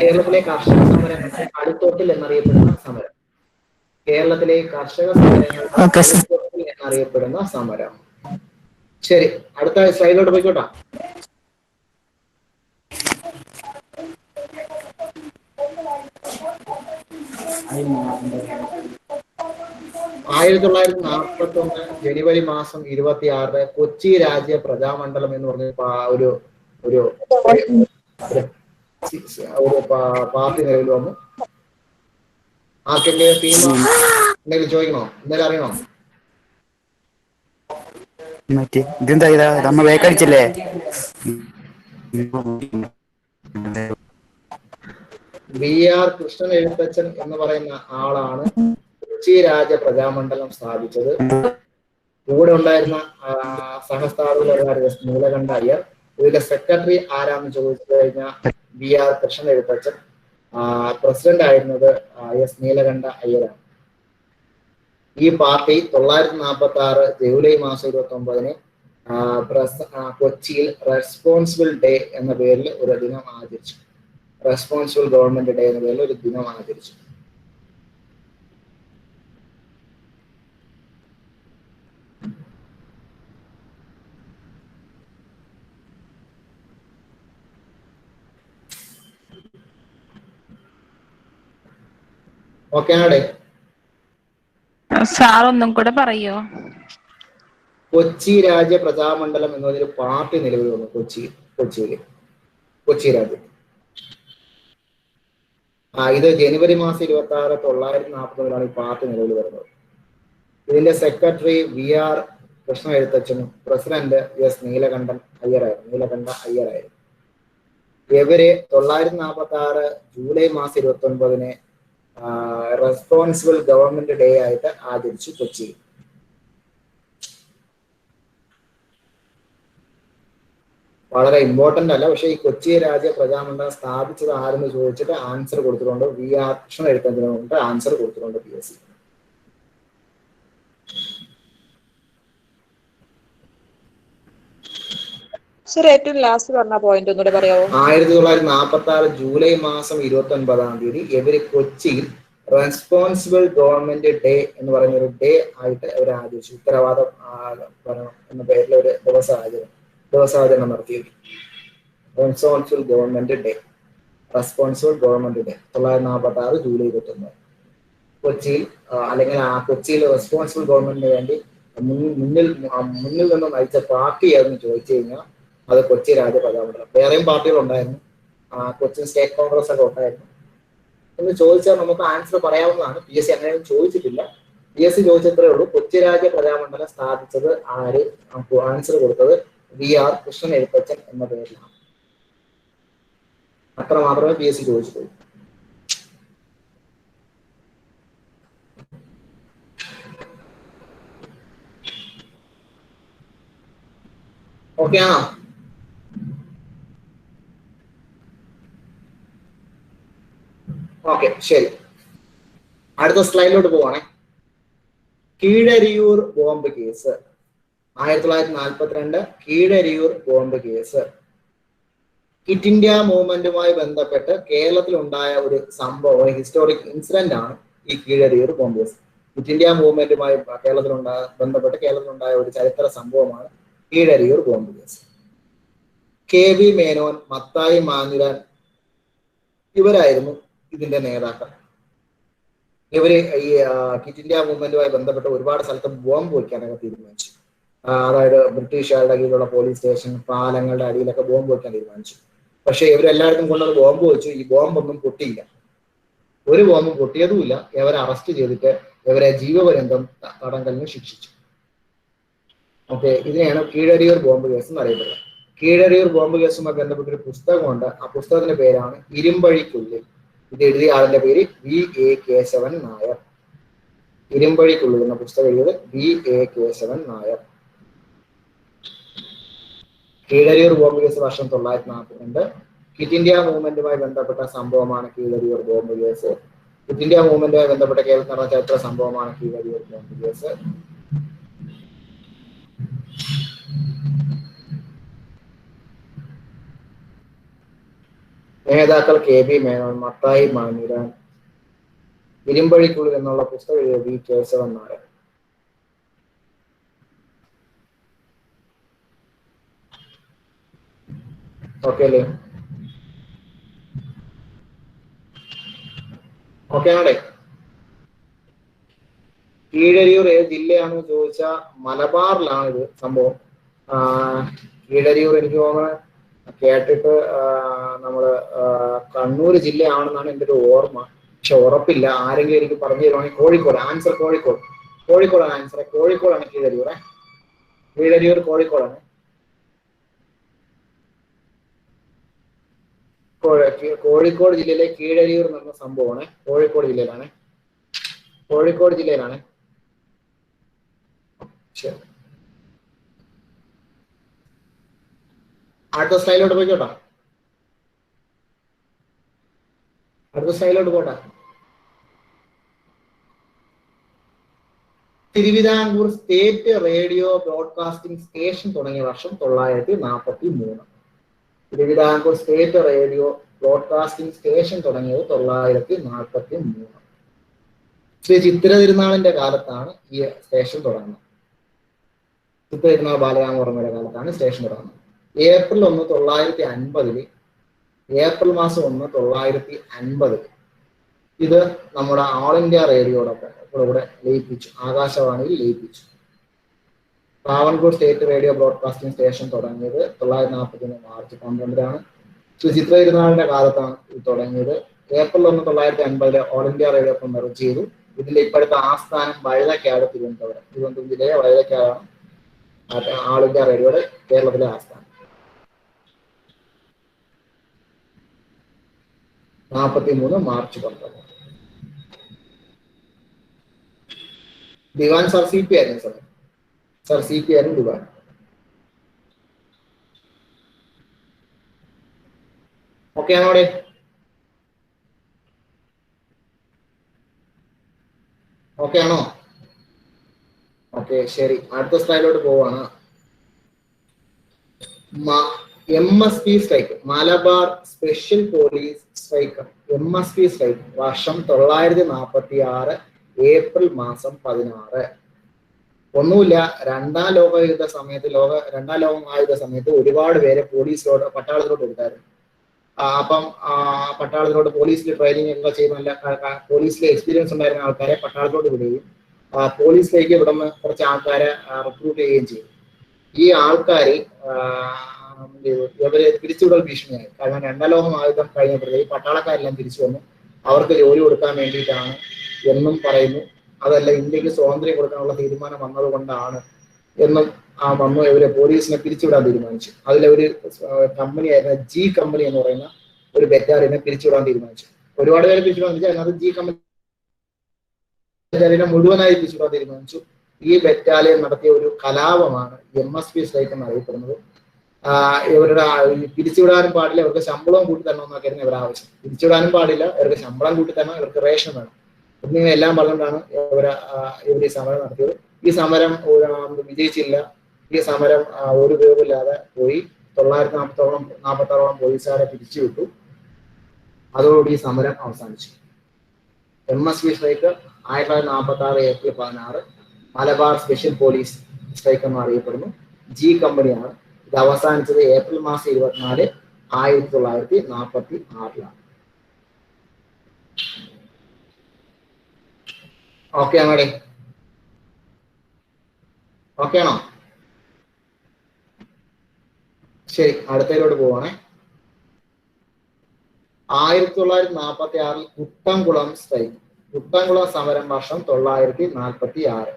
കേരളത്തിലെ കർഷക സമരം അടുത്തോട്ടിൽ എന്നറിയപ്പെടുന്ന സമരം. കേരളത്തിലെ കർഷക സമരങ്ങൾ അടുത്തോട്ടിൽ എന്നറിയപ്പെടുന്ന സമരം. ശരി, അടുത്ത സ്ലൈഡിലോട്ട് പോയിക്കോട്ടെ. ജനുവരി മാസം 26 കൊച്ചി രാജ്യ പ്രജാമണ്ഡലം എന്ന് പറഞ്ഞ ഒരു ഒരു പാർട്ടി നിലവിൽ വന്നു. ആർക്കെങ്കിലും ടീം എന്തെങ്കിലും ചോദിക്കണോ? എന്തെങ്കിലും അറിയണോ? ഇതെന്താ നമ്മ വേക്കടിച്ചില്ലേ? BR കൃഷ്ണൻ എഴുത്തച്ഛൻ എന്ന് പറയുന്ന ആളാണ് കൊച്ചി രാജ പ്രജാമണ്ഡലം സ്ഥാപിച്ചത്. കൂടെ ഉണ്ടായിരുന്ന സഹസ്ഥാപകരായ നീലകണ്ഠ അയ്യർ. ഇതിന്റെ സെക്രട്ടറി ആരാന്ന് ചോദിച്ചു കഴിഞ്ഞാൽ BR കൃഷ്ണൻ എഴുത്തച്ഛൻ. പ്രസിഡന്റ് ആയിരുന്നത് S നീലകണ്ഠ അയ്യരാണ്. ഈ പാർട്ടി 1946 ജൂലൈ മാസം 29 കൊച്ചിയിൽ റെസ്പോൺസിബിൾ ഡേ എന്ന പേരിൽ ഒരു ദിനം ആചരിച്ചു. റെസ്പോൺസിബിൾ ഗവൺമെന്റ് ഡേ എന്ന പേരിൽ ഒരു ദിനം ആചരിച്ചു. ഓക്കെ ആണേ? സാർ ഒന്നും കൂടെ പറയോ? കൊച്ചി രാജ്യ പ്രജാമണ്ഡലം എന്നൊരു പാർട്ടി നിലവിൽ വന്നു കൊച്ചി രാജ്യം. ഇത് ജനുവരി മാസം 26, 1940 ഈ പാർട്ടി നിലവിൽ വരുന്നത്. ഇതിന്റെ സെക്രട്ടറി BR കൃഷ്ണ എഴുത്തച്ഛനും പ്രസിഡന്റ് S നീലകണ്ഠ അയ്യരായിരുന്നു. ഇവര് 1946 ജൂലൈ മാസം 29 റെസ്പോൺസിബിൾ ഗവൺമെന്റ് ഡേ ആയിട്ട് ആചരിച്ചു കൊച്ചിയിൽ. വളരെ ഇമ്പോർട്ടന്റ് അല്ല, പക്ഷെ ഈ കൊച്ചി രാജ്യ പ്രജാമണ്ഡലം സ്ഥാപിച്ചത് ആരെന്ന് ചോദിച്ചിട്ട് ആൻസർ കൊടുത്തിട്ടുണ്ട്. BR കൃഷ്ണൻ എഴുത്തച്ഛനുണ്ട് ആൻസർ കൊടുത്തിട്ടുണ്ട് PSC. സർ ഏറ്റവും ലാസ്റ്റ് പറഞ്ഞ പോയിന്റ് ഒന്നുകൂടെ പറയാമോ? 1946 ജൂലൈ മാസം 29 ഇവര് കൊച്ചിയിൽ റെസ്പോൺസിബിൾ ഗവൺമെന്റ് ഡേ എന്ന് പറയുന്ന ഒരു ഡേ ആയിട്ട് അവർ ആചരിച്ചു. ഉത്തരവാദം ഭരണം എന്ന പേരിൽ ഒരു ദിവസാചരണം നടത്തിയിരുന്നു. റെസ്പോൺസിബിൾ ഗവൺമെന്റ് ഡേ 1946 ജൂലൈ 21 കൊച്ചിയിൽ അല്ലെങ്കിൽ കൊച്ചിയിൽ റെസ്പോൺസിബിൾ ഗവൺമെന്റിന് വേണ്ടി മുന്നിൽ നിന്ന് നയിച്ച പാർട്ടി ഏതെന്ന് ചോദിച്ചു കഴിഞ്ഞാൽ അത് കൊച്ചി രാജപ്രജാമണ്ഡലം. വേറെയും പാർട്ടികൾ ഉണ്ടായിരുന്നു, കൊച്ചിൻ സ്റ്റേറ്റ് കോൺഗ്രസ് ഒക്കെ ഉണ്ടായിരുന്നു എന്ന് ചോദിച്ചാൽ നമുക്ക് ആൻസർ പറയാവുന്നതാണ്. PSC അങ്ങനെയൊന്നും ചോദിച്ചിട്ടില്ല. PSC ചോദിച്ചത്രേ ഉള്ളൂ, കൊച്ചി രാജപ്രജാമണ്ഡലം സ്ഥാപിച്ചത് ആര്? ആൻസർ കൊടുത്തത് VR കൃഷ്ണൻ എഴുത്തച്ഛൻ എന്ന പേരിലാണ്. അത്ര മാത്രമേ PSC ചോദിച്ചിട്ടുള്ളൂ. ഓക്കെ ആണോ? ഓക്കെ, ശരി. അടുത്ത സ്ലൈഡിലോട്ട് പോവാണേ. Keezhariyur bomb case 1942 Keezhariyur bomb case. Quit India മൂവ്മെന്റുമായി ബന്ധപ്പെട്ട് കേരളത്തിൽ ഉണ്ടായ ഒരു സംഭവം, ഒരു ഹിസ്റ്റോറിക് ഇൻസിഡന്റ് ആണ് ഈ Keezhariyur bomb case. Quit India മൂവ്മെന്റുമായി ബന്ധപ്പെട്ട് കേരളത്തിലുണ്ടായ ഒരു ചരിത്ര സംഭവമാണ് Keezhariyur bomb case. KV Menon, Mathai Manjooran ഇവരായിരുന്നു ഇതിന്റെ നേതാക്കൾ. ഇവര് ഈ ക്വിറ്റ് ഇന്ത്യ മൂവ്മെന്റുമായി ബന്ധപ്പെട്ട് ഒരുപാട് സ്ഥലത്ത് ബോംബ് വയ്ക്കാനൊക്കെ തീരുമാനിച്ചു. അതായത് ബ്രിട്ടീഷുകാരുടെ കീഴിലുള്ള പോലീസ് സ്റ്റേഷൻ, പാലങ്ങളുടെ അടിയിലൊക്കെ ബോംബ് വയ്ക്കാൻ തീരുമാനിച്ചു. പക്ഷെ ഇവരെല്ലായിടത്തും കൊണ്ടൊരു ബോംബ് വെച്ചു. ഈ ബോംബൊന്നും പൊട്ടിയില്ല, ഒരു ബോംബും പൊട്ടിയതുമില്ല. ഇവരെ അറസ്റ്റ് ചെയ്തിട്ട് ഇവരെ ജീവപര്യന്തം തടങ്കലിന് ശിക്ഷിച്ചു. ഓക്കെ, ഇതിനെയാണ് കീഴരിയൂർ ബോംബ് കേസ് എന്ന് അറിയപ്പെടുന്നത്. കീഴരിയൂർ ബോംബ് കേസുമായി ബന്ധപ്പെട്ടൊരു പുസ്തകമുണ്ട്. ആ പുസ്തകത്തിന്റെ പേരാണ് ഇരുമ്പഴിക്കുള്ളിൽ. ഇത് എഴുതിയ ആളിന്റെ പേര് VA കേശവൻ നായർ. ഇരുമ്പഴിക്കുള്ളിൽ എന്ന പുസ്തകം എഴുതിയത് VA Kesavan Nair. Keezhariyur bomb case വർഷം 1942. ക്വിറ്റ് ഇന്ത്യ മൂവ്മെന്റുമായി ബന്ധപ്പെട്ട സംഭവമാണ് Keezhariyur bomb case. Quit India മൂവ്മെന്റുമായി ബന്ധപ്പെട്ട കേരളത്തിൽ നടന്ന ചരിത്ര സംഭവമാണ് കീഴരിയൂർ ബോംബ് കേസ്. നേതാക്കൾ KV മേനോൻ, മത്തായി മാഞ്ഞുരാൻ. ഇരുമ്പഴിക്കുള്ളിൽ എന്നുള്ള പുസ്തകം എഴുതിയ V കേശവൻ നായർ. ഓക്കെ അല്ലേ? ഓക്കെ ആണേ? കീഴരിയൂർ ഏത് ജില്ലയാണെന്ന് ചോദിച്ചാൽ മലബാറിലാണ് ഇത് സംഭവം. കീഴരിയൂർ എനിക്ക് തോന്നുന്നത് കേട്ടിട്ട് നമ്മള് കണ്ണൂർ ജില്ലയാണെന്നാണ് എൻ്റെ ഒരു ഓർമ്മ, പക്ഷെ ഉറപ്പില്ല. ആരെങ്കിലും എനിക്ക് പറഞ്ഞു തരുവാണെങ്കിൽ കോഴിക്കോട്. ആൻസർ കോഴിക്കോടാണ് ആൻസർ. കോഴിക്കോടാണ് കീഴരിയൂർ. കീഴരിയൂർ കോഴിക്കോടാണ്. കോഴിക്കോട് ജില്ലയിലെ കീഴരിയൂർ എന്ന സംഭവമാണ്. കോഴിക്കോട് ജില്ലയിലാണ്. ശരി, അടുത്ത സ്ലൈഡിലോട്ട് പോയിക്കോട്ടെ. Thiruvithamkoor state radio broadcasting station തുടങ്ങിയ വർഷം 1943. Thiruvithamkoor state radio broadcasting station തുടങ്ങിയത് 1943. ശ്രീ ചിത്തിര തിരുനാളിന്റെ കാലത്താണ് ഈ സ്റ്റേഷൻ തുടങ്ങുന്നത്. ചിത്തിര തിരുനാൾ ബാലരാമവർമ്മയുടെ കാലത്താണ് സ്റ്റേഷൻ തുടങ്ങുന്നത്. ഏപ്രിൽ 1, 1950 ഏപ്രിൽ മാസം 1, 1950 ഇത് നമ്മുടെ ഓൾ ഇന്ത്യ റേഡിയോടൊപ്പം കൂടെ ലയിപ്പിച്ചു, ആകാശവാണിയിൽ ലയിപ്പിച്ചു. Travancore state radio broadcasting station തുടങ്ങിയത് 1941 മാർച്ച് 12 ശ്രീ ചിത്ര തിരുനാളിന്റെ കാലത്താണ് ഇത് തുടങ്ങിയത്. ഏപ്രിൽ 1, 1950 ഓൾ ഇന്ത്യ റേഡിയോ ഒപ്പം മെർജ് ചെയ്തു. ഇതിന്റെ ഇപ്പോഴത്തെ ആസ്ഥാനം വഴുതക്കാട്, തിരുവനന്തപുരം ജില്ലയിലെ വഴുതക്കാടാണ് ഓൾ ഇന്ത്യ റേഡിയോയുടെ കേരളത്തിലെ ആസ്ഥാനം. 1943 മാർച്ച് 12. ദിവാൻ സർ CP ആയിരുന്നു. സർ CP ആയിരുന്നു ദിവാൻ. ഓക്കെ ആണോടെ? ഓക്കെ ആണോ? ഓക്കെ, ശരി. അടുത്ത സ്ലൈഡിലോട്ട് പോവാണ്. MSP strike, Malabar special police strike MSP strike വർഷം 946 ഏപ്രിൽ മാസം 16. ഒന്നുമില്ല, രണ്ടാം ലോക മഹായുദ്ധ സമയത്ത് ഒരുപാട് പേരെ പട്ടാളത്തിലോട്ട് എടുത്തായിരുന്നു. അപ്പം പട്ടാളത്തിലോട്ട് പോലീസിൽ ട്രെയിനിങ് ഒക്കെ ചെയ്യുന്ന നല്ല പോലീസിലെ എക്സ്പീരിയൻസ് ഉണ്ടായിരുന്ന ആൾക്കാരെ പട്ടാളത്തിലോട്ട് വിടുകയും പോലീസിലേക്ക് ഇവിടുന്ന് കുറച്ച് ആൾക്കാരെ റിക്രൂട്ട് ചെയ്യുകയും ചെയ്തു. ഈ ആൾക്കാർ ഇവര് പിരിച്ചുവിടൽ ഭീഷണിയായി. കാരണം രണ്ടാം ലോക മഹായുദ്ധം കഴിഞ്ഞപ്പോഴത്തേക്ക് പട്ടാളക്കാരെല്ലാം തിരിച്ചു വന്നു, അവർക്ക് ജോലി കൊടുക്കാൻ വേണ്ടിയിട്ടാണ് എന്നും പറയുന്നു. അതല്ല, ഇന്ത്യക്ക് സ്വാതന്ത്ര്യം കൊടുക്കാനുള്ള തീരുമാനം വന്നതുകൊണ്ടാണ് എന്നും വന്നു ഇവര് പോലീസിനെ പിരിച്ചുവിടാൻ തീരുമാനിച്ചു. അതിലൊരു കമ്പനിയായിരുന്ന ജി കമ്പനി എന്ന് പറയുന്ന ഒരു ബറ്റാലിയനെ പിരിച്ചുവിടാൻ തീരുമാനിച്ചു. ഒരുപാട് പേരെ പിരിച്ചുവിടാൻ വെച്ചാൽ അതിനകത്ത് ജി കമ്പനി ബറ്റാലിയനെ മുഴുവനായി പിരിച്ചുവിടാൻ തീരുമാനിച്ചു. ഈ ബറ്റാലിയൻ നടത്തിയ ഒരു കലാപമാണ് MSP സ്ട്രൈക്ക് എന്നറിയപ്പെടുന്നത്. ഇവരുടെ പിരിച്ചുവിടാനും പാടില്ല, ഇവർക്ക് ശമ്പളവും കൂട്ടി തരണമെന്നൊക്കെയായിരുന്നു ഇവരുടെ ആവശ്യം. പിരിച്ചുവിടാനും പാടില്ല, ഇവർക്ക് ശമ്പളം കൂട്ടി തരണം, ഇവർക്ക് റേഷൻ വേണം എന്നിങ്ങനെ എല്ലാം പറഞ്ഞുകൊണ്ടാണ് ഇവർ ഈ സമരം നടത്തിയത്. ഈ സമരം വിജയിച്ചില്ല. ഈ സമരം ഒരു ഉപയോഗമില്ലാതെ പോയി. 946 പോലീസുകാരെ പിരിച്ചുവിട്ടു. അതോടുകൂടി ഈ സമരം അവസാനിച്ചു. MSP strike 1946 April 16 Malabar special police strike എന്ന് അറിയപ്പെടുന്നു. ജി കമ്പനിയാണ്. ഇത് അവസാനിച്ചത് ഏപ്രിൽ മാസം 24, 1946. ഓക്കെ ആണോടെ? ഓക്കെ ആണോ? ശരി, അടുത്തതിലോട്ട് പോവാണേ. 1946 കുട്ടംകുളം സ്ട്രൈക്ക്. കുട്ടംകുളം സമരം വർഷം 946.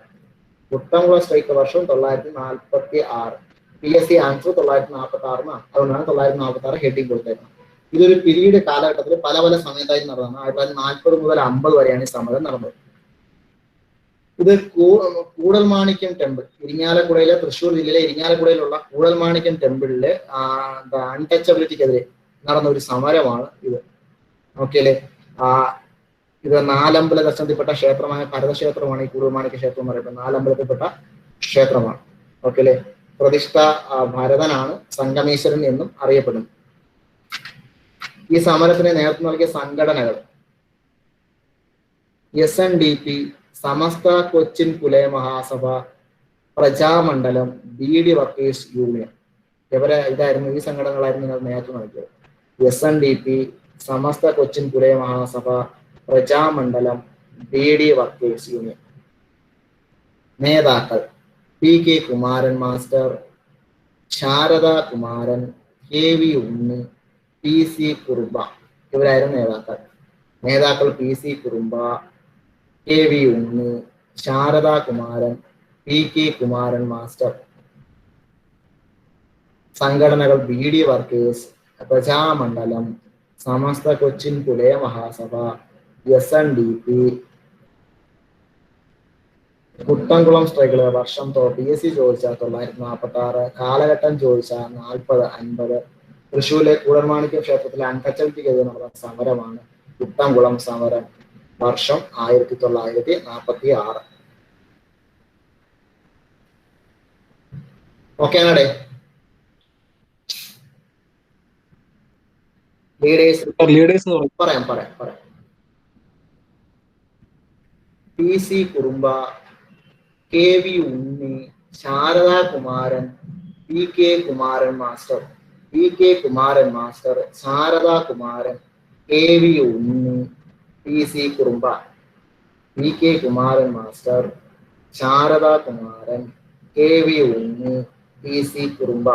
കുട്ടംകുളം സ്ട്രൈക്ക് വർഷം 946. PSC ആൻസർ 946 എന്നാണ്. അതുകൊണ്ടാണ് 946 ഹെഡിങ് കൊടുത്തേക്കുന്നത്. ഇതൊരു പിരീഡ് കാലഘട്ടത്തിൽ പല പല സമയത്തായി നടന്നതാണ്. 1940 മുതൽ 50 വരെയാണ് ഈ സമരം നടന്നത്. ഇത് കൂടൽമാണിക്യം ടെമ്പിൾ, ഇരിങ്ങാലക്കുടയിലെ, തൃശ്ശൂർ ജില്ലയിലെ ഇരിങ്ങാലക്കുടയിലുള്ള കൂടൽമാണിക്യം ടെമ്പിളിലെ അൺടച്ചബിലിറ്റിക്കെതിരെ നടന്ന ഒരു സമരമാണ് ഇത്. ഓക്കെ അല്ലേ? ഇത് 4 അമ്പല ദർശനത്തിൽപ്പെട്ട ക്ഷേത്രമായ ഭരതക്ഷേത്രമാണ് ഈ കൂടൽമാണിക്യ ക്ഷേത്രം എന്ന് പറയുന്നത്. 4 അമ്പലത്തിൽപ്പെട്ട ക്ഷേത്രമാണ്. ഓക്കെ അല്ലേ? പ്രതിഷ്ഠ ഭരതനാണ്, സംഗമേശ്വരൻ എന്നും അറിയപ്പെടുന്നു. ഈ സമരത്തിന് നേതൃത്വം നൽകിയ സംഘടനകൾ SNDP, Samastha Cochin Pulaya Mahasabha, Prajamandalam, BD workers union. ഇതായിരുന്നു, ഈ സംഘടനകളായിരുന്നു നിങ്ങൾ നേതൃത്വം നൽകിയത്. SNDP, Samastha Cochin Pulaya Mahasabha, Prajamandalam, BD workers union. നേതാക്കൾ PK Kumaran master, Sarada Kumaran, KV Unni, PC Kurumba. ഇവരായിരുന്നു നേതാക്കൾ PC Kurumba, KV Unni, Sarada Kumaran, PK Kumaran master. സംഘടനകൾ BD workers, Prajamandalam, Samastha Cochin Pulaya Mahasabha, SNDP. Kuttamkulam സ്ട്രൈക്കുകൾ വർഷം PSC ചോദിച്ചാൽ 946, കാലഘട്ടം ചോദിച്ചാൽ 40-50. തൃശ്ശൂരിലെ കൂടൽമാണിക്യ ക്ഷേത്രത്തിലെ അൺടച്ചബിലിറ്റിക്കെതിരെ നടന്ന സമരമാണ് കുട്ടംകുളം സമരം, വർഷം 1946. ഓക്കെ ആണേ? ലീഡേഴ്സ് പറയാം. PC Kurumba, KV Unni, Sarada Kumaran, PK Kumaran master, Saradha Kumaran, KV Unni, PC Kurumba. PK Kumaran master, Saradha Kumaran, KV Unni, PC Kurumba.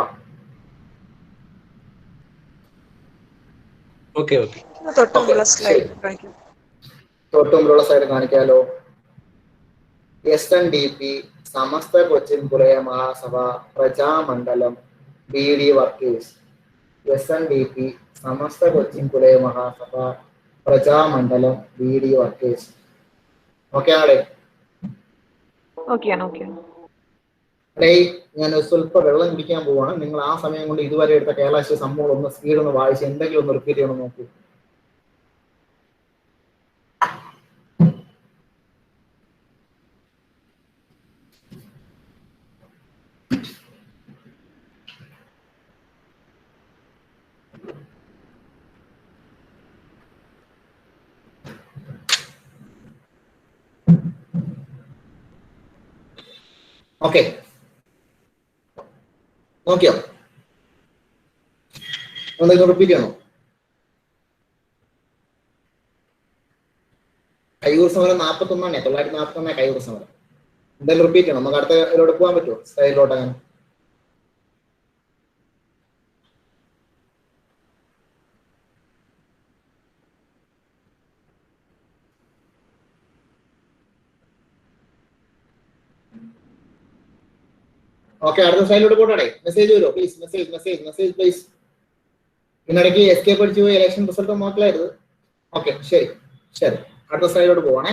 തൊട്ടുമുള്ള സൈഡ് കാണിക്കാലോ. SNDP, Samastha Cochin Pulaya Mahasabha, Prajamandalam, BD workers. SNDP, Samastha Cochin Pulaya Mahasabha, Prajamandalam, BD workers. Okay ആണേ? ഞാൻ സ്വല്പം വെള്ളം കുടിക്കാൻ പോവാണ്. നിങ്ങൾ ആ സമയം കൊണ്ട് ഇതുവരെ എടുത്ത കേരള സംഭവങ്ങൾ ഒന്ന് സ്പീഡ് ഒന്ന് വായിച്ച് എന്തെങ്കിലും ഒന്ന് റിപ്പീറ്റ് ചെയ്യണം നോക്കൂ. ഓക്കെ, നോക്കിയോ? എന്തെങ്കിലും റിപ്പീറ്റ് ചെയ്യണോ? കയ്യൂർ സമരം 41 941 കയ്യൂർ സമരം. എന്തെങ്കിലും റിപ്പീറ്റ് ചെയ്യണം? നമുക്ക് അടുത്ത ഇതിലോട്ട് പോകാൻ പറ്റുമോ? സ്റ്റൈലിലോട്ട് അങ്ങനെ ഓക്കെ. അടുത്ത സ്ലൈഡിലോട്ട് പോട്ടെ. മെസ്സേജ് വരുമോ? Please message please. ഇന്നിടയ്ക്ക് എസ്കേപ്പ് അടിച്ചു പോയി ഇലക്ഷൻ റിസൾട്ട് നോക്കലായിരുന്നു. ഓക്കെ, ശരി. അടുത്ത സ്ലൈഡിലോട്ട് പോവാണേ.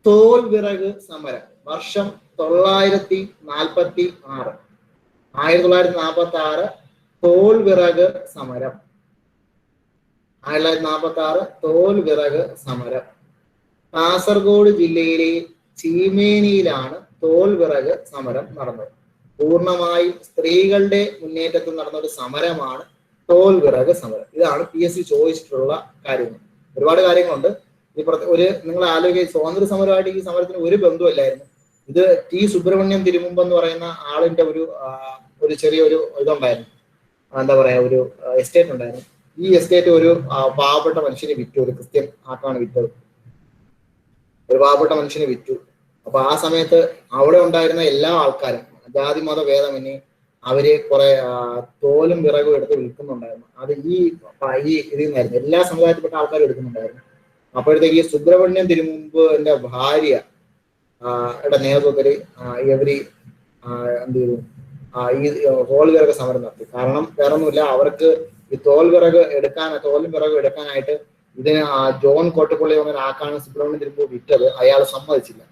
തോൽ വിറക് സമരം വർഷം 1946. 1946 തോൽ വിറക് സമരം. 1946 തോൽ വിറക് സമരം. കാസർഗോഡ് ജില്ലയിലെ ചീമേനിയിലാണ് തോൽ വിറക് സമരം നടന്നത്. പൂർണ്ണമായും സ്ത്രീകളുടെ മുന്നേറ്റത്തിൽ നടന്ന ഒരു സമരമാണ് തോൽ വിറക് സമരം. ഇതാണ് PSC ചോദിച്ചിട്ടുള്ള കാര്യങ്ങൾ. ഒരുപാട് കാര്യങ്ങളുണ്ട്. നിങ്ങൾ ആലോചിക്കുക, സ്വാതന്ത്ര്യ സമരമായിട്ട് ഈ സമരത്തിന് ഒരു ബന്ധമില്ലായിരുന്നു. ഇത് T സുബ്രഹ്മണ്യം തിരുമുമ്പ് എന്ന് പറയുന്ന ആളിന്റെ ഒരു ചെറിയൊരു ഇതുണ്ടായിരുന്നു, എന്താ പറയാ, ഒരു എസ്റ്റേറ്റ് ഉണ്ടായിരുന്നു. ഈ എസ്റ്റേറ്റ് ഒരു പാവപ്പെട്ട മനുഷ്യനെ വിറ്റു, ഒരു ക്രിസ്ത്യൻ ആക്കാണ് വിറ്റത്. ഒരു പാവപ്പെട്ട മനുഷ്യനെ വിറ്റു. അപ്പൊ ആ സമയത്ത് അവിടെ ഉണ്ടായിരുന്ന എല്ലാ ആൾക്കാരും ജാതി മത ഭേദമന്യേ അവര് കുറെ തോലും വിറകും എടുത്ത് വിൽക്കുന്നുണ്ടായിരുന്നു. അത് ഈ ഇതിൽ നിന്നായിരുന്നു, എല്ലാ സമുദായത്തിൽപ്പെട്ട ആൾക്കാരും എടുക്കുന്നുണ്ടായിരുന്നു. അപ്പോഴത്തേക്ക് ഈ സുബ്രഹ്മണ്യം തിരുമുമ്പിന്റെ ഭാര്യ നേതൃത്വത്തിൽ ഇവര് എന്ത് ചെയ്തു, ഈ തോൽ വിറക് സമരം നടത്തി. കാരണം വേറൊന്നുമില്ല, അവർക്ക് ഈ തോലും വിറകും എടുക്കാനായിട്ട് ഇതിന് ജോൺ കോട്ടപ്പള്ളി ആക്കാണ് സുബ്രഹ്മണ്യം തിരുമുമ്പ് വിറ്റത്. അയാൾ സമ്മതിച്ചില്ല.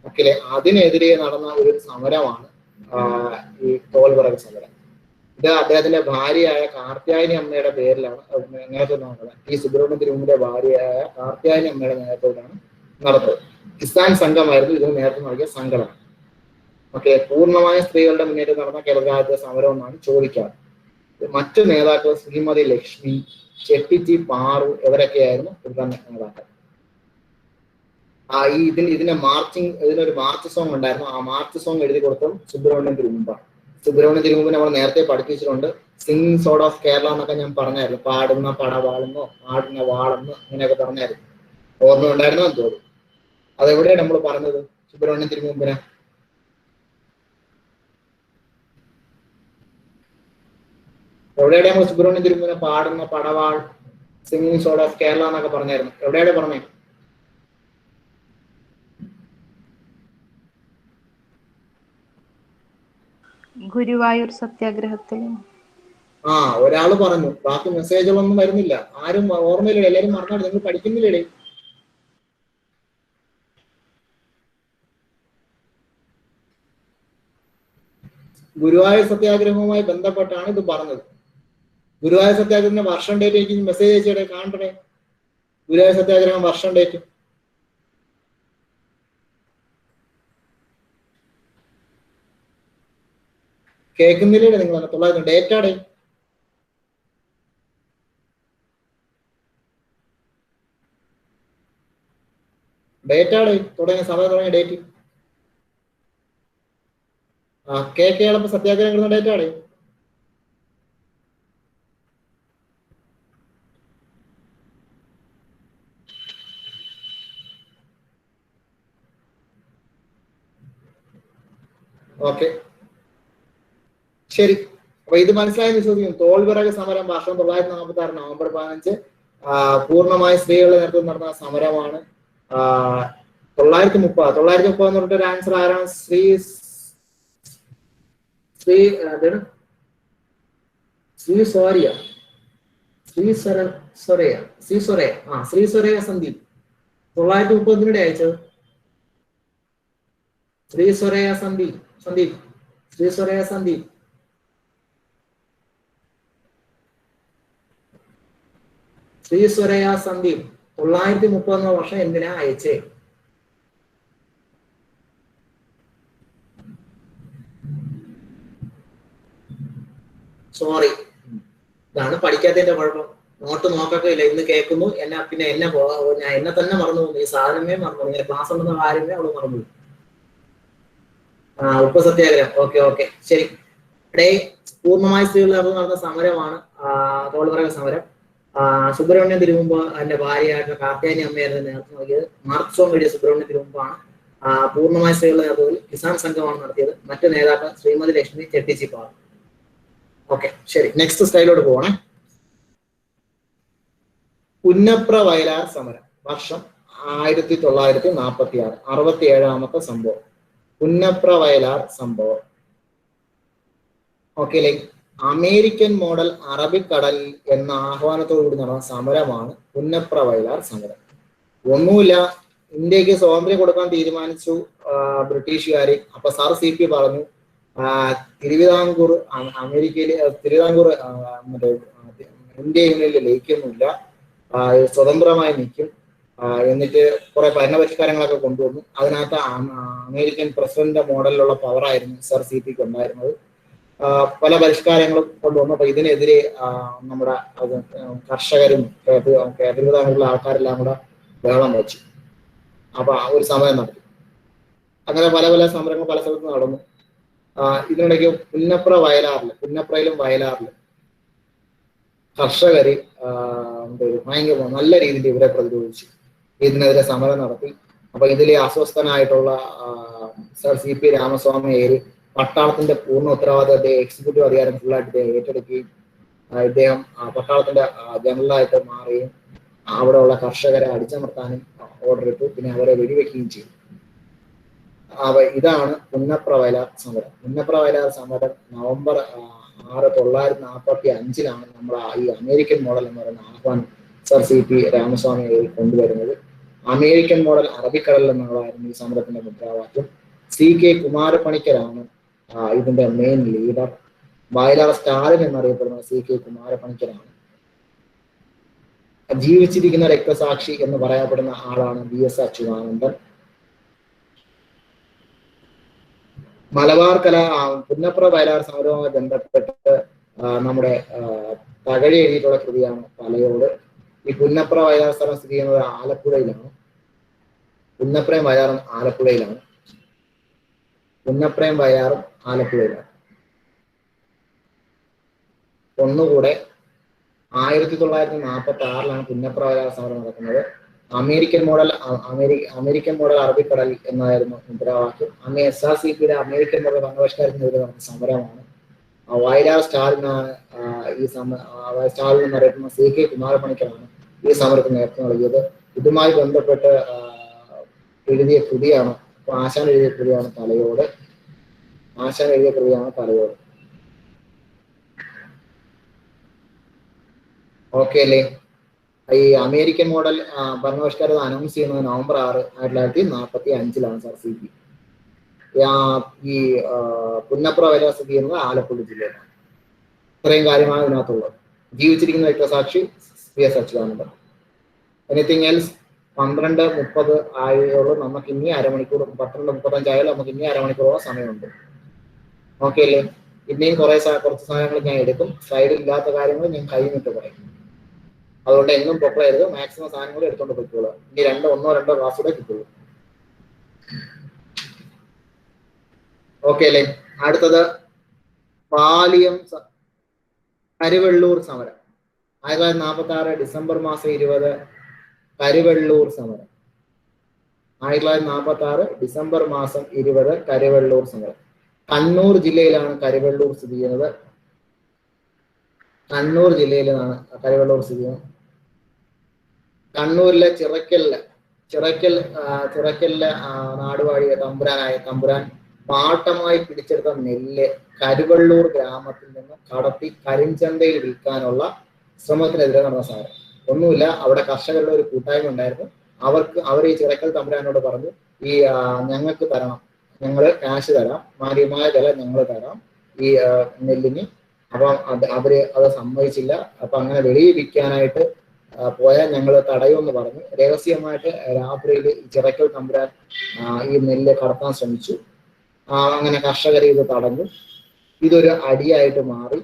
ഓക്കെ, അതിനെതിരെ നടന്ന ഒരു സമരമാണ് ഈ തോൽ വിറക് സമരം. ഇത് അദ്ദേഹത്തിന്റെ ഭാര്യയായ കാർത്യായനി അമ്മയുടെ പേരിലാണ് നേതൃത്വം നടന്നത്. ഈ സുബ്രഹ്മണ്യ തിരുമുമ്പിന്റെ ഭാര്യയായ കാർത്യായനി അമ്മയുടെ നേതൃത്വത്തിലാണ് നടന്നത്. കിസാൻ സംഘമായിരുന്നു ഇതിന് നേതൃത്വം നൽകിയ സംഘടന. ഓക്കെ, പൂർണ്ണമായ സ്ത്രീകളുടെ മുന്നേറ്റം നടന്ന കേരള സമരം എന്നാണ് ചോദിക്കാറ്. മറ്റു നേതാക്കൾ ശ്രീമതി ലക്ഷ്മി, ചെട്ടിറ്റി പാറു ഇവരൊക്കെയായിരുന്നു പ്രധാന നേതാക്കൾ. ഇതിനൊരു മാർച്ച് സോങ് ഉണ്ടായിരുന്നു. ആ മാർച്ച് സോങ് എഴുതി കൊടുത്തതും സുബ്രഹ്മണ്യം തിരുമുമ്പാണ്. സുബ്രഹ്മണ്യം തിരുമുമ്പ് നമ്മൾ നേരത്തെ പഠിപ്പിച്ചിട്ടുണ്ട്. സിംഗ് സോഡ് ഓഫ് കേരള എന്നൊക്കെ ഞാൻ പറഞ്ഞായിരുന്നു. പാടുന്ന പടവാളെന്നോ ആടുന്ന വാളെന്നോ അങ്ങനെയൊക്കെ പറഞ്ഞായിരുന്നു. ഓർമ്മ ഉണ്ടായിരുന്നോ എന്ന് തോന്നുന്നു. അതെവിടെയാണ് നമ്മൾ പറഞ്ഞത് സുബ്രഹ്മണ്യം തിരുമുമ്പിനെ? എവിടെയാണ് നമ്മൾ സുബ്രഹ്മണ്യം തിരുമുമ്പിനെ പാടുന്ന പടവാൾ, സിംഗ് സോഡ് ഓഫ് കേരള എന്നൊക്കെ പറഞ്ഞായിരുന്നു? എവിടെയാണ് പറഞ്ഞേ? ഗുരുവായൂർ സത്യാഗ്രഹത്തിൽ. ഒരാള് പറഞ്ഞു. ബാക്കി മെസ്സേജുകളൊന്നും വരുന്നില്ല. ആരും ഓർമ്മയില്ലേ? എല്ലാരും മറന്നാണ്. നിങ്ങൾ പഠിക്കുന്നില്ലേ? ഗുരുവായൂർ സത്യാഗ്രഹവുമായി ബന്ധപ്പെട്ടാണ് ഇത് പറഞ്ഞത്. ഗുരുവായൂർ സത്യാഗ്രഹത്തിന്റെ വർഷം ഡേറ്റ് എനിക്ക് മെസ്സേജ് അയച്ചേ കാണണ്ടേ? ഗുരുവായൂർ സത്യാഗ്രഹം വർഷം ഡേറ്റ് കേൾക്കുന്നില്ലേ നിങ്ങൾ? 900 ഡേറ്റാടെ തുടങ്ങിയ സമയം തുടങ്ങിയ ഡേറ്റ്. കേരള സത്യാഗ്രഹം കിട്ടുന്ന ഡേറ്റാടെ. ഓക്കെ, ശരി. അപ്പൊ ഇത് മനസ്സിലായെന്ന് വിശ്വസിക്കുന്നു. തോൽ വിറക് സമരം വർഷം 1946 നവംബർ 15 പൂർണ്ണമായി സ്ത്രീകളുടെ നേതൃത്വം നടന്ന സമരമാണ്. 930 എന്ന് പറഞ്ഞിട്ട് ഒരു ആൻസർ ആരാണ്? ശ്രീ സന്ദീപ് 930 അയച്ചത്. ശ്രീ സന്ദീപ് 930 വർഷം എന്തിനാ അയച്ചേ? സോറി, ഇതാണ് പഠിക്കാത്തതിന്റെ കുഴപ്പം. നോട്ട് നോക്കൊക്കെ ഇല്ല. ഇന്ന് കേൾക്കുന്നു എന്നെ പിന്നെ ഞാൻ എന്നെ തന്നെ മറന്നു പോകുന്നു. ഈ സാധനമേ മറന്നു പോകുന്നു. ക്ലാസ് ഉണ്ടെന്ന കാര്യമേ അവള് മറന്നു. ഉപ്പ് സത്യാഗ്രഹം. ഓക്കെ ശരി. ഇവിടെ പൂർണ്ണമായി സ്ത്രീകളുടെ നടന്ന സമരമാണ് തോൾവറക സമരം. സുബ്രഹ്മണ്യം തിരുമുമ്പ് എന്റെ ഭാര്യയായിട്ടുള്ള കാർത്തിയാനി അമ്മയായിരുന്നു നേതൃത്വം നൽകിയത്. മാർക്സോം വഴിയ സുബ്രഹ്മണ്യം തിരുമുമ്പാണ് പൂർണ്ണമായ സ്ത്രീകളുടെ നേതൃത്വത്തിൽ കിസാൻ സംഘമാണ് നടത്തിയത്. മറ്റു നേതാക്കൾ ശ്രീമതി ലക്ഷ്മി ചെട്ടിച്ചിപ്പാണ്. ഓക്കെ ശരി, നെക്സ്റ്റ് സ്ലൈഡിലോട്ട് പോകണേ. പുന്നപ്ര വയലാർ സമരം, വർഷം 1946, 67ാമത്തെ സംഭവം. പുന്നപ്ര വയലാർ സംഭവം. ഓക്കെ, അമേരിക്കൻ മോഡൽ അറബിക്കടൽ എന്ന ആഹ്വാനത്തോടുകൂടി നടന്ന സമരമാണ് പുന്നപ്ര വയലാർ സമരം. ഒന്നുമില്ല, ഇന്ത്യക്ക് സ്വാതന്ത്ര്യം കൊടുക്കാൻ തീരുമാനിച്ചു ബ്രിട്ടീഷുകാര്. അപ്പൊ സാർ CP പറഞ്ഞു തിരുവിതാംകൂർ തിരുവിതാംകൂർ മറ്റേ ഇന്ത്യ യൂണിയനിൽ ലയിക്കുന്നില്ല, സ്വതന്ത്രമായി നിൽക്കും. എന്നിട്ട് കുറെ ഭരണപരിഷ്കാരങ്ങളൊക്കെ കൊണ്ടുവന്നു. അതിനകത്ത് അമേരിക്കൻ പ്രസിഡന്റ് മോഡലിലുള്ള പവറായിരുന്നു സർ CPക്ക് ഉണ്ടായിരുന്നത്. പല പരിഷ്കാരങ്ങളും കൊണ്ടുവന്നു. അപ്പൊ ഇതിനെതിരെ നമ്മുടെ കർഷകരും തിരുവിതാംകൂറിലെ ആൾക്കാരെല്ലാം കൂടെ ബഹളം വെച്ചു. അപ്പൊ ഒരു സമരം നടത്തി. അങ്ങനെ പല പല സമരങ്ങൾ പല സ്ഥലത്ത് നടന്നു. ഇതിനിടയ്ക്ക് പുന്നപ്രയിലും വയലാറിലും കർഷകര് ഭയങ്കര നല്ല രീതിയിൽ ഇവരെ പ്രതിരോധിച്ചു. ഇതിനെതിരെ സമരം നടത്തി. അപ്പൊ ഇതിലെ അസ്വസ്ഥനായിട്ടുള്ള സർ CP രാമസ്വാമി അയ്യര് പട്ടാളത്തിന്റെ പൂർണ്ണ ഉത്തരവാദിത്തം എക്സിക്യൂട്ടീവ് അധികാരം ഫുള്ളായിട്ട് ഏറ്റെടുക്കുകയും ഇദ്ദേഹം പട്ടാളത്തിന്റെ ജനറലായിട്ട് മാറുകയും അവിടെയുള്ള കർഷകരെ അടിച്ചമർത്താനും ഓർഡർ ഇട്ടു. പിന്നെ അവരെ വെടിവെക്കുകയും ചെയ്തു. ഇതാണ് പുന്നപ്ര വയലാർ സമരം. പുന്നപ്ര വയലാർ സമരം നവംബർ 6, 1945 നമ്മൾ ഈ അമേരിക്കൻ മോഡൽ എന്ന് പറയുന്ന ആഹ്വാനം സർ CP രാമസ്വാമി കൊണ്ടുവരുന്നത്. അമേരിക്കൻ മോഡൽ അറബിക്കടൽ എന്നുള്ളതായിരുന്നു ഈ സമരത്തിന്റെ മുദ്രാവാക്യം. CK കുമാരപ്പണിക്കരാണ് ഇതിന്റെ മെയിൻ ലീഡർ. വയലാർ സ്റ്റാലിൻ എന്നറിയപ്പെടുന്ന CK കുമാരപ്പണിക്കരാണ്. ജീവിച്ചിരിക്കുന്ന രക്തസാക്ഷി എന്ന് പറയപ്പെടുന്ന ആളാണ് VS അച്യുതാനന്ദൻ. മലബാർ പുന്നപ്ര വയലാർ സമരവുമായി ബന്ധപ്പെട്ട് നമ്മുടെ തകഴി എഴുതിയിട്ടുള്ള കൃതിയാണ് തലയോട്. ഈ പുന്നപ്ര വയലാർ സ്ഥലം സ്ഥിതി ചെയ്യുന്നത് ആലപ്പുഴയിലാണ്. പുന്നപ്രയും വയലാറും ആലപ്പുഴയിലാണ്. പുന്നപ്രയും വയലാറും ആലപ്പുഴയിലാണ്. ഒന്നുകൂടെ 1946 പുന്നപ്ര വയലാർ സമരം നടക്കുന്നത്. അമേരിക്കൻ മോഡൽ അറബിക്കടൽ എന്നായിരുന്നു മുദ്രാവാക്യം. അന്ന് SRCPയുടെ അമേരിക്കൻ മോഡൽ ഭരണപരിഷ്കാരത്തിനെതിരെ നടന്ന സമരമാണ്. വയലാർ സ്റ്റാലിനാണ് സ്റ്റാലിൻ എന്നറിയപ്പെടുന്ന CK കുമാരപ്പണിക്കരാണ് ഈ സമരത്തിന് നേതൃത്വം നൽകിയത്. ഇതുമായി ബന്ധപ്പെട്ട് എഴുതിയ കൃതിയാണ് ആശാൻ എഴുതിയ കൃതിയാണ് തലയോട്. ഓക്കെ അല്ലേ? ഈ അമേരിക്കൻ മോഡൽ ഭരണപരിഷ്കാരം അനൗൺസ് ചെയ്യുന്നത് നവംബർ 6, 1945 സർ CP. ഈ പുന്നപ്ര വയലാർ സ്ഥിതി ചെയ്യുന്നത് ആലപ്പുഴ ജില്ലയിലാണ്. ഇത്രയും കാര്യമാണ് ഇതിനകത്തുള്ളത്. ജീവിച്ചിരിക്കുന്ന രക്തസാക്ഷി VS അച്യുതാനന്ദൻ. Anything else? 12:30 ആയുള്ളൂ. നമുക്ക് ഇനി അരമണിക്കൂർ, 12:35 ആയാലും നമുക്ക് ഇനി അരമണിക്കൂറോളം സമയമുണ്ട്. ഓക്കെ അല്ലേ? ഇനിയും കുറച്ച് സമയങ്ങൾ ഞാൻ എടുക്കും. സ്ലൈഡിൽ ഇല്ലാത്ത കാര്യങ്ങൾ ഞാൻ കൈവിട്ട് പറയും. അതുകൊണ്ട് എങ്ങും പൊക്കളരുത്. മാക്സിമം സാധനങ്ങൾ എടുത്തോണ്ട് പോയിക്കോളൂ. ഇനി 1-2 ക്ലാസ് കൂടെ കിട്ടുള്ളൂ. ഓക്കെ അല്ലേ? അടുത്തത് പാലിയം കരിവെള്ളൂർ സമരം. 1946 ഡിസംബർ 20 കരിവെള്ളൂർ സമരം. 1946 ഡിസംബർ 20 കരിവെള്ളൂർ സമരം. കണ്ണൂർ ജില്ലയിലാണ് കരിവെള്ളൂർ സ്ഥിതി ചെയ്യുന്നത്. കണ്ണൂരിലെ ചിറക്കലിലെ നാടുവാഴിയ തമ്പുരാൻ പാട്ടമായി പിടിച്ചെടുത്ത നെല്ല് കരിവെള്ളൂർ ഗ്രാമത്തിൽ നിന്ന് കടത്തി കരിഞ്ചന്തയിൽ വിൽക്കാനുള്ള ശ്രമത്തിനെതിരെ നടന്ന സമരം. ഒന്നുമില്ല, അവിടെ കർഷകരുടെ ഒരു കൂട്ടായ്മ ഉണ്ടായിരുന്നു. അവർ ഈ ചിറക്കൽ തമ്പുരാനോട് പറഞ്ഞു, ഈ ഞങ്ങൾക്ക് തരണം, ഞങ്ങൾ കാശ് തരാം, മാന്യമായ വില ഞങ്ങൾ തരാം ഈ നെല്ലിന്. അപ്പം അവര് അത് സമ്മതിച്ചില്ല. അപ്പൊ അങ്ങനെ വെളിയിൽ വിൽക്കാനായിട്ട് പോയാൽ ഞങ്ങൾ തടയുമെന്ന് പറഞ്ഞു. രഹസ്യമായിട്ട് രാത്രിയിൽ ചിറക്കൽ തമ്പുരാൻ ഈ നെല്ല് കടത്താൻ ശ്രമിച്ചു. അങ്ങനെ കർഷകരെ ഇത് തടഞ്ഞു. ഇതൊരു അടിയായിട്ട് മാറി.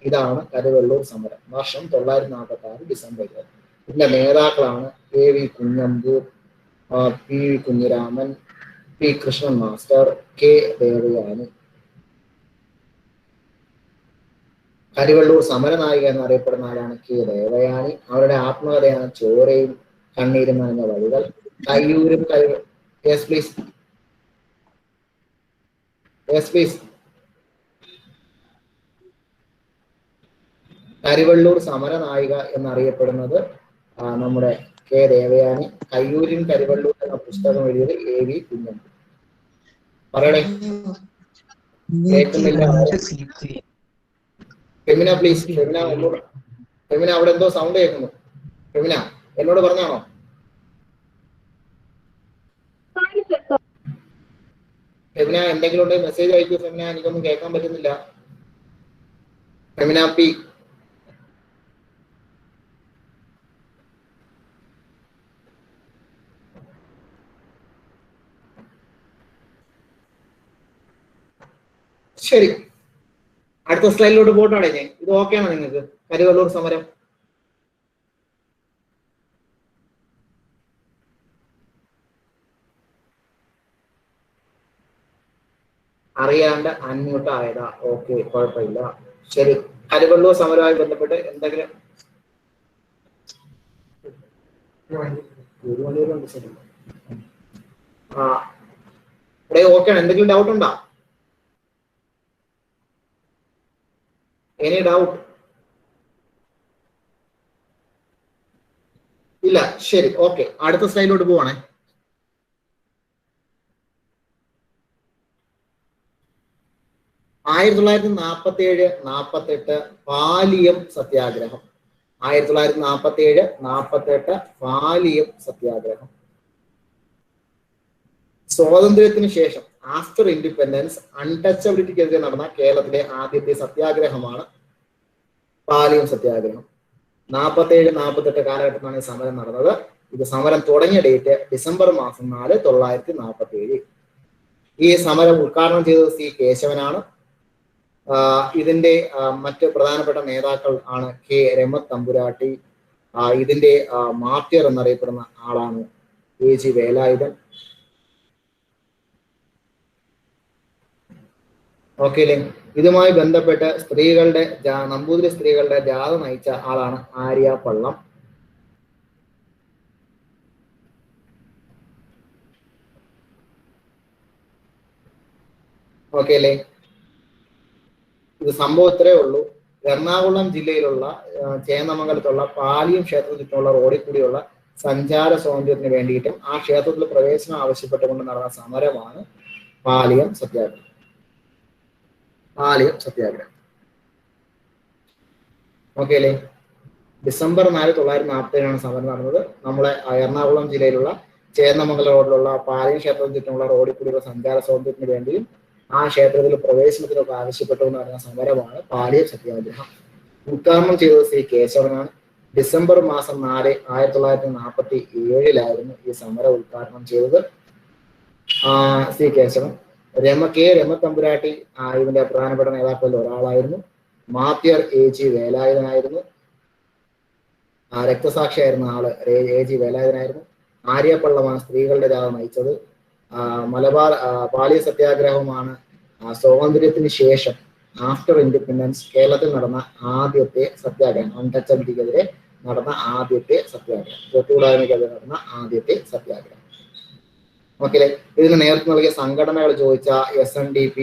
ഇതാണ് കരുവള്ളൂർ സമരം. വർഷം 1946 ഡിസംബർ 20. ഇതിന്റെ നേതാക്കളാണ് KV Kunhambur, PV Kunhiraman, P Krishnan master, K Devayani. Karivellur സമരനായിക എന്നറിയപ്പെടുന്ന ആരാണ്? K ദേവയാനി. അവരുടെ ആത്മകഥയാണ് ചോരയും കണ്ണീരും നനഞ്ഞ വഴികൾ. കയ്യൂരും yes please, yes please. Karivellur സമരനായിക എന്നറിയപ്പെടുന്നത് നമ്മുടെ K ദേവയാനി. കയ്യൂരിൻ കരിവള്ളൂർ എന്ന പുസ്തകം എഴുതിയത് AV കുഞ്ഞമ്പൂർ. പറയണേ, കേൾക്കുന്നില്ല. ഫെമിന പ്ലീസ്. ഫെമിന അവിടെ എന്തോ സൗണ്ട് കേൾക്കുന്നു. ഫെമിന എന്നോട് പറഞ്ഞാണോ? ഫെമിന എന്തെങ്കിലും ഉണ്ടെങ്കിൽ മെസ്സേജ് അയക്കൂ. ഫെമിന എനിക്കൊന്നും കേൾക്കാൻ പറ്റുന്നില്ല. ഫെമിന പി. ശരി, അടുത്ത സ്ലൈഡിലോട്ട് പോട്ടാണ് ഞാൻ. ഇത് ഓക്കെ ആണോ നിങ്ങൾക്ക്? കരിവള്ളൂർ സമരം. അറിയാണ്ട് അൺമ്യൂട്ട് ആയതാ. ഓക്കെ, കുഴപ്പമില്ല. ശരി, കരിവള്ളൂർ സമരവുമായി ബന്ധപ്പെട്ട് എന്തെങ്കിലും ഇവിടെ ഓക്കെ ആണ്? എന്തെങ്കിലും ഡൗട്ട് ഉണ്ടോ? Any doubt? ഇല്ല. ശരി, ഓക്കെ, അടുത്ത സ്ലൈഡിലോട്ട് പോവാണേ. ആയിരത്തി 1947-48 പാലിയം സത്യാഗ്രഹം. 1947-48 പാലിയം സത്യാഗ്രഹം. സ്വാതന്ത്ര്യത്തിന് ശേഷം ആഫ്റ്റർ ഇൻഡിപെൻഡൻസ് അൺടച്ചബിലിറ്റിക്കെതിരെ നടന്ന കേരളത്തിലെ ആദ്യത്തെ സത്യാഗ്രഹമാണ് പാലിയം സത്യാഗ്രഹം. 47-48 കാലഘട്ടത്തിലാണ് ഈ സമരം നടന്നത്. ഇത് സമരം തുടങ്ങിയ ഡേറ്റ് ഡിസംബർ മാസം 4, 1947. ഈ സമരം ഉദ്ഘാടനം ചെയ്തത് C കേശവനാണ്. ഇതിന്റെ മറ്റ് പ്രധാനപ്പെട്ട നേതാക്കൾ ആണ് K രമത് തമ്പുരാട്ടി. ഇതിന്റെ മാർട്ടിയർ എന്നറിയപ്പെടുന്ന ആളാണ് AG വേലായുധൻ. ഓക്കെ അല്ലേ? ഇതുമായി ബന്ധപ്പെട്ട് സ്ത്രീകളുടെ നമ്പൂതിരി സ്ത്രീകളുടെ ജാഥ നയിച്ച ആളാണ് ആര്യ പള്ളം. ഓക്കെ അല്ലേ? ഇത് സംഭവം ഇത്രയേ ഉള്ളൂ. എറണാകുളം ജില്ലയിലുള്ള ചേന്നമംഗലത്തുള്ള പാലിയം ക്ഷേത്രത്തിന് ചുറ്റുമുള്ള റോഡിൽ കൂടിയുള്ള സഞ്ചാര സ്വാതന്ത്ര്യത്തിന് വേണ്ടിയിട്ടും ആ ക്ഷേത്രത്തിൽ പ്രവേശനം ആവശ്യപ്പെട്ടുകൊണ്ട് നടന്ന സമരമാണ് പാലിയം സത്യാഗ്രഹം. പാലിയം സത്യാഗ്രഹം. ഓക്കെ അല്ലേ? ഡിസംബർ 4, 1947 സമരം നടന്നത്. നമ്മളെ എറണാകുളം ജില്ലയിലുള്ള ചേന്നമംഗലം റോഡിലുള്ള പാലിയം ക്ഷേത്രത്തിന് ചുറ്റുമുള്ള റോഡിൽ കൂടിയുള്ള സഞ്ചാര സ്വാതന്ത്ര്യത്തിന് വേണ്ടിയും ആ ക്ഷേത്രത്തിൽ പ്രവേശനത്തിനൊക്കെ ആവശ്യപ്പെട്ടുകൊണ്ട് നടന്ന സമരമാണ് പാലിയം സത്യാഗ്രഹം. ഉദ്ഘാടനം ചെയ്തത് C കേശവനാണ്. ഡിസംബർ മാസം 4, 1947 ഈ സമരം ഉദ്ഘാടനം ചെയ്തത് C കേശവൻ. K രമത് തമ്പുരാട്ടി ഇതിന്റെ പ്രധാനപ്പെട്ട നേതാക്കളിൽ ഒരാളായിരുന്നു. Martyr AG വേലായുധനായിരുന്നു. രക്തസാക്ഷിയായിരുന്ന ആള് AG വേലായുധനായിരുന്നു. ആര്യപ്പള്ളമാണ് സ്ത്രീകളുടെ ജാഥ നയിച്ചത്. മലബാർ പാലിയ സത്യാഗ്രഹവുമാണ് സ്വാതന്ത്ര്യത്തിന് ശേഷം ആഫ്റ്റർ ഇൻഡിപെൻഡൻസ് കേരളത്തിൽ നടന്ന ആദ്യത്തെ സത്യാഗ്രഹം. അൺടച്ചബിലിറ്റിക്കെതിരെ നടന്ന ആദ്യത്തെ സത്യാഗ്രഹം. തൊട്ടുകൂടായ്മയ്ക്കെതിരെ നടന്ന ആദ്യത്തെ സത്യാഗ്രഹം. ഓക്കെ. ഇതിന് നേതൃത്വം നൽകിയ സംഘടനകൾ ചോദിച്ച SNDP,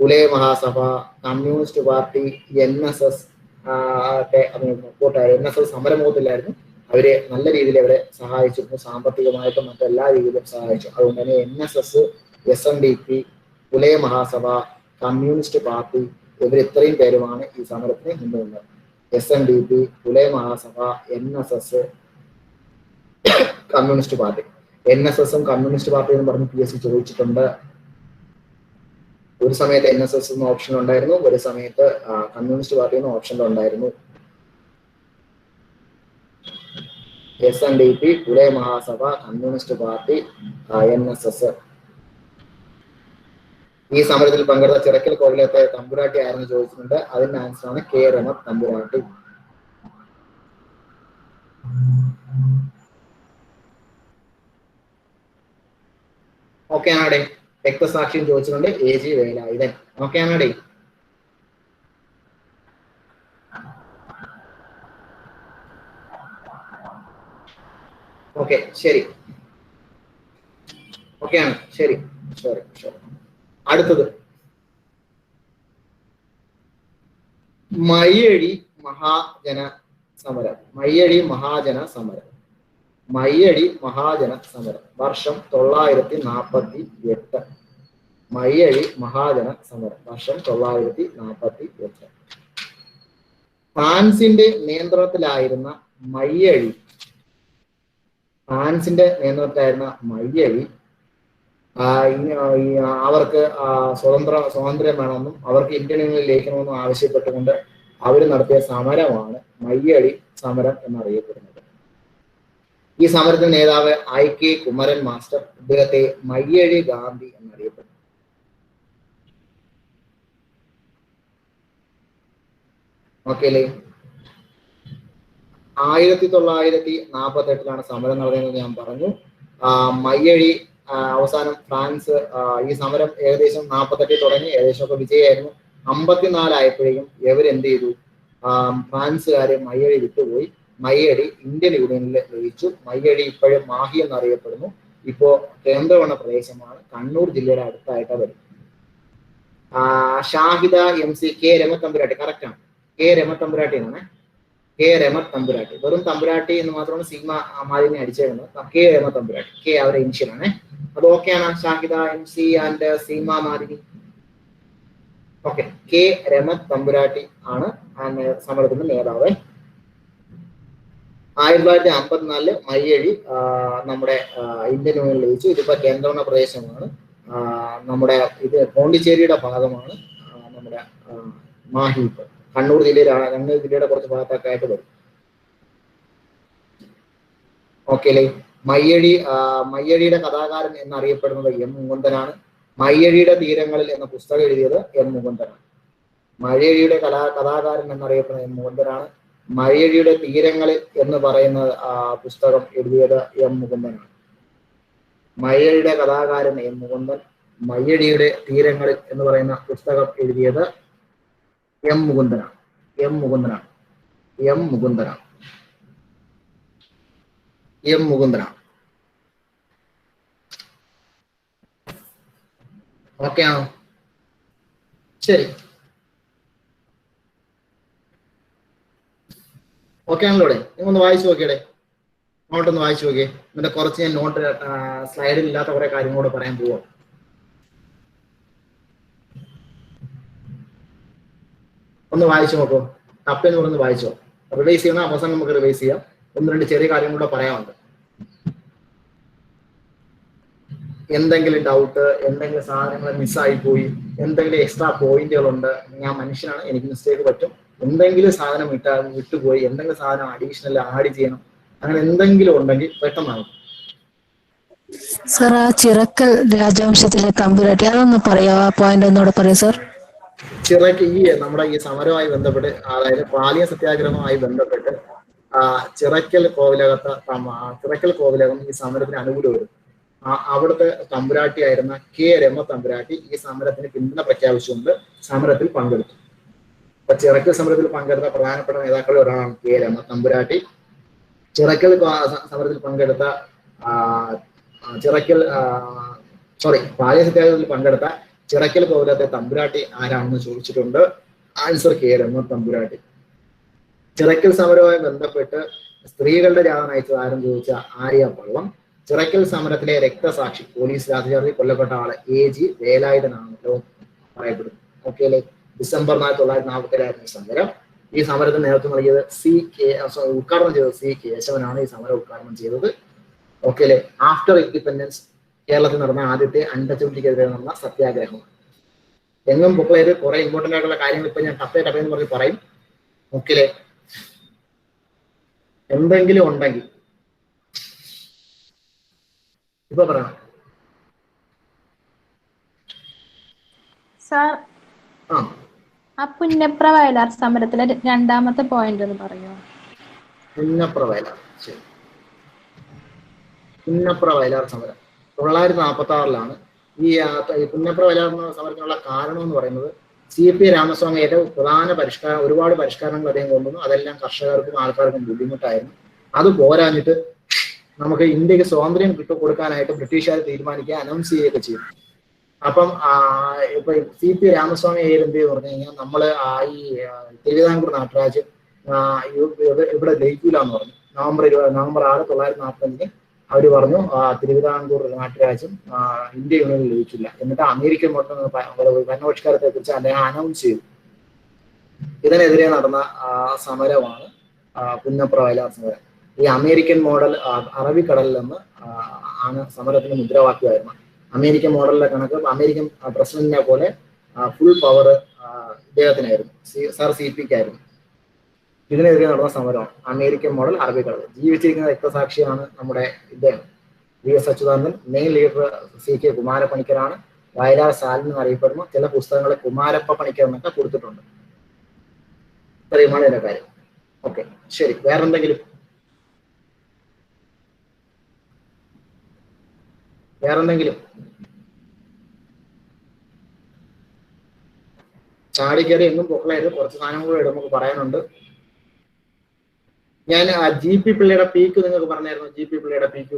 Pulaya Mahasabha, communist party, NSS ഒക്കെ NSS സമരമുഖത്തിലായിരുന്നു. അവരെ നല്ല രീതിയിൽ അവരെ സഹായിച്ചിരുന്നു. സാമ്പത്തികമായിട്ടും മറ്റെല്ലാ രീതിയിലും സഹായിച്ചു. അതുകൊണ്ട് തന്നെ NSS, SNDP, Pulaya Mahasabha, communist party ഇവർ ഇത്രയും പേരുമാണ് ഈ സമരത്തിന് മുന്നിലുള്ളത്. SNDP, Pulaya Mahasabha, NSS, communist party. NSSും കമ്മ്യൂണിസ്റ്റ് പാർട്ടി എന്ന് പറഞ്ഞ് PSC ചോദിച്ചിട്ടുണ്ട്. ഒരു സമയത്ത് NSS എന്ന ഓപ്ഷൻ ഉണ്ടായിരുന്നു, ഒരു സമയത്ത് കമ്മ്യൂണിസ്റ്റ് പാർട്ടി എന്ന ഓപ്ഷൻ ഉണ്ടായിരുന്നു. SNDP, Pulaya Mahasabha, communist party, NSS. ഈ സമരത്തിൽ പങ്കെടുത്ത ചിറക്കൽ കോവിലത്തെ തമ്പുരാട്ടി ആരെന്ന് ചോദിച്ചിട്ടുണ്ട്. അതിന്റെ ആൻസർ ആണ് കെ രമ തമ്പുരാട്ടി. ഓക്കെ ആണേ. രക്തസാക്ഷിയും ചോദിച്ചിട്ടുണ്ട്. AG വേലായുധൻ. ഓക്കെ ആണേ. ഓക്കെ ശരി. ഓക്കെ ആണ്. ശരി. അടുത്തത് മയ്യഴി മഹാജന സമരം. മയ്യഴി മഹാജന സമരം. മയ്യഴി മഹാജന സമരം വർഷം 948. മയ്യഴി മഹാജന സമരം വർഷം 948. ഫ്രാൻസിന്റെ നിയന്ത്രണത്തിലായിരുന്ന മയ്യഴി അവർക്ക് സ്വാതന്ത്ര്യം വേണമെന്നും അവർക്ക് ഇന്ത്യൻ യൂണിയനിൽ ലയിക്കണമെന്നും ആവശ്യപ്പെട്ടുകൊണ്ട് അവർ നടത്തിയ സമരമാണ് മയ്യഴി സമരം എന്നറിയപ്പെടുന്നത്. ഈ സമരത്തിന്റെ നേതാവ് IK കുമരൻ മാസ്റ്റർ. ഇദ്ദേഹത്തെ മയ്യഴി ഗാന്ധി എന്നറിയപ്പെടുന്നു. ഓക്കെ അല്ലേ? 1948 സമരം നടന്നതെന്ന് ഞാൻ പറഞ്ഞു. മയ്യഴി അവസാനം ഫ്രാൻസ് ഈ സമരം ഏകദേശം 48 തുടങ്ങി, ഏകദേശം ഒക്കെ വിജയമായിരുന്നു. 54 ആയപ്പോഴേക്കും ഇവരെന്ത് ചെയ്തു? ഫ്രാൻസുകാരെ മയ്യഴി വിട്ടുപോയി. മയ്യഴി ഇന്ത്യൻ യൂണിയനിൽ ലയിച്ചു. മയ്യഴി ഇപ്പോഴും മാഹി എന്നറിയപ്പെടുന്നു. ഇപ്പോ കേന്ദ്രഭരണ പ്രദേശമാണ്. കണ്ണൂർ ജില്ലയുടെ അടുത്തായിട്ട് വരും. Shahida MC K Ramathampuratti. Correct ആണ്. കെ രമത്തമ്പുരാട്ടി എന്നാണ്. കെ രമത്തമ്പുരാട്ടി. വെറും തമ്പുരാട്ടി എന്ന് മാത്രമാണ് സീമ മാലിന്യം അടിച്ചേക്കുന്നത്. കെ രമത്തമ്പുരാട്ടി. കെ അവരുടെ ഇനിഷ്യൽ ആണ്. അത് ഓക്കെയാണ്. Shahida MC and Seema Malini. Okay. K Ramathampuratti ആണ് സമരത്തിന്റെ നേതാവ്. 1954 മയ്യഴി നമ്മുടെ ഇന്ത്യൻ യൂണിയനിൽ ലയിച്ചു. ഇതിപ്പോ കേന്ദ്രഭരണ പ്രദേശമാണ്. നമ്മുടെ ഇത് പോണ്ടിച്ചേരിയുടെ ഭാഗമാണ്. നമ്മുടെ മാഹി കണ്ണൂർ ജില്ലയുടെ കുറച്ച് ഭാഗത്തൊക്കെ ആയിട്ട് വരും. ഓക്കെ അല്ലേ? മയ്യഴിയുടെ കഥാകാരൻ എന്നറിയപ്പെടുന്നത് M മുകുന്ദനാണ്. മയ്യഴിയുടെ തീരങ്ങളിൽ എന്ന പുസ്തകം എഴുതിയത് M മുകുന്ദനാണ്. മയ്യഴിയുടെ കഥാകാരൻ എന്നറിയപ്പെടുന്നത് M മുകുന്ദനാണ്. മയ്യഴിയുടെ തീരങ്ങളിൽ എന്ന് പറയുന്ന പുസ്തകം എഴുതിയത് M മുകുന്ദനാണ്. മയ്യഴിയുടെ കഥാകാരൻ M മുകുന്ദൻ. മയ്യഴിയുടെ തീരങ്ങളിൽ എന്ന് പറയുന്ന പുസ്തകം എഴുതിയത് M മുകുന്ദനാണ്. M മുകുന്ദനാണ്. ഓക്കെ ആണോ? ശരി. ഓക്കെ ആണല്ലോ? ഇവിടെ നിങ്ങൊന്ന് വായിച്ചു നോക്കിയടെ. നോട്ടൊന്ന് വായിച്ചു നോക്കിയേ. എന്നിട്ട് കുറച്ച് ഞാൻ നോട്ട് സ്ലൈഡിൽ ഇല്ലാത്ത കുറെ കാര്യങ്ങളോട് പറയാൻ പോവാം. ഒന്ന് വായിച്ചു നോക്കൂ. തപ്പെന്ന് പറഞ്ഞ് വായിച്ചോ. റിവൈസ് ചെയ്യണം. അവസാനം നമുക്ക് റിവൈസ് ചെയ്യാം. 1-2 ചെറിയ കാര്യങ്ങളൂടെ പറയാനുണ്ട്. എന്തെങ്കിലും ഡൗട്ട്, എന്തെങ്കിലും സാധനങ്ങൾ മിസ്സായി പോയി, എന്തെങ്കിലും എക്സ്ട്രാ പോയിന്റുകളുണ്ട്, ഞാൻ മനുഷ്യനാണ്, എനിക്ക് മിസ്റ്റേക്ക് പറ്റും, എന്തെങ്കിലും സാധനം വിട്ടുപോയി, എന്തെങ്കിലും സാധനം അഡീഷണൽ ആഡ് ചെയ്യണം, അങ്ങനെ എന്തെങ്കിലും ഉണ്ടെങ്കിൽ പെട്ടെന്നാകും. സർ, ആ ചിറക്കൽ രാജവംശത്തിലെ തമ്പുരാട്ടി അതൊന്ന് പറയാ, പോയിന്റ് ഒന്നുകൂടെ പറയാം സർ. ചിറക്ക് നമ്മുടെ ഈ സമരവുമായി ബന്ധപ്പെട്ട്, അതായത് പാലിയ സത്യാഗ്രഹവുമായി ബന്ധപ്പെട്ട് ചിറക്കൽ കോവിലകം ഈ സമരത്തിന് അനുകൂലമായിരുന്നു. അവിടുത്തെ തമ്പുരാട്ടിയായിരുന്ന കെ രമ തമ്പുരാട്ടി ഈ സമരത്തിന് പിന്തുണ പ്രഖ്യാപിച്ചുകൊണ്ട് സമരത്തിൽ പങ്കെടുത്തു. അപ്പൊ ചിറക്കൽ സമരത്തിൽ പങ്കെടുത്ത പ്രധാനപ്പെട്ട നേതാക്കളിൽ ഒരാളാണ് കെ രമ തമ്പുരാട്ടി. ചിറക്കൽ സമരത്തിൽ പങ്കെടുത്ത പാലിയ സത്യാഗ്രഹത്തിൽ പങ്കെടുത്ത ചിറക്കൽ കോവിലത്തെ തമ്പുരാട്ടി ആരാണെന്ന് ചോദിച്ചിട്ടുണ്ട്. ആൻസർ കെ രമ തമ്പുരാട്ടി. ചിറക്കൽ സമരവുമായി ബന്ധപ്പെട്ട് സ്ത്രീകളുടെ ജാഥ നയിച്ചത് ആരും ചോദിച്ച ആര്യ പള്ളം. ചിറക്കൽ സമരത്തിലെ രക്തസാക്ഷി, പോലീസ് ലാത്തിചാർജിൽ കൊല്ലപ്പെട്ട ആള് AG വേലായുധനാണല്ലോ പറയപ്പെടുന്നു. ഓക്കെ അല്ലേ? ഡിസംബർ 1947 സമരം. ഈ സമരത്തിന് നേതൃത്വം നൽകിയത് ഉദ്ഘാടനം ചെയ്തത് C കേശവനാണ്. ഈ സമരം ഉദ്ഘാടനം ചെയ്തത്. ഓക്കെ അല്ലേ? ആഫ്റ്റർ ഇൻഡിപെൻഡൻസ് കേരളത്തിൽ നടന്ന ആദ്യത്തെ അൺടച്ചബിലിറ്റിക്കെതിരെ നടന്ന സത്യാഗ്രഹമാണ്. എങ്ങും പൊക്കളേത് കുറെ ഇമ്പോർട്ടന്റ് ആയിട്ടുള്ള കാര്യങ്ങൾ ഇപ്പൊ ഞാൻ ടപ്പേന്ന് പറഞ്ഞ് പറയും. ഓക്കെ അല്ലേ? എന്തെങ്കിലും ഉണ്ടെങ്കിൽ ഇപ്പൊ പറയണം. സാർ ആ ആ പുന്നപ്ര വയലാർ സമരത്തിലെ രണ്ടാമത്തെ പോയിന്റ് ഒന്ന് പറയുമോ? പുന്നപ്ര വയലാർ, ശരി. പുന്നപ്ര വയലാർ സമരം 946 ഈ പുന്നപ്ര വയലാർ സമരത്തിനുള്ള കാരണം എന്ന് പറയുന്നത് CP രാമസ്വാമി ഏറ്റവും പ്രധാന ഒരുപാട് പരിഷ്കാരങ്ങൾ അദ്ദേഹം കൊണ്ടുവന്നു. അതെല്ലാം കർഷകർക്കും ആൾക്കാർക്കും ബുദ്ധിമുട്ടായിരുന്നു. അത് പോരാഞ്ഞിട്ട് നമുക്ക് ഇന്ത്യക്ക് സ്വാതന്ത്ര്യം കൊടുക്കാനായിട്ട് ബ്രിട്ടീഷുകാർ തീരുമാനിക്കുക, അനൗൺസ് ചെയ്യുകയൊക്കെ ചെയ്തു. അപ്പം ഇപ്പൊ CP രാമസ്വാമി അയ്യർ എന്ത് ചെയ്തെന്ന് പറഞ്ഞു കഴിഞ്ഞാൽ നമ്മള് ഈ തിരുവിതാംകൂർ നാട്ടുരാജ്യം ഇവിടെ ലയിക്കൂലെന്ന് പറഞ്ഞു. നവംബർ 6, 945 അവര് പറഞ്ഞു തിരുവിതാംകൂർ നാട്ടുരാജ്യം ഇന്ത്യ യൂണിയനിൽ ലയിക്കില്ല. എന്നിട്ട് അമേരിക്കൻ ഭരണപരിഷ്കാരത്തെ കുറിച്ച് അദ്ദേഹം അനൗൺസ് ചെയ്തു. ഇതിനെതിരെ നടന്ന സമരമാണ് പുന്നപ്ര വയലാർ സമരം. ഈ അമേരിക്കൻ മോഡൽ അറബിക്കടലിൽ നിന്ന് ആണ് സമരത്തിന് മുദ്രാവാക്യമായിരുന്നു. അമേരിക്കൻ മോഡലിലെ കണക്ക് അമേരിക്കൻ പ്രസിഡന്റിനെ പോലെ ഫുൾ പവർ ഇദ്ദേഹത്തിനായിരുന്നു, സർ CP ക്കായിരുന്നു. ഇതിനെതിരെ നടന്ന സമരമാണ് അമേരിക്കൻ മോഡൽ അറബിക്കടൽ. ജീവിച്ചിരിക്കുന്ന രക്തസാക്ഷിയാണ് നമ്മുടെ ഇദ്ദേഹം VS Achuthanandan. Main leader CK കുമാരപ്പണിക്കരാണ്. വയലാർ സാലിൻ എന്നറിയപ്പെടുന്നു. ചില പുസ്തകങ്ങൾ കുമാരപ്പ പണിക്കർ എന്നൊക്കെ കൊടുത്തിട്ടുണ്ട്. ഇത്രയുമാണ് ഇതിന്റെ കാര്യം. ഓക്കെ, ശരി. വേറെന്തെങ്കിലും ചാടിക്കയറി എങ്ങും പൊക്കളായിരുന്നു. കുറച്ച് സാധനം കൂടെ നമുക്ക് പറയാനുണ്ട്. ഞാൻ GP പിള്ളയുടെ പീക്ക് നിങ്ങൾക്ക് പറഞ്ഞായിരുന്നു. GP പിള്ളയുടെ പീക്ക്